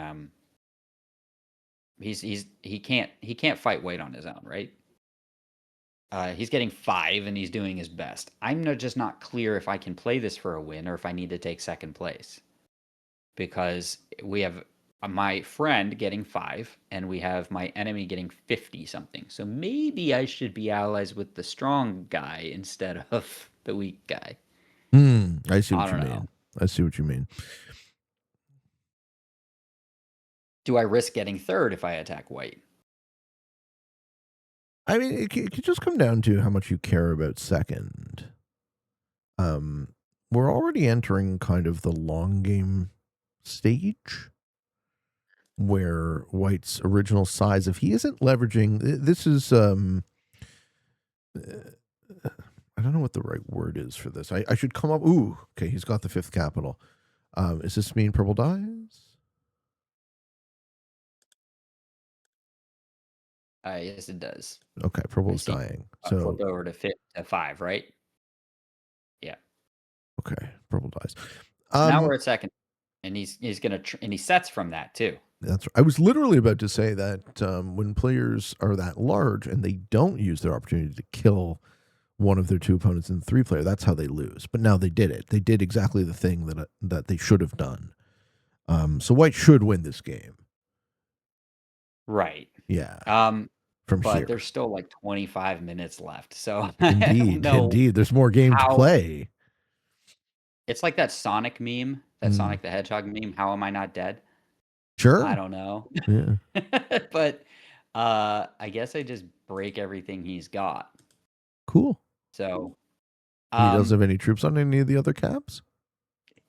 he can't fight white on his own, right? He's getting 5 and he's doing his best. I'm just not clear if I can play this for a win or if I need to take second place. Because we have my friend getting 5 and we have my enemy getting 50 something. So maybe I should be allies with the strong guy instead of the weak guy. I see what you mean. Know. I see what you mean. Do I risk getting 3rd if I attack white? I mean, it could just come down to how much you care about second. We're already entering kind of the long game stage where white's original size, if he isn't leveraging, this is I don't know what the right word is for this. I should come up. Ooh, okay, he's got the 5th capital. Does this mean purple dies? Yes, it does. Okay, purple's dying. So flip over to 5, right? Yeah. Okay, purple dies. Now we're at second, and he's gonna and he sets from that too. That's right. I was literally about to say that when players are that large and they don't use their opportunity to kill one of their 2 opponents in the 3-player, that's how they lose. But now they did it. They did exactly the thing that they should have done. So white should win this game. Right. Yeah. But here. there's still like 25 minutes left. So indeed, there's more game to play. It's like that Sonic meme, that Sonic the Hedgehog meme. How am I not dead? I Sure. don't know. Yeah. But I guess I just break everything he's got. Cool. So And he doesn't um have any troops on any of the other caps?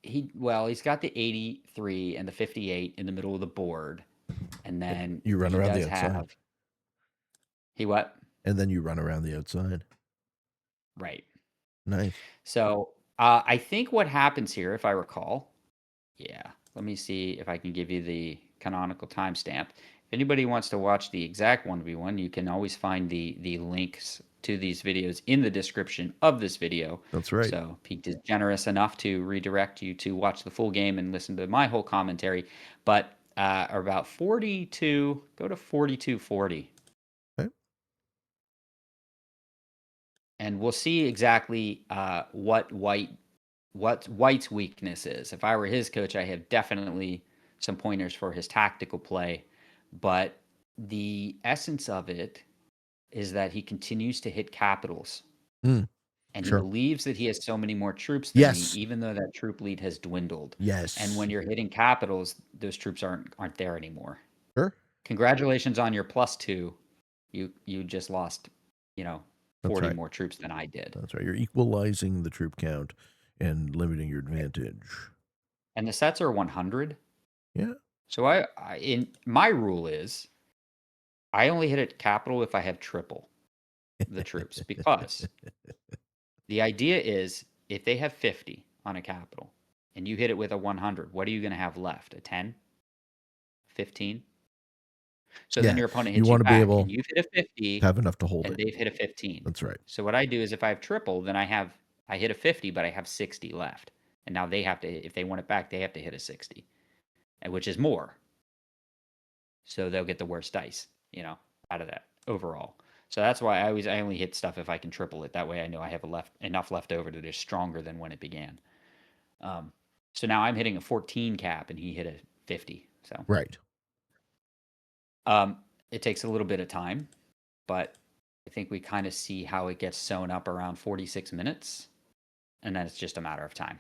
he's got the 83 and the 58 in the middle of the board, and then You run he around the does outside. have he what? And then you run around the outside. Right. Nice. So I think what happens here, if I recall, yeah, let me see if I can give you the canonical timestamp. If anybody wants to watch the exact 1v1, you can always find the links to these videos in the description of this video. That's right. So Pete is generous enough to redirect you to watch the full game and listen to my whole commentary. But about 42, go to 4240, Okay. and we'll see exactly what White's weakness is. If I were his coach, I have definitely some pointers for his tactical play, but the essence of it is that he continues to hit capitals, Mm, and he sure. believes that he has so many more troops than me, Yes. even though that troop lead has dwindled. And Yes. when you're hitting capitals, those troops aren't there anymore. Sure. Congratulations on your +2. You just lost, you know, That's 40 right. more troops than I did. That's right. You're equalizing the troop count and limiting your advantage. And the sets are 100. Yeah. So I in my rule is I only hit it capital if I have triple the troops, because the idea is if they have 50 on a capital and you hit it with a 100, what are you going to have left? A 10? 15? So then Yeah. your opponent You hits you want to be back and able you've hit a to 50 have enough to hold and it. they've hit a 15. That's right. So what I do is if I have triple, then I hit a 50, but I have 60 left. And now they have to, if they want it back, they have to hit a 60, which is more. So they'll get the worst dice, out of that overall. So that's why I only hit stuff if I can triple it. That way I know I have enough left over that is stronger than when it began. Um, so now I'm hitting a 14 cap and he hit a 50. So Right. um, it takes a little bit of time, but I think we kind of see how it gets sewn up around 46 minutes, and then it's just a matter of time.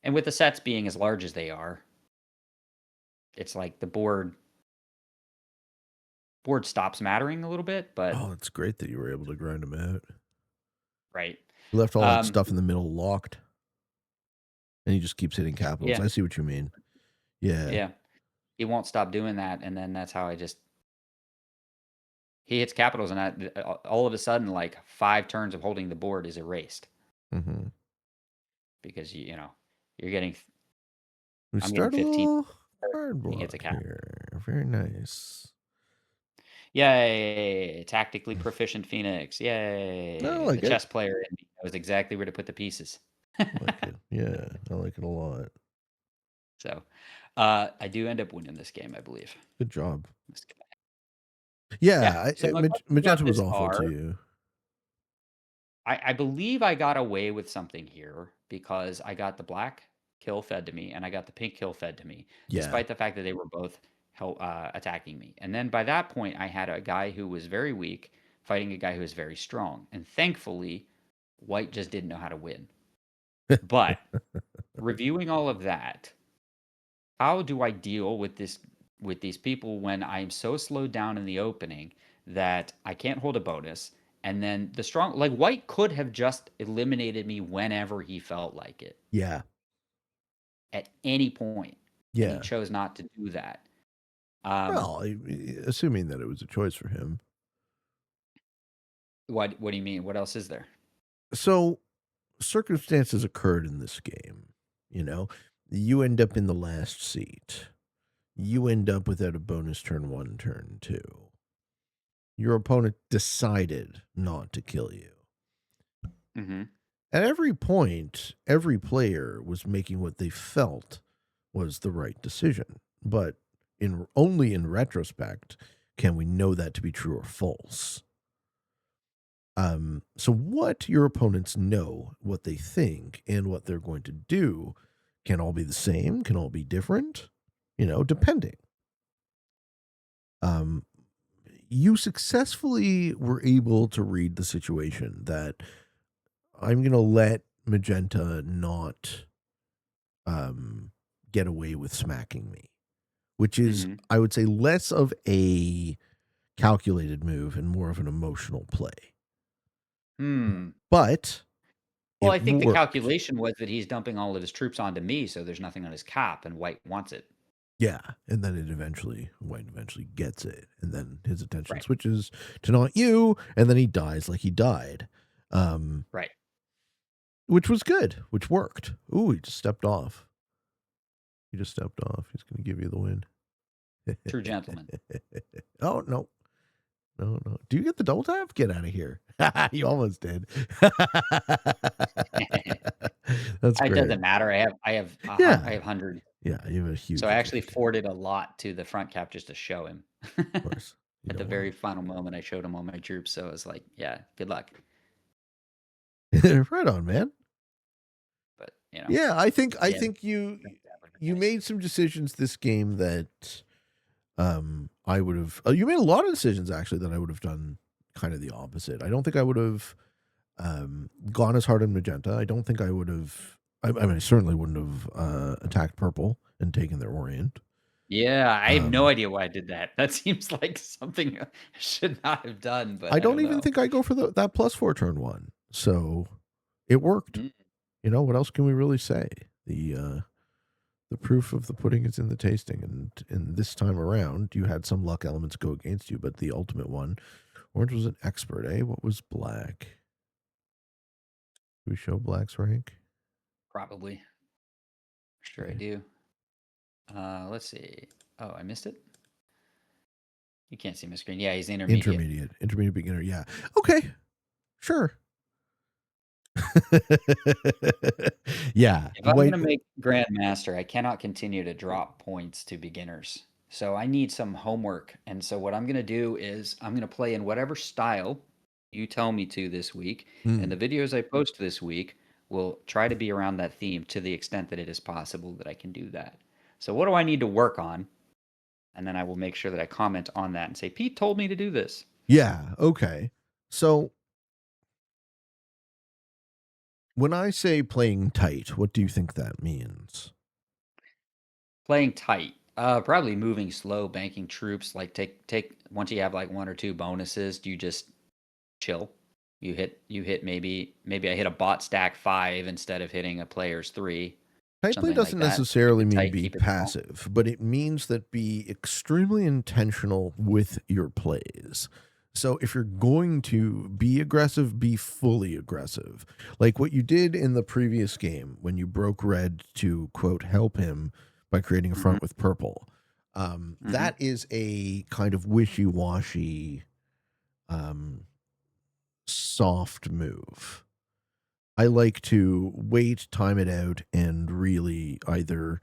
And with the sets being as large as they are, it's like the board stops mattering a little bit, but Oh, it's great that you were able to grind them out. right. You left all that Um, stuff in the middle locked, and he just keeps hitting capitals. yeah, I see what you mean. Yeah. yeah. He won't stop doing that, and then that's how he hits capitals, and all of a sudden, like 5 turns of holding the board is erased Mm-hmm. because you're getting We I'm getting start a 15. little card He gets a block cap. here. Very nice. Yay! Tactically proficient Phoenix. I Yay! The like it. chess player in me knows exactly where to put the pieces. I like it. Yeah, I like it a lot. So, I do end up winning this game, I believe. Good job. This guy. Yeah. Yeah, So my questions about Magenta was this awful to are, you. I believe I got away with something here because I got the black kill fed to me and I got the pink kill fed to me, Yeah. despite the fact that they were both attacking me. And then by that point, I had a guy who was very weak fighting a guy who was very strong. And thankfully, White just didn't know how to win. But reviewing all of that, how do I deal with these people when I'm so slowed down in the opening that I can't hold a bonus? And then the strong, like White could have just eliminated me whenever he felt like it Yeah. at any point, and he Yeah. chose not to do that. Um, Well, assuming that it was a choice for him. what do you mean? What else is there? So circumstances occurred in this game. You know, you end up in the last seat. You end up without a bonus turn 1, turn 2. Your opponent decided not to kill you. Mm-hmm. At every point, every player was making what they felt was the right decision. But only in retrospect can we know that to be true or false. So what your opponents know, what they think, and what they're going to do can all be the same, can all be different, depending. Um, you successfully were able to read the situation that I'm going to let Magenta not get away with smacking me, which is, Mm-hmm. I would say, less of a calculated move and more of an emotional play. Hmm. But Well, it I think the worked. calculation was that he's dumping all of his troops onto me, so there's nothing on his cap, and White wants it. Yeah, and then White eventually gets it, and then his attention Right. switches to not you, and then he dies like he died, um, Right. which was good, which worked. Ooh, he just stepped off. He just stepped off. He's going to give you the win. True gentleman. Oh no, no, no! Do you get the double tap? Get out of here! You almost did. That's It great. doesn't matter. I Yeah, have 100. yeah. You have a So huge I actually advantage. forwarded a lot to the front cap just to show him. Of course, you At the don't very want final moment, I showed him all my troops, so I was like, "Yeah, good luck." to. Right on, man. But Yeah, I yeah, think you that would be you nice. made some decisions this game that I would have you made a lot of decisions actually that I would have done kind of the opposite. I don't think I would have gone as hard on magenta. I don't think I would have I mean I certainly wouldn't have attacked purple and taken their orient. Yeah, I have no Um idea why I did that. That seems like something I should not have done, but I I don't don't even know. think I go for that +4 turn one. So it worked. Mm, You know, what else can we really say? The proof of the pudding is in the tasting, and this time around, you had some luck elements go against you, but the ultimate one, orange was an expert, eh? What was black? Do we show black's rank? probably. Sure I Okay. do. Let's see. Oh, I missed it? You can't see my screen. Yeah, he's intermediate. Intermediate beginner. Yeah. Okay. Sure. Yeah. If I'm White. gonna make Grandmaster, I cannot continue to drop points to beginners. So I need some homework. And so what I'm gonna do is I'm gonna play in whatever style you tell me to this week. And Hmm. the videos I post this week will try to be around that theme to the extent that it is possible that I can do that. So what do I need to work on? And then I will make sure that I comment on that and say, Pete told me to do this. Yeah. Okay. So when I say playing tight, what do you think that means? Playing tight. Probably moving slow, banking troops. Like take once you have like one or two bonuses, you just chill. You hit maybe I hit a bot stack 5 instead of hitting a player's 3, Tight play something like doesn't that. Keep necessarily it mean tight, be keep it small. passive, but it means that be extremely intentional with your plays. So if you're going to be aggressive, be fully aggressive. Like what you did in the previous game when you broke red to quote help him by creating a Mhm. front with purple. Mhm. That is a kind of wishy-washy um, soft move. I like to wait, time it out, and really either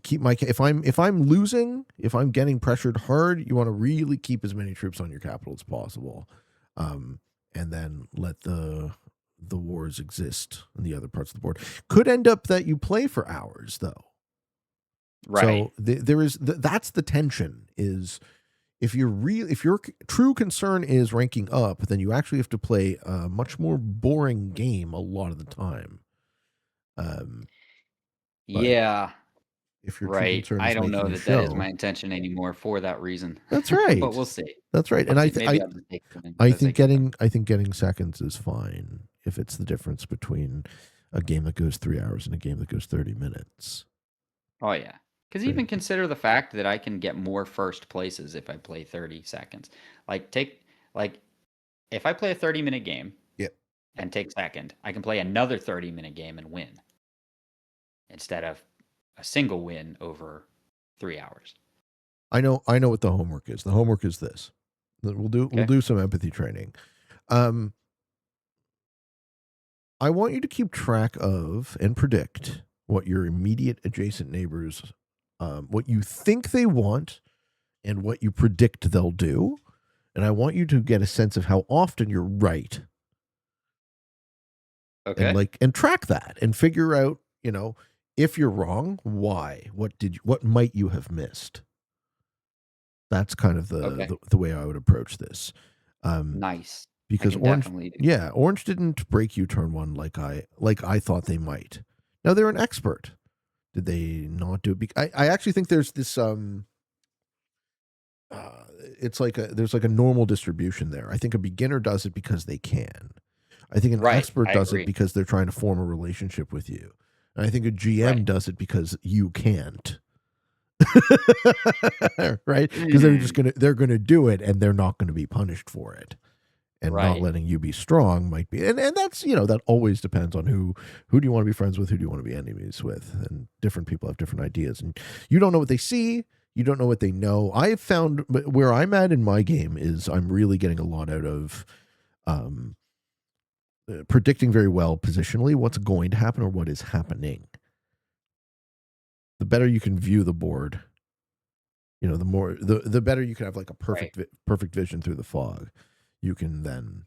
keep my if I'm losing, if I'm getting pressured hard, you want to really keep as many troops on your capital as possible, um, and then let the wars exist in the other parts of the board. Could end up that you play for hours though. Right. So there is that's the tension is if your true concern is ranking up, then you actually have to play a much more boring game a lot of the time. Um, but Yeah, if your true right. concern I is don't making know a that that is show, my intention anymore for that reason. that's But right. we'll see. That's right. I'll And see. Maybe I'll just take them I as I think get them. getting seconds is fine if it's the difference between a game that goes 3 hours and a game that goes 30 minutes. Oh yeah. Because Right. even consider the fact that I can get more first places if I play 30 seconds. Like take like if I play a 30-minute game Yep. and take second, I can play another 30-minute game and win instead of a single win over 3 hours. I know what the homework is. The homework is this. We'll Okay. do some empathy training. Um, I want you to keep track of and predict what your immediate adjacent neighbors, what you think they want, and what you predict they'll do. And I want you to get a sense of how often you're right, and Okay. track that and figure out, if you're wrong, why? What might you have missed? That's kind of Okay. the way I would approach this. Um, Nice. I because can definitely do that. Orange didn't break you turn one like I thought they might. Now they're an expert. Did they not do it? I actually think there's this it's like there's like a normal distribution there. I think a beginner does it because they can. I think an Right. expert I does it agree. because they're trying to form a relationship with you. And I think a GM Right. does it because you can't. Right? Because Mm. they're gonna do it and they're not gonna be punished for it. And not Right. letting you be strong might be, and that's, that always depends on who do you want to be friends with, who do you want to be enemies with, and different people have different ideas, and you don't know what they see, you don't know what they know. I have found where I'm at in my game is I'm really getting a lot out of um, predicting very well positionally what's going to happen or what is happening. The better you can view the board, the better you can have like a Right. perfect vision through the fog. You can then,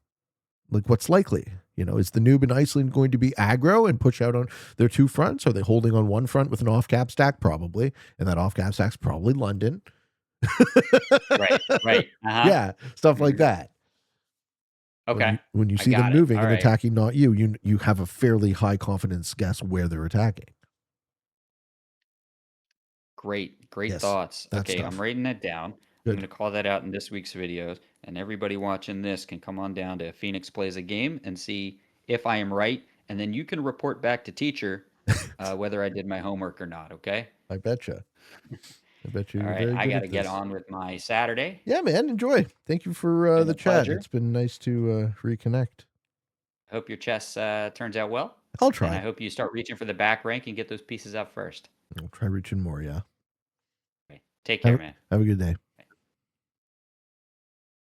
like, what's likely? Is the noob in Iceland going to be aggro and push out on their two fronts? Are they holding on one front with an off cap stack? Probably. And that off cap stack's probably London. Right. Right. Uh-huh. Yeah, stuff like Mm. that. Okay. When you I see them got it. moving All and right. attacking not you, you have a fairly high confidence guess where they're attacking. Great. Great Yes, thoughts. that Okay, I'm stuff. writing that down. I'm Good. going to call that out in this week's videos, and everybody watching this can come on down to Phoenix Plays a Game and see if I am right, and then you can report back to teacher whether I did my homework or not, okay? I betcha. I bet you All you're right, very I good got to at get this. on with my Saturday. Yeah, man. Enjoy. Thank you for Been the a chat. pleasure. It's been nice to reconnect. Hope your chess turns out well, I'll and I try. hope you start reaching for the back rank and get those pieces up first. I'll try reaching more. Yeah. Okay. Take care, man. Have a good day.